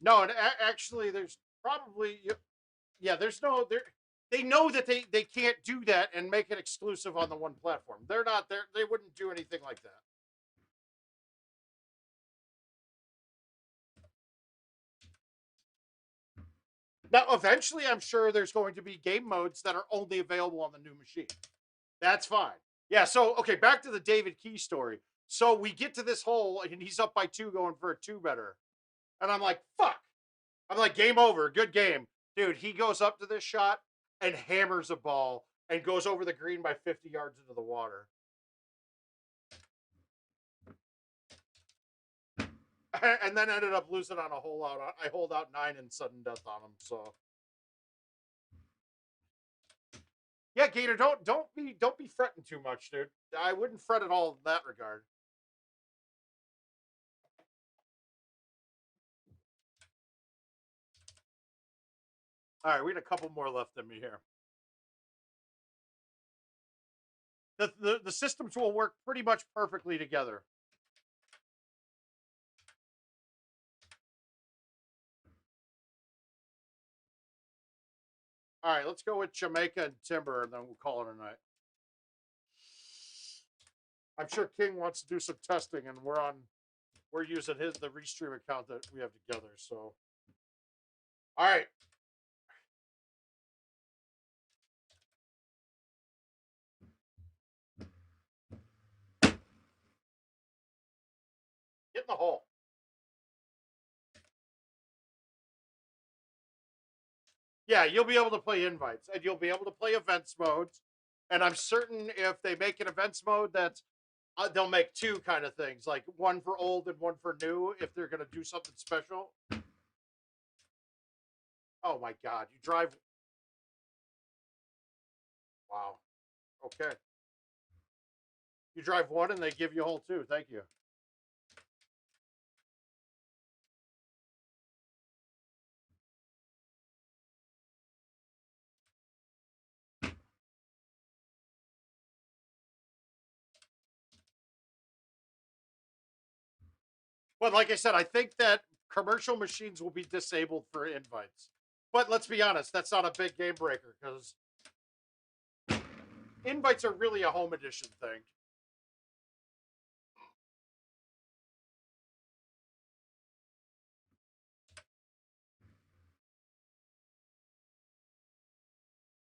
No, and actually, there's probably yeah. There's no there. They know that they can't do that and make it exclusive on the one platform. They're not there. They wouldn't do anything like that. Now, eventually, I'm sure there's going to be game modes that are only available on the new machine. That's fine. Yeah. So, okay, back to the David Key story. So we get to this hole, and he's up by 2, going for a 2-better, and I'm like, "Fuck!" I'm like, "Game over. Good game, dude." He goes up to this shot and hammers a ball and goes over the green by 50 yards into the water. And then ended up losing on a hole out. I hold out 9 and sudden death on him. So yeah, Gator, don't be fretting too much, dude. I wouldn't fret at all in that regard. All right, we had a couple more left in me here. The systems will work pretty much perfectly together. All right, let's go with Jamaica and Timber, and then we'll call it a night. I'm sure King wants to do some testing, and we're using the Restream account that we have together. So, all right. Get in the hole. Yeah, you'll be able to play invites, and you'll be able to play events modes. And I'm certain if they make an events mode, that's they'll make 2 kind of things, like one for old and one for new, if they're going to do something special. Oh my God, you drive. Wow. Okay. You drive 1 and they give you a hole 2. Thank you. But like I said, I think that commercial machines will be disabled for invites. But let's be honest, that's not a big game breaker, because invites are really a home edition thing.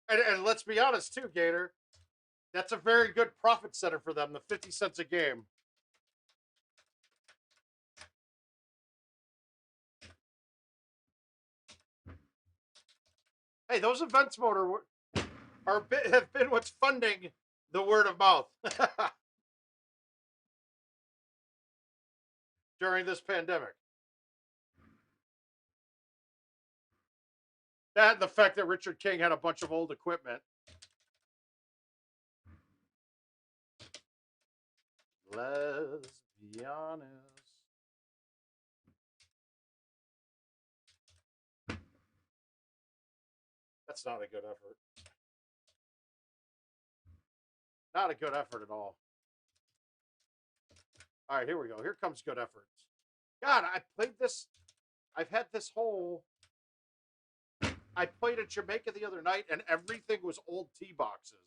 And let's be honest too, Gator, that's a very good profit center for them, the 50 cents a game. Hey, those events motor have been what's funding the word of mouth during this pandemic. That and the fact that Richard King had a bunch of old equipment. Let's be honest. That's not a good effort. Not a good effort at all. All right, here we go. Here comes good efforts. God, I played this. I've had this whole. I played at Jamaica the other night, and everything was old tee boxes,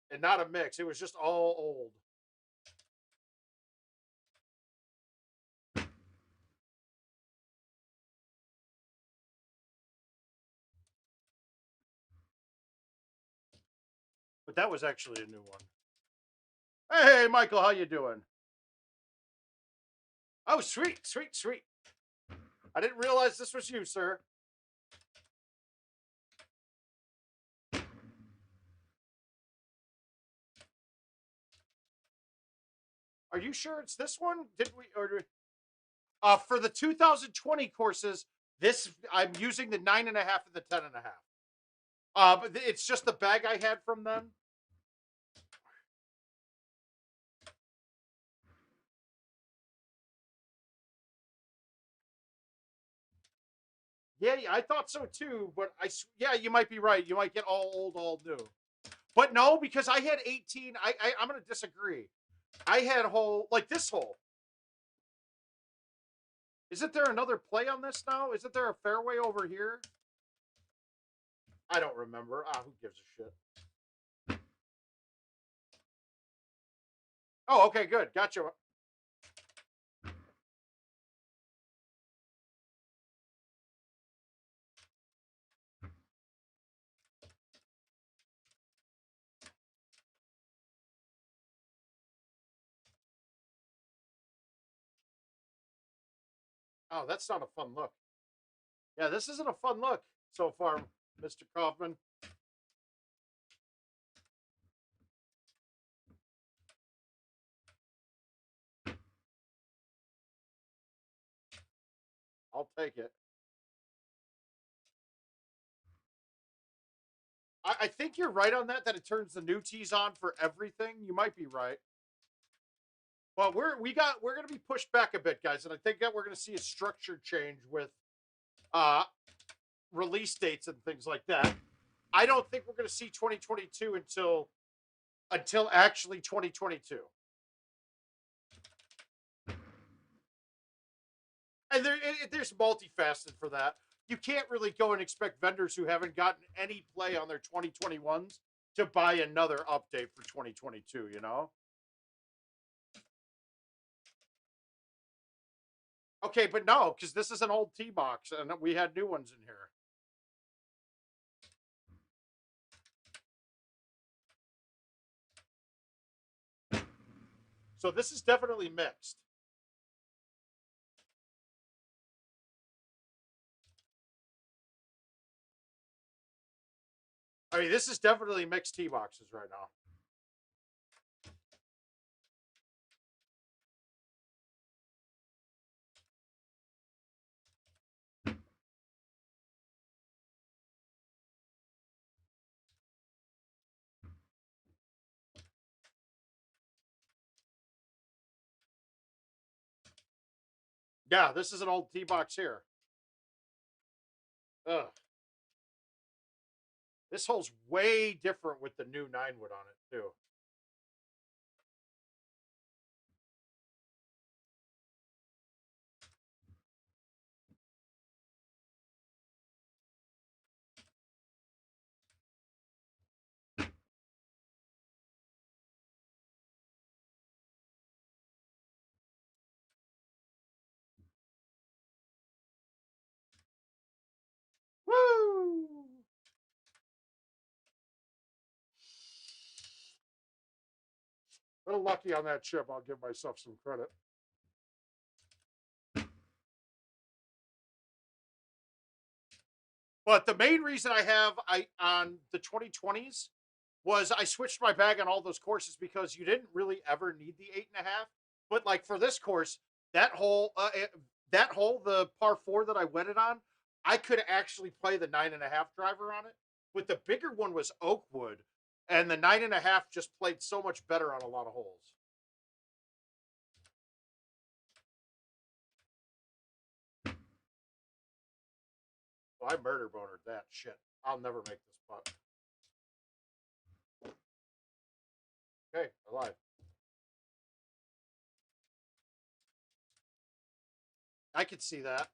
and not a mix. It was just all old. But that was actually a new one. Hey, Michael, how you doing? Oh, sweet, sweet, sweet. I didn't realize this was you, sir. Are you sure it's this one? Did we order? For the 2020 courses, this I'm using the 9.5 and the 10.5. But it's just the bag I had from them. Yeah, I thought so too. But yeah, you might be right. You might get all old, all new. But no, because I had 18. I'm going to disagree. I had hole like this hole Isn't there another play on this now? Isn't there a fairway over here? I don't remember. Who gives a shit? Oh, okay, good. Gotcha. Oh, that's not a fun look. Yeah, this isn't a fun look so far, Mr. Kaufman. I'll take it. I think you're right on that it turns the new tees on for everything. You might be right. But we're going to be pushed back a bit, guys, and I think that we're going to see a structure change with release dates and things like that. I don't think we're going to see 2022 until actually 2022. And there's multifaceted for that. You can't really go and expect vendors who haven't gotten any play on their 2021s to buy another update for 2022, you know? Okay, but no, because this is an old tee box and we had new ones in here. So this is definitely mixed. I mean, this is definitely mixed tee boxes right now. Yeah, this is an old tee box here. Ugh. This hole's way different with the new 9-wood on it, too. Woo! A little lucky on that chip. I'll give myself some credit. But the main reason I on the 2020s was I switched my bag on all those courses because you didn't really ever need the 8.5. But like for this course, that hole, the par 4 that I went it on, I could actually play the 9.5 driver on it. But the bigger one was Oakwood, and the 9.5 just played so much better on a lot of holes. Well, I murder bonered that shit. I'll never make this putt. Okay, alive. I could see that.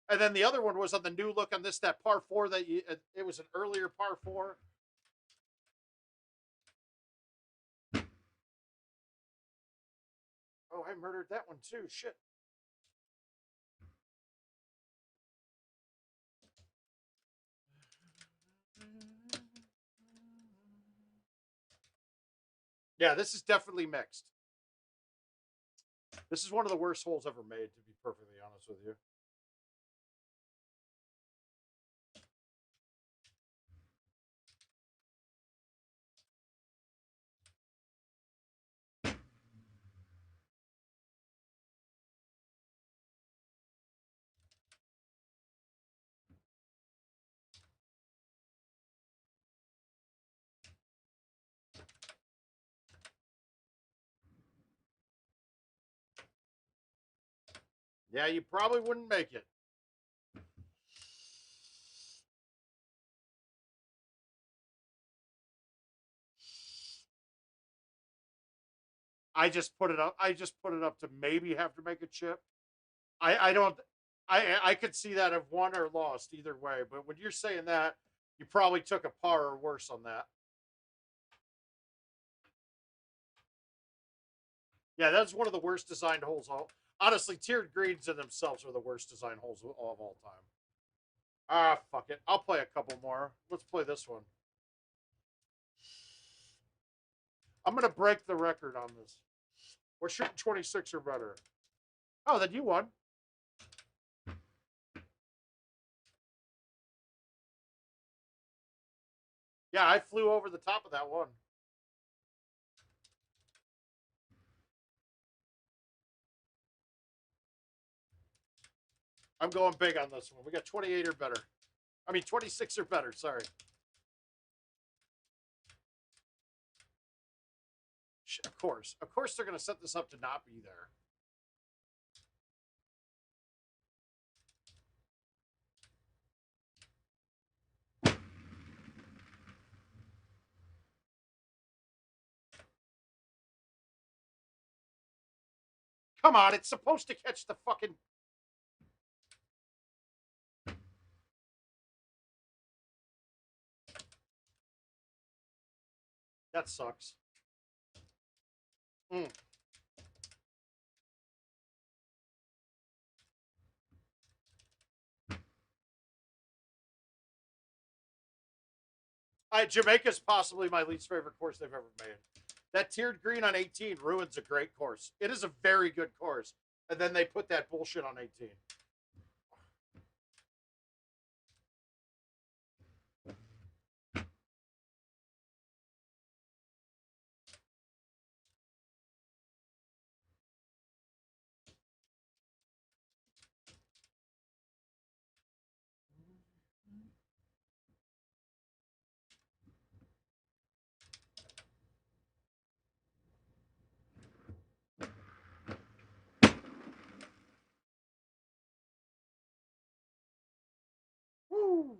And then the other one was on the new look on that par 4 that it was an earlier par 4. Oh, I murdered that one too. Shit. Yeah, this is definitely mixed. This is one of the worst holes ever made, to be perfectly honest with you. Yeah, you probably wouldn't make it. I just put it up to maybe have to make a chip. I don't. I could see that have won or lost either way. But when you're saying that, you probably took a par or worse on that. Yeah, that's one of the worst designed holes. Honestly, tiered greens in themselves are the worst designed holes of all time. Ah, fuck it. I'll play a couple more. Let's play this one. I'm going to break the record on this. We're shooting 26 or better. Oh, then you won. Yeah, I flew over the top of that one. I'm going big on this one. We got 28 or better. I mean, 26 or better. Sorry. Of course. Of course they're going to set this up to not be there. Come on, it's supposed to catch the fucking... That sucks. Mm. Jamaica's possibly my least favorite course they've ever made. That tiered green on 18 ruins a great course. It is a very good course. And then they put that bullshit on 18. Woo!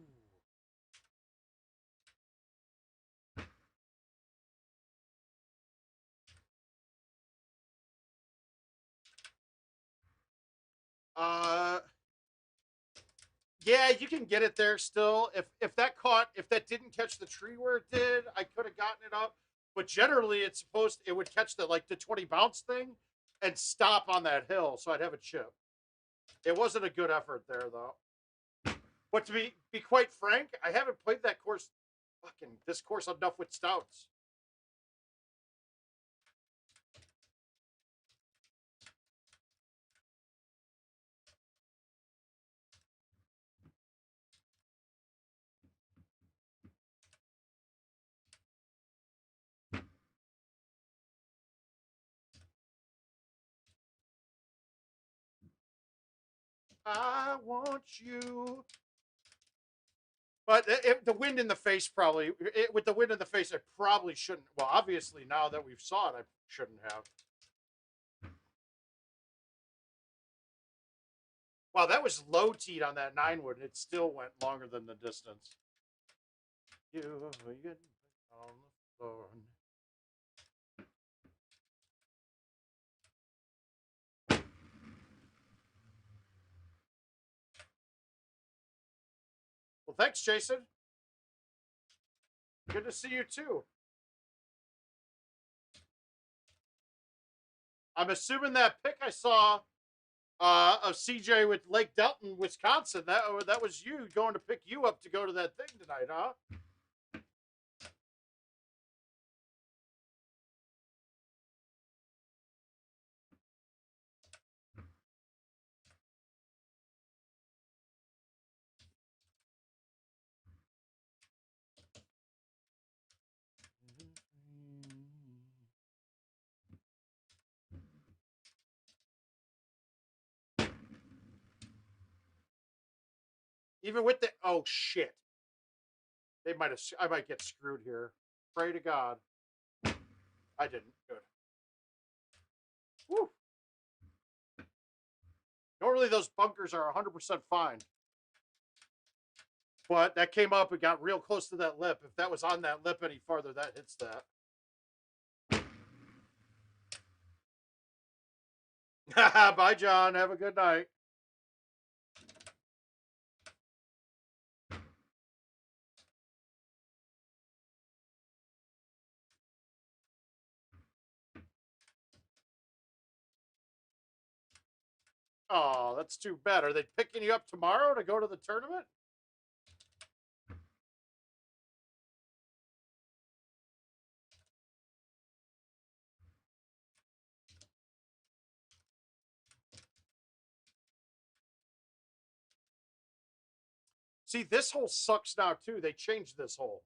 Yeah, you can get it there still. If that didn't catch the tree where it did, I could have gotten it up. But generally, it would catch the 20 bounce thing and stop on that hill, so I'd have a chip. It wasn't a good effort there though. But to be quite frank, I haven't played that course, this course enough with stouts. I want you. But the wind in the face with the wind in the face, I probably shouldn't. Well, obviously, now that we've saw it, I shouldn't have. Wow, that was low teed on that 9-wood. It still went longer than the distance. You get on the floor. Well, thanks, Jason. Good to see you too. I'm assuming that pic I saw of CJ with Lake Delton, Wisconsin, that was you going to pick you up to go to that thing tonight, huh? Even with the oh shit, I might get screwed here. Pray to God, I didn't. Good. Woo. Normally those bunkers are 100% fine, but that came up and got real close to that lip. If that was on that lip any farther, that hits that. Bye, John. Have a good night. Oh, that's too bad. Are they picking you up tomorrow to go to the tournament? See, this hole sucks now, too. They changed this hole.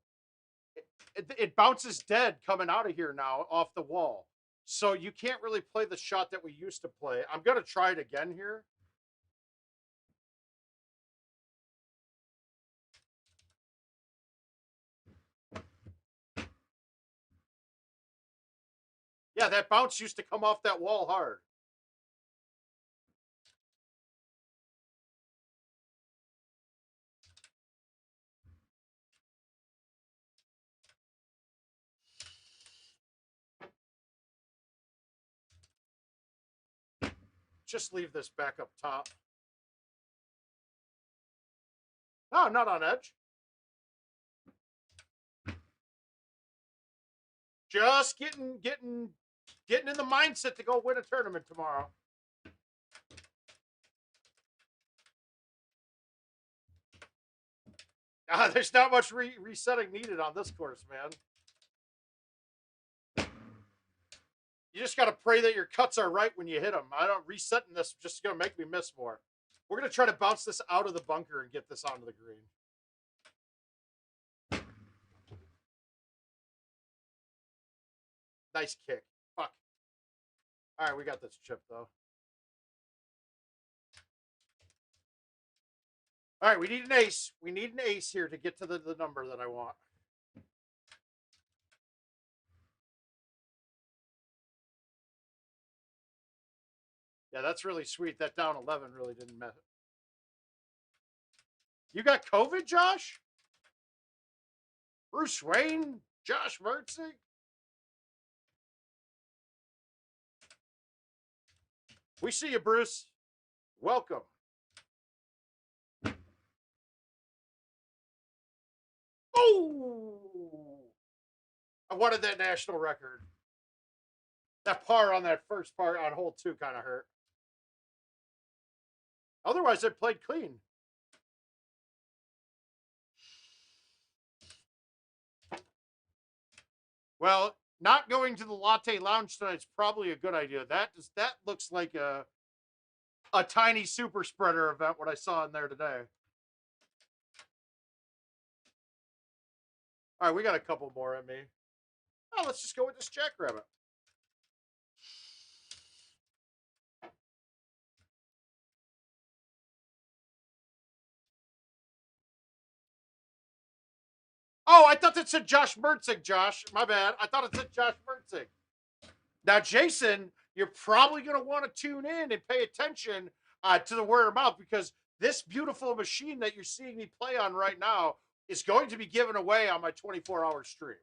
It bounces dead coming out of here now off the wall. So you can't really play the shot that we used to play. I'm going to try it again here. Yeah, that bounce used to come off that wall hard. Just leave this back up top. No, I'm not on edge. Just getting in the mindset to go win a tournament tomorrow. There's not much resetting needed on this course, man. You just got to pray that your cuts are right when you hit them. I don't resetting this just going to make me miss more. We're going to try to bounce this out of the bunker and get this onto the green. Nice kick. Fuck. All right, we got this chip, though. All right, we need an ace. We need an ace here to get to the number that I want. Yeah, that's really sweet. That down 11 really didn't matter. You got COVID, Josh? Bruce Wayne? Josh Mertzig? We see you, Bruce. Welcome. Oh! I wanted that national record. That par on that first par on hole 2 kind of hurt. Otherwise, I played clean. Well, not going to the Latte Lounge tonight is probably a good idea. That looks like a tiny super spreader event, what I saw in there today. All right, we got a couple more in me. Oh, let's just go with this Jackrabbit. Oh, I thought that said Josh Mertzig, Josh. My bad. I thought it said Josh Mertzig. Now, Jason, you're probably going to want to tune in and pay attention to the word of mouth, because this beautiful machine that you're seeing me play on right now is going to be given away on my 24-hour stream.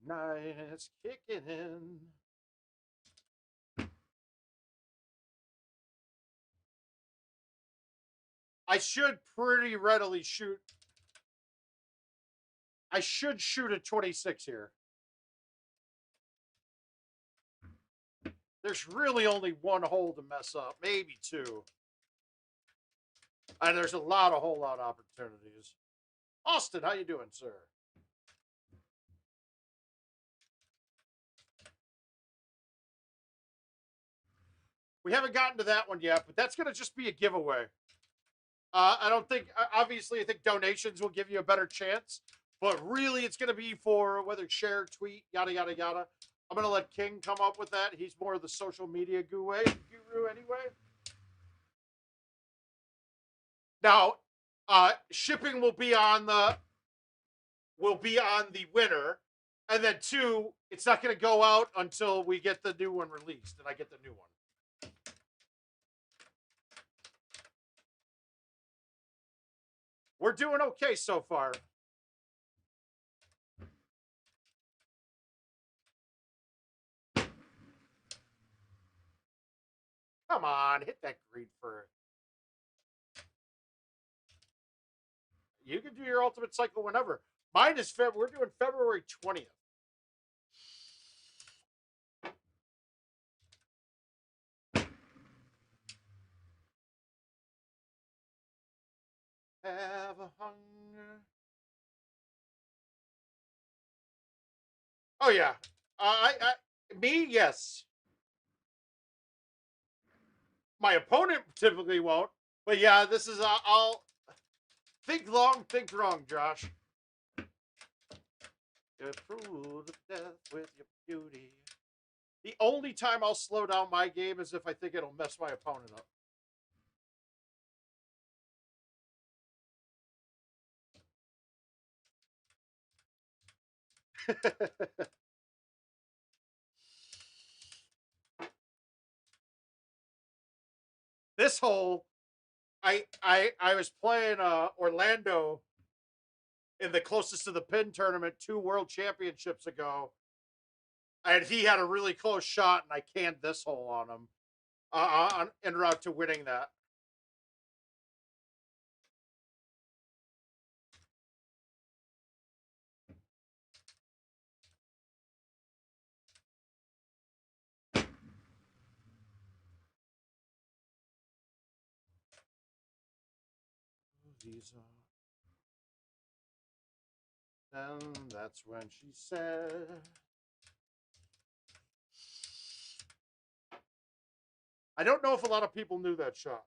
Nice kicking in. I should pretty readily shoot. I should shoot a 26 here. There's really only one hole to mess up, maybe 2. And there's a whole lot of opportunities. Austin, how you doing, sir? We haven't gotten to that one yet, but that's going to just be a giveaway. I don't think, obviously, I think donations will give you a better chance, but really it's going to be for whether share, tweet, yada, yada, yada. I'm going to let King come up with that. He's more of the social media guru anyway. Now, shipping will be on the winner, and then 2, it's not going to go out until we get the new one released, and I get the new one. We're doing okay so far. Come on, hit that green for it. You can do your ultimate cycle whenever. Mine is we're doing February 20th. Have a hunger. Oh yeah. Me, yes. My opponent typically won't, but yeah, this is I'll think long, think wrong, Josh. You fool to death with your beauty. The only time I'll slow down my game is if I think it'll mess my opponent up. This hole, I was playing Orlando in the closest to the pin tournament 2 world championships ago, and he had a really close shot, and I canned this hole on him en route to winning that. Then that's when she said, I don't know if a lot of people knew that shot.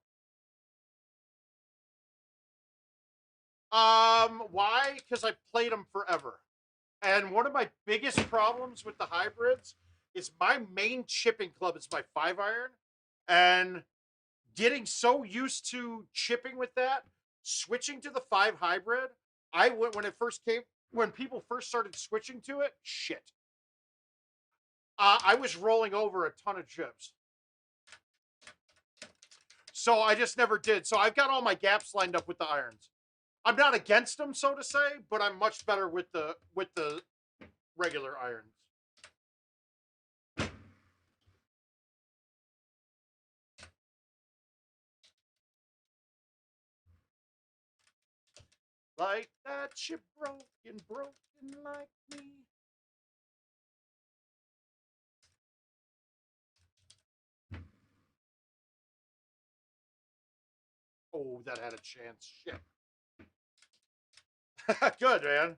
Why? Because I played them forever. And one of my biggest problems with the hybrids is my main chipping club is my 5-iron. And getting so used to chipping with that, switching to the 5 hybrid, I went when people first started switching to it, shit. I was rolling over a ton of chips. So I just never did. So I've got all my gaps lined up with the irons. I'm not against them, so to say, but I'm much better with the regular irons. Like that you're broken like me. Oh, that had a chance. Shit. Good, man.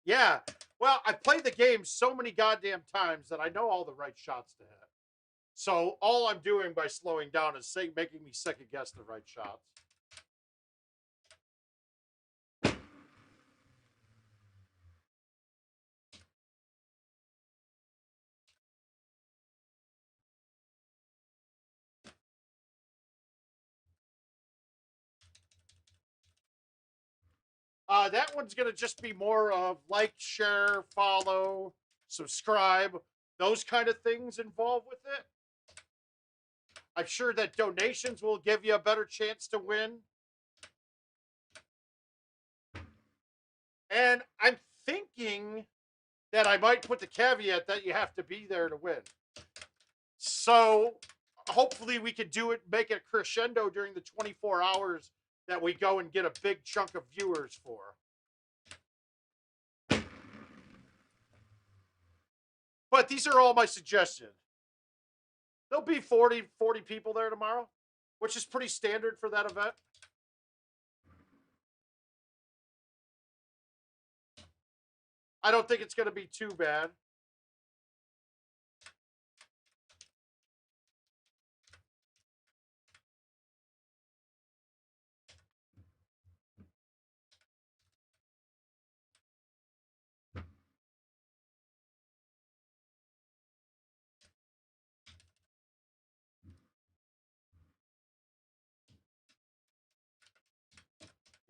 Yeah. Well, I played the game so many goddamn times that I know all the right shots to hit. So all I'm doing by slowing down is making me second guess the right shots. That one's going to just be more of like, share, follow, subscribe, those kind of things involved with it. I'm sure that donations will give you a better chance to win. And I'm thinking that I might put the caveat that you have to be there to win. So hopefully we can do it, make it crescendo during the 24 hours that we go and get a big chunk of viewers for. But these are all my suggestions. There'll be 40 people there tomorrow, which is pretty standard for that event. I don't think it's going to be too bad.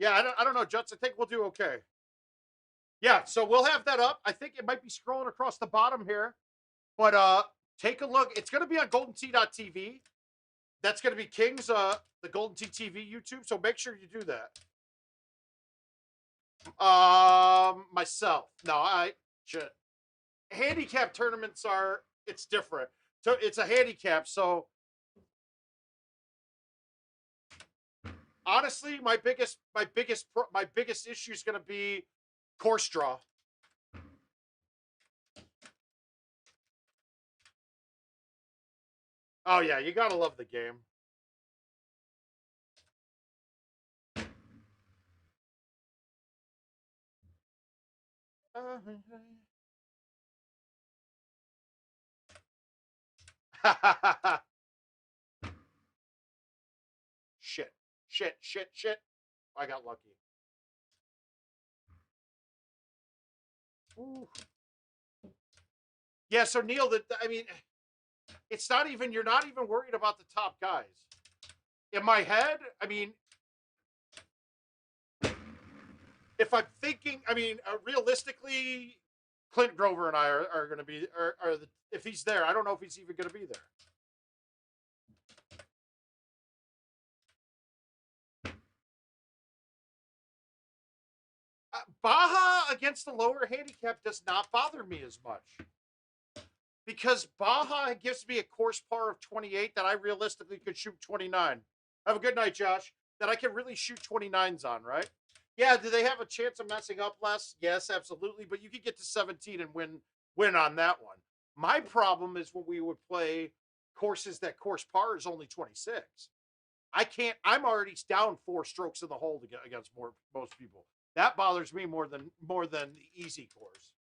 Yeah, I don't know, Juts. I think we'll do okay. Yeah, so we'll have that up. I think it might be scrolling across the bottom here. But take a look. It's going to be on GoldenTeeTV. That's going to be King's, the GoldenTeeTV YouTube. So make sure you do that. Myself. No, Handicap tournaments it's different. So it's a handicap. So honestly, my biggest issue is going to be course draw. Oh yeah, you gotta love the game. Shit. I got lucky. Ooh. Yeah, so Neil, I mean, it's not even, you're not even worried about the top guys. In my head, I mean, if I'm thinking, I mean, realistically, Clint Grover and I are going to be, if he's there, I don't know if he's even going to be there. Baja against the lower handicap does not bother me as much. Because Baja gives me a course par of 28 that I realistically could shoot 29. Have a good night, Josh. That I can really shoot 29s on, right? Yeah, do they have a chance of messing up less? Yes, absolutely. But you could get to 17 and win on that one. My problem is when we would play courses that course par is only 26. I can't. I'm already down 4 strokes in the hole to get against most people. That bothers me more than the easy course.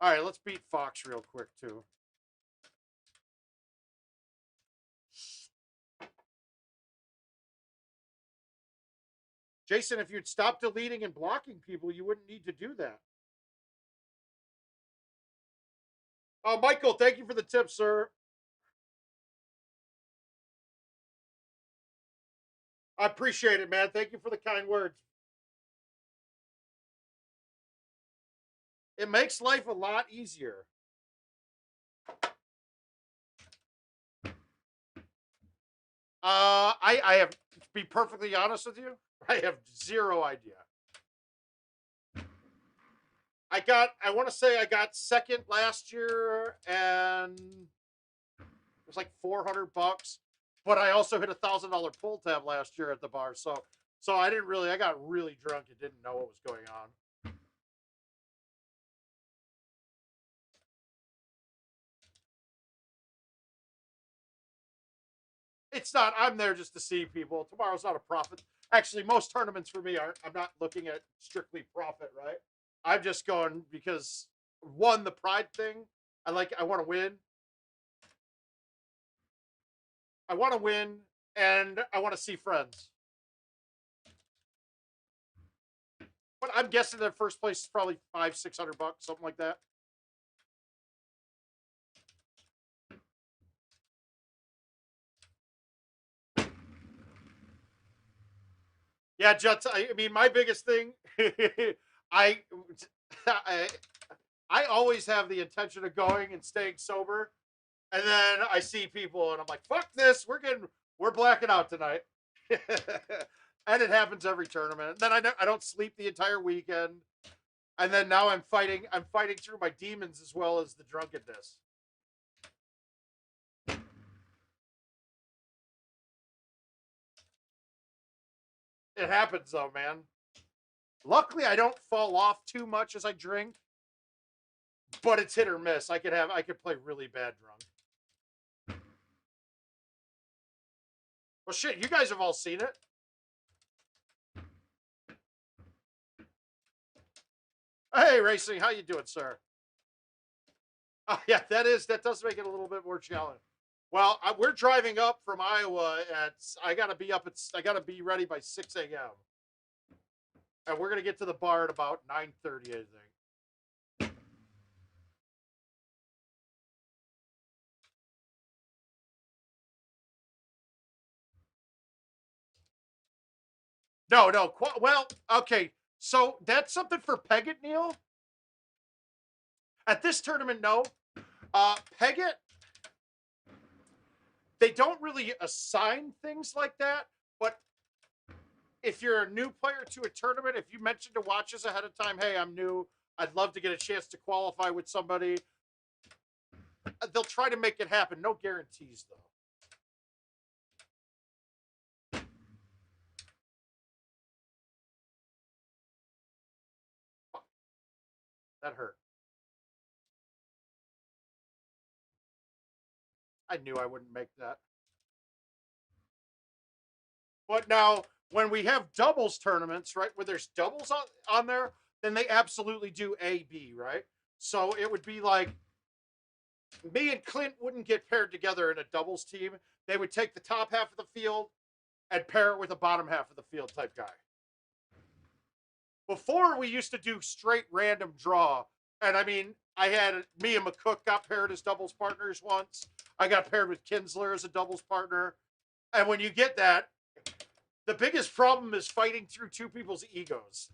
All right, let's beat Fox real quick too. Jason, if you'd stop deleting and blocking people, you wouldn't need to do that. Oh, Michael, thank you for the tip, sir. I appreciate it, man. Thank you for the kind words. It makes life a lot easier. I have, to be perfectly honest with you, I have zero idea. I want to say I got second last year, and it was like $400. But I also hit $1,000 pull tab last year at the bar, so I got really drunk and didn't know what was going on. It's not. I'm there just to see people. Tomorrow's not a profit. Actually, most tournaments for me aren't. I'm not looking at strictly profit, right? I'm just going because one, the pride thing. I want to win. I want to win, and I want to see friends. But I'm guessing that first place is probably $500-600, something like that. Yeah, Jets. I mean, my biggest thing, I, I always have the intention of going and staying sober, and then I see people, and I'm like, "Fuck this! We're blacking out tonight." And it happens every tournament. Then I don't sleep the entire weekend, and then now I'm fighting through my demons as well as the drunkenness. It happens though, man. Luckily, I don't fall off too much as I drink, but it's hit or miss. I could play really bad drunk. Well, shit, you guys have all seen it. Hey, Racing, how you doing, sir? Oh, yeah, that does make it a little bit more challenging. Well, we're driving up from Iowa I gotta be ready by 6 a.m. And we're gonna get to the bar at about 9:30, I think. No. Well, okay. So that's something for Peggett, Neil. At this tournament, no. Peggett, they don't really assign things like that, but if you're a new player to a tournament, if you mention to watch us ahead of time, hey, I'm new, I'd love to get a chance to qualify with somebody. They'll try to make it happen. No guarantees, though. That hurt. I knew I wouldn't make that. But now, when we have doubles tournaments, right, where there's doubles on there, then they absolutely do A, B, right? So it would be like me and Clint wouldn't get paired together in a doubles team. They would take the top half of the field and pair it with the bottom half of the field type guy. Before, we used to do straight random draw. And I mean, I had me and McCook got paired as doubles partners once. I got paired with Kinsler as a doubles partner. And when you get that, the biggest problem is fighting through two people's egos.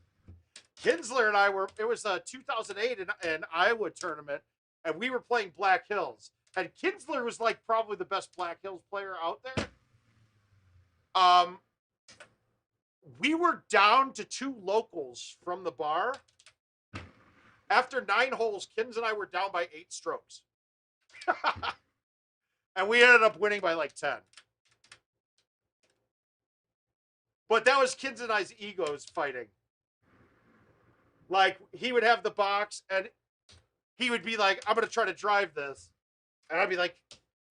Kinsler and I were, it was a 2008 in Iowa tournament, and we were playing Black Hills. And Kinsler was like probably the best Black Hills player out there. We were down to 2 locals from the bar. After 9 holes, Kins and I were down by 8 strokes. And we ended up winning by like 10. But that was Kins and I's egos fighting. Like, he would have the box, and he would be like, I'm going to try to drive this. And I'd be like,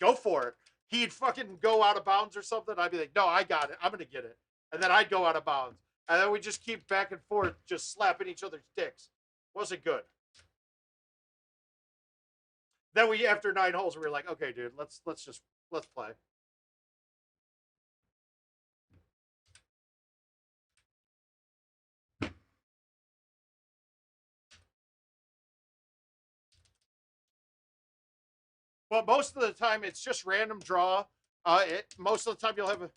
go for it. He'd fucking go out of bounds or something. I'd be like, no, I got it. I'm going to get it. And then I'd go out of bounds. And then we just keep back and forth, just slapping each other's dicks. Wasn't good. Then we, after 9 holes, we were like, okay, dude, let's play. Well, most of the time, it's just random draw. Most of the time, you'll have a...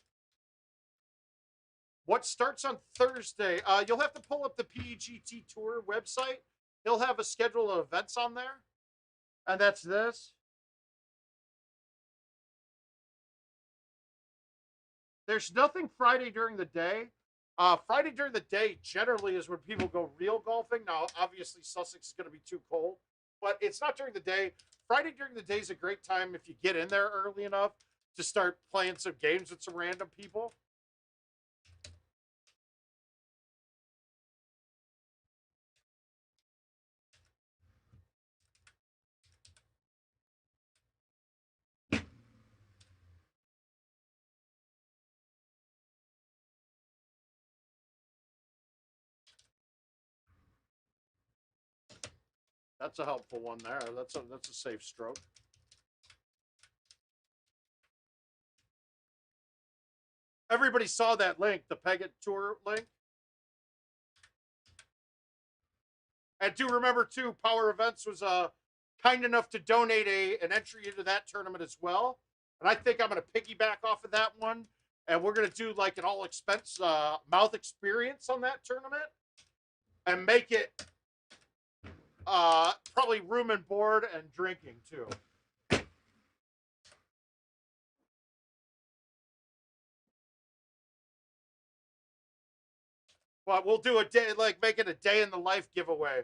What starts on Thursday? You'll have to pull up the PGT Tour website. He'll have a schedule of events on there. And that's this. There's nothing Friday during the day. Friday during the day generally is when people go real golfing. Now, obviously, Sussex is going to be too cold. But it's not during the day. Friday during the day is a great time if you get in there early enough to start playing some games with some random people. That's a helpful one there. That's a safe stroke. Everybody saw that link, the Peggott Tour link. And do remember, too, Power Events was kind enough to donate an entry into that tournament as well. And I think I'm going to piggyback off of that one. And we're going to do like an all-expense mouth experience on that tournament. And make it probably room and board and drinking, too. But we'll do a day, like make it a day in the life giveaway.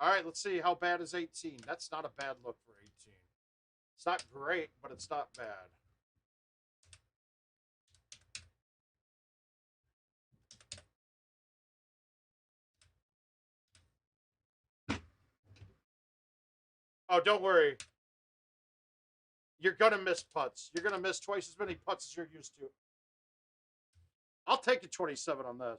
All right, let's see. How bad is 18? That's not a bad look for 18. It's not great, but it's not bad. Oh, don't worry. You're going to miss putts. You're going to miss twice as many putts as you're used to. I'll take a 27 on this.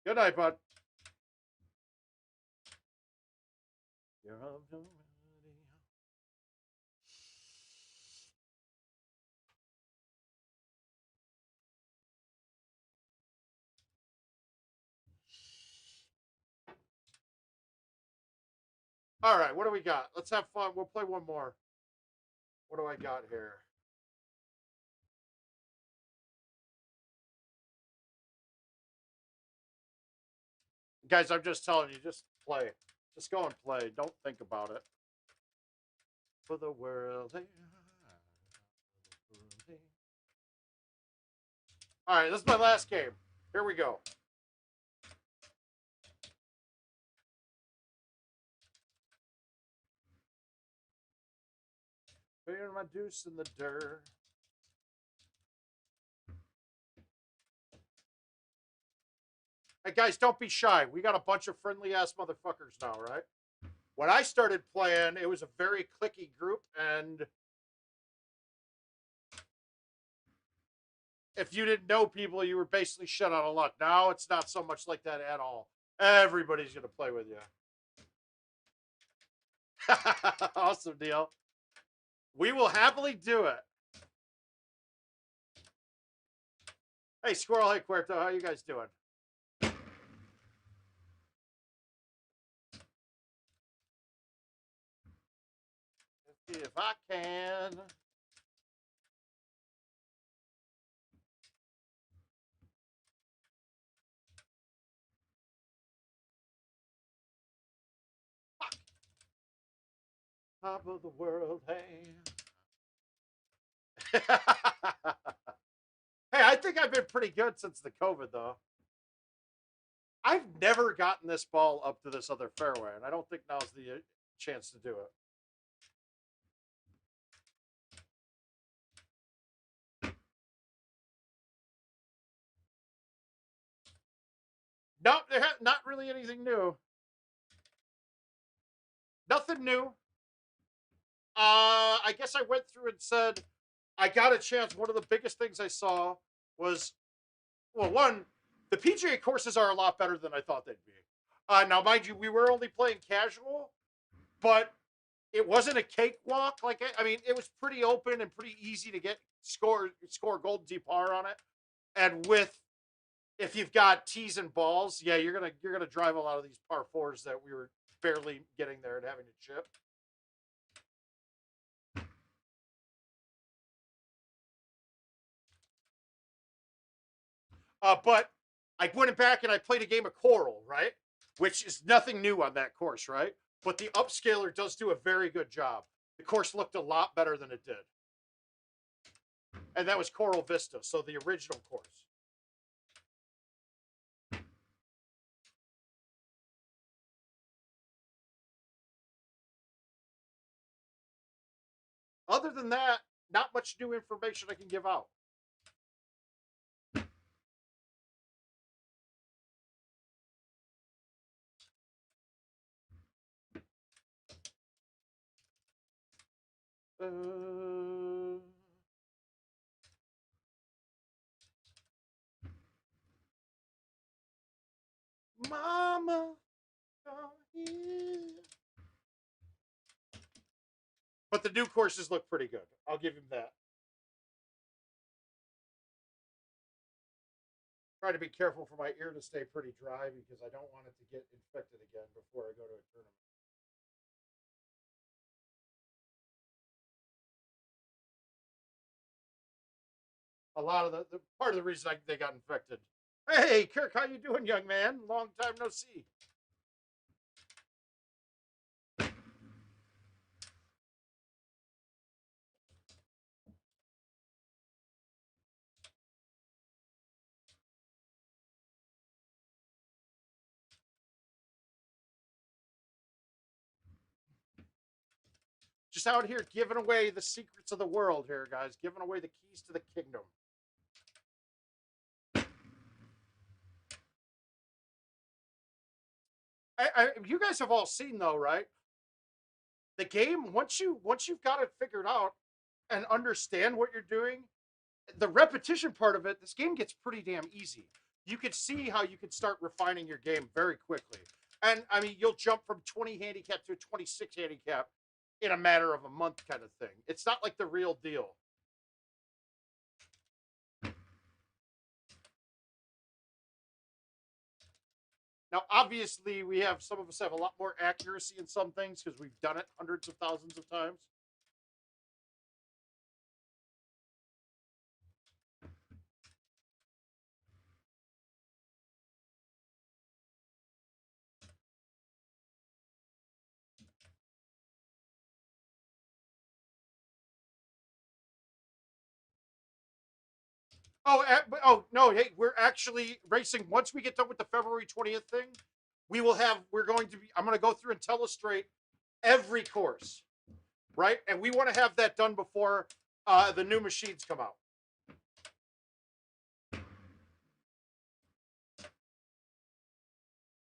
Good night, bud. All right, what do we got? Let's have fun. We'll play one more. What do I got here? Guys, I'm just telling you, just play. Just go and play. Don't think about it. For the world. All right, this is my last game. Here we go. Putting my deuce in the dirt. Hey, guys, don't be shy. We got a bunch of friendly-ass motherfuckers now, right? When I started playing, it was a very cliquey group, and if you didn't know people, you were basically shut out of luck. Now it's not so much like that at all. Everybody's going to play with you. Awesome deal. We will happily do it. Hey, Squirrel. Hey, Cuerto. How you guys doing? If I can. Fuck. Top of the world, hey. Hey, I think I've been pretty good since the COVID, though. I've never gotten this ball up to this other fairway, and I don't think now's the chance to do it. Nope, not really anything new. Nothing new. I guess I went through and said I got a chance. One of the biggest things I saw was, well, one, the PGA courses are a lot better than I thought they'd be. Now, mind you, we were only playing casual, but it wasn't a cakewalk. Like, I mean, it was pretty open and pretty easy to get score golden tee par on it. And with, if you've got tees and balls, yeah, you're gonna drive a lot of these par fours that we were barely getting there and having to chip. But I went back and I played a game of Coral, right? Which is nothing new on that course, right? But the upscaler does do a very good job. The course looked a lot better than it did. And that was Coral Vista, so the original course. Other than that, not much new information I can give out. Mama, come here. But the new courses look pretty good. I'll give him that. Try to be careful for my ear to stay pretty dry because I don't want it to get infected again before I go to a tournament. A lot of the part of the reason they got infected. Hey, Kirk, how you doing, young man? Long time no see. Just out here giving away the secrets of the world here, guys. Giving away the keys to the kingdom. You guys have all seen, though, right? The game, once you've got it figured out and understand what you're doing, the repetition part of it, this game gets pretty damn easy. You could see how you could start refining your game very quickly. And, I mean, you'll jump from 20 handicap to a 26 handicap in a matter of a month kind of thing. It's not like the real deal. Now, obviously, some of us have a lot more accuracy in some things because we've done it hundreds of thousands of times. Oh no! Hey, we're actually racing. Once we get done with the February 20th thing, we will have. We're going to be. I'm going to go through and telestrate every course, right? And we want to have that done before the new machines come out.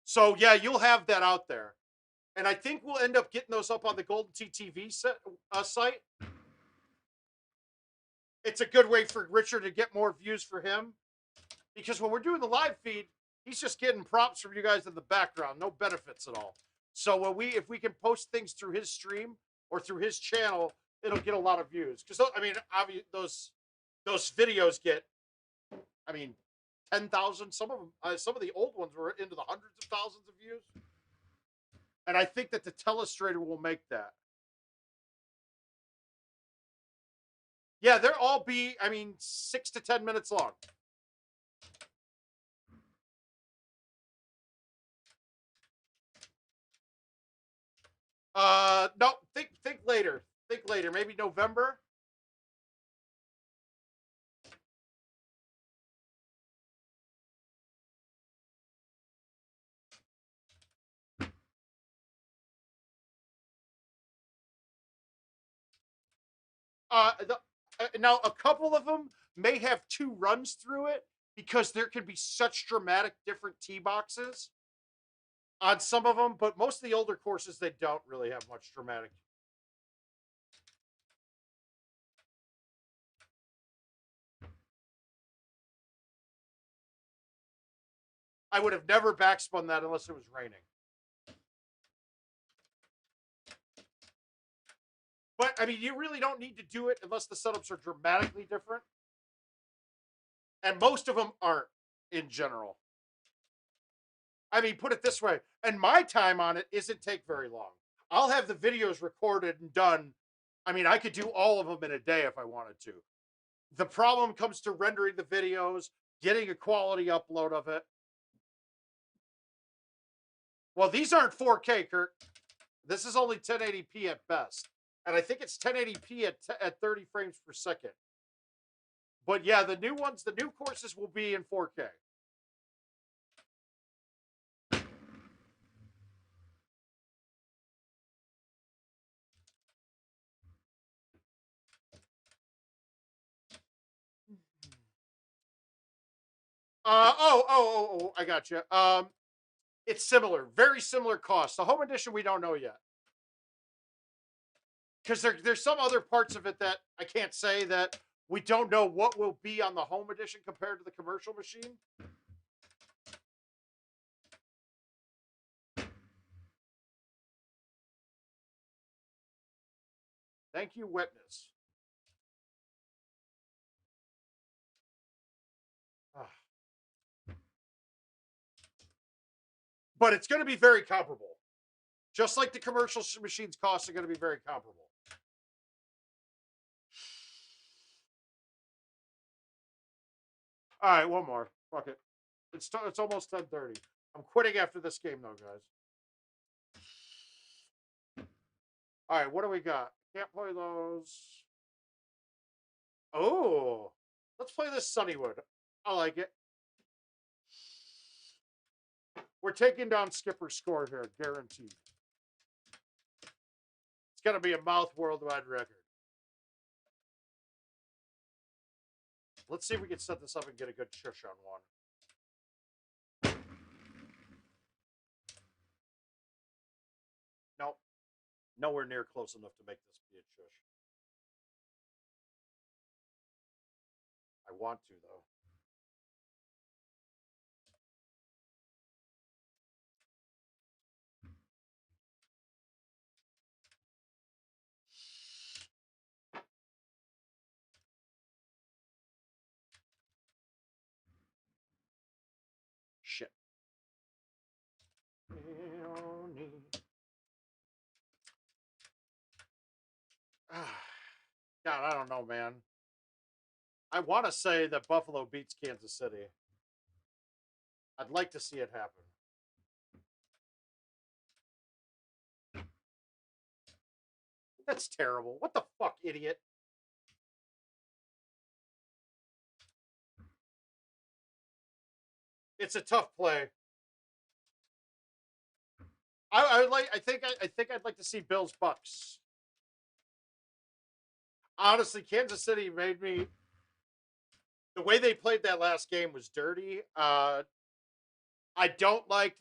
So yeah, you'll have that out there, and I think we'll end up getting those up on the GoldenTeeTV site. It's a good way for Richard to get more views for him, because when we're doing the live feed, he's just getting props from you guys in the background, no benefits at all. So when if we can post things through his stream or through his channel, it'll get a lot of views. Because I mean, obviously those videos get, I mean, 10,000. Some of the old ones were into the hundreds of thousands of views. And I think that the telestrator will make that. Yeah, they'll all be, I mean, 6 to 10 minutes long. No, think later. Think later. Maybe November. Now a couple of them may have 2 runs through it because there can be such dramatic different tee boxes on some of them, but most of the older courses they don't really have much dramatic. I would have never backspun that unless it was raining. But I mean, you really don't need to do it unless the setups are dramatically different. And most of them aren't in general. I mean, put it this way, and my time on it isn't take very long. I'll have the videos recorded and done. I mean, I could do all of them in a day if I wanted to. The problem comes to rendering the videos, getting a quality upload of it. Well, these aren't 4K, Kurt. This is only 1080p at best. And I think it's 1080p at 30 frames per second. But yeah, the new ones, the new courses will be in 4K. I got you. It's similar, very similar cost. The home edition we don't know yet, because there's some other parts of it that I can't say, that we don't know what will be on the home edition compared to the commercial machine. Thank you, witness. But it's going to be very comparable. Just like the commercial machines costs are going to be very comparable. All right, one more. Fuck it. It's almost 10:30. I'm quitting after this game, though, guys. All right, what do we got? Can't play those. Oh, let's play this Sunnywood. I like it. We're taking down Skipper's score here, guaranteed. It's going to be a mouth worldwide record. Let's see if we can set this up and get a good shush on one. Nope. Nowhere near close enough to make this be a shush. I want to, though. Shit. God, I don't know, man. I want to say that Buffalo beats Kansas City. I'd like to see it happen. That's terrible. What the fuck, idiot? It's a tough play. I think I'd like to see Bills Bucks. Honestly, Kansas City made me. The way they played that last game was dirty. I don't like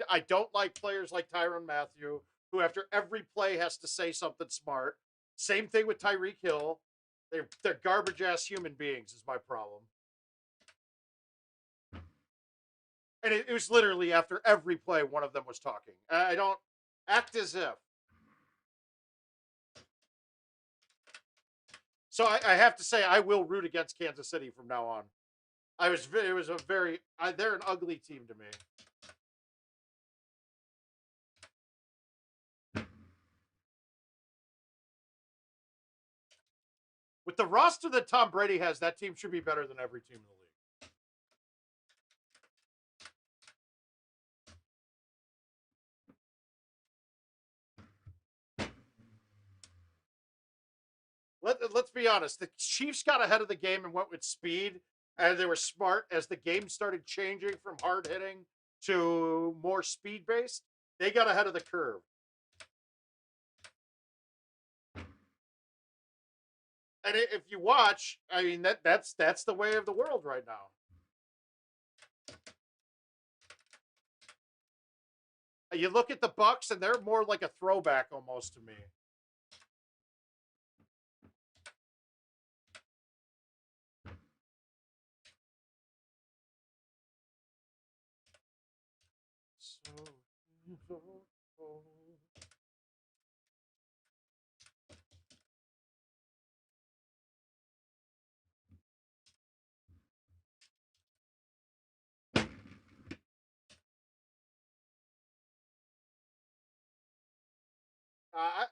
players like Tyrann Mathieu, who after every play has to say something smart. Same thing with Tyreek Hill. They're garbage ass human beings is my problem. And it was literally after every play one of them was talking. I don't act as if. So I have to say I will root against Kansas City from now on. It was a very they're an ugly team to me. With the roster that Tom Brady has, that team should be better than every team in the league. Let's be honest. The Chiefs got ahead of the game and went with speed, and they were smart as the game started changing from hard hitting to more speed based. They got ahead of the curve. And if you watch, I mean that's the way of the world right now. You look at the Bucks, and they're more like a throwback almost to me.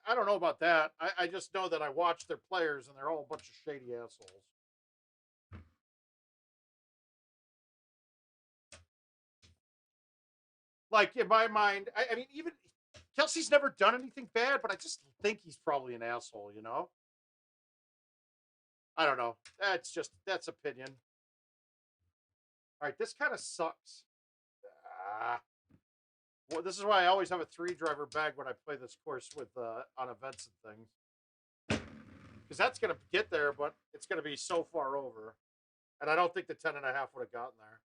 I don't know about that. I just know that I watch their players, and they're all a bunch of shady assholes. Like in my mind, I mean, even Kelsey's never done anything bad, but I just think he's probably an asshole. You know? I don't know. That's opinion. All right, this kind of sucks. Ah. Well, this is why I always have a 3-driver bag when I play this course with on events and things. Because that's going to get there, but it's going to be so far over. And I don't think the 10.5 would have gotten there.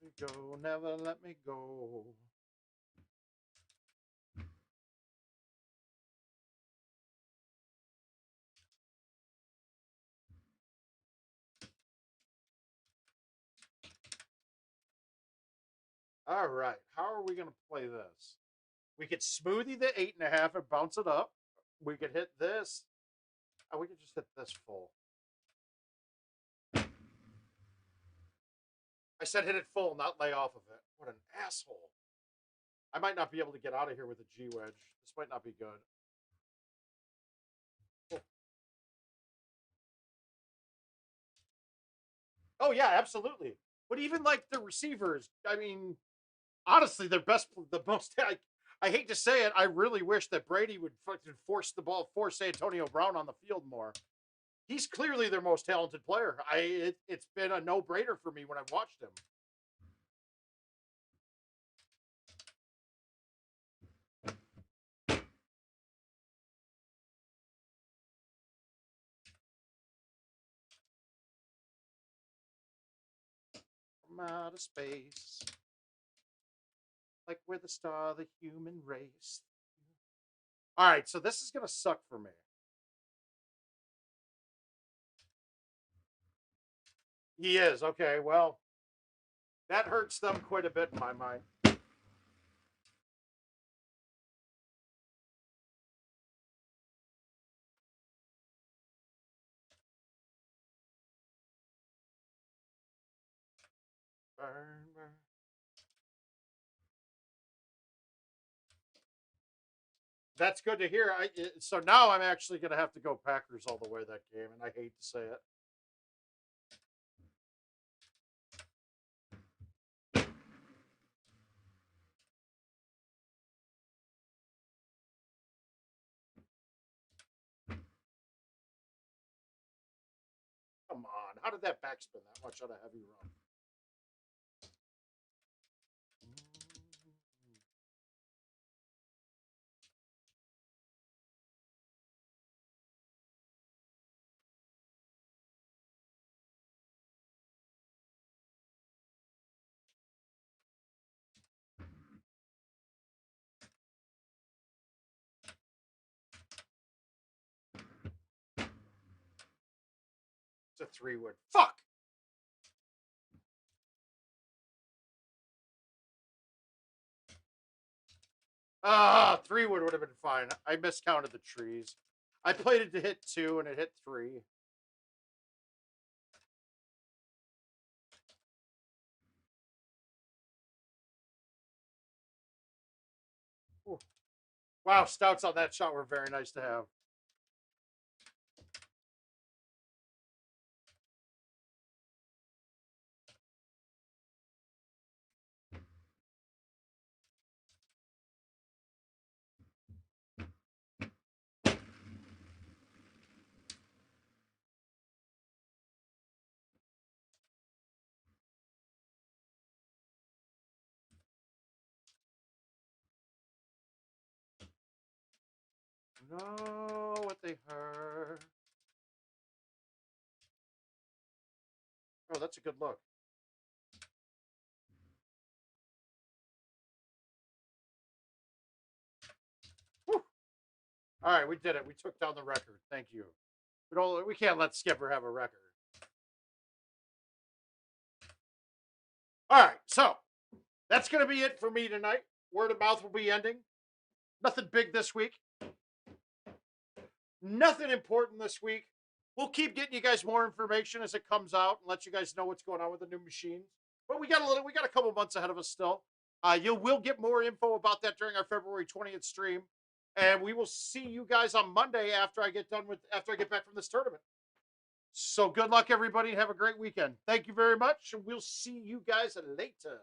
Let me go, never let me go. All right, how are we going to play this? We could smoothie the 8.5 and bounce it up. We could hit this. Oh, we could just hit this full. I said hit it full, not lay off of it. What an asshole. I might not be able to get out of here with a G wedge. This might not be good. Oh yeah, absolutely. But even like the receivers, I mean, honestly, their best, the most. I hate to say it, I really wish that Brady would fucking force Antonio Brown on the field more. He's clearly their most talented player. It's been a no-brainer for me when I've watched him. From outer space, like we're the star of the human race. All right, so this is gonna suck for me. He is okay. Well, that hurts them quite a bit in my mind. Burn, burn. That's good to hear. So now I'm actually going to have to go Packers all the way that game, and I hate to say it. How did that backspin that much on a heavy run? It's a 3-wood. Fuck! Ah, 3-wood would have been fine. I miscounted the trees. I played it to hit 2 and it hit 3. Ooh. Wow, stouts on that shot were very nice to have. Know what they heard. Oh, that's a good look. Whew. All right, we did it. We took down the record. Thank you. We can't let Skipper have a record. All right, so that's going to be it for me tonight. Word of mouth will be ending. Nothing big this week. Nothing important this week. We'll keep getting you guys more information as it comes out and let you guys know what's going on with the new machines. But we got a couple months ahead of us still. You will get more info about that during our February 20th stream. And we will see you guys on Monday after I get back from this tournament. So good luck, everybody, and have a great weekend. Thank you very much, and we'll see you guys later.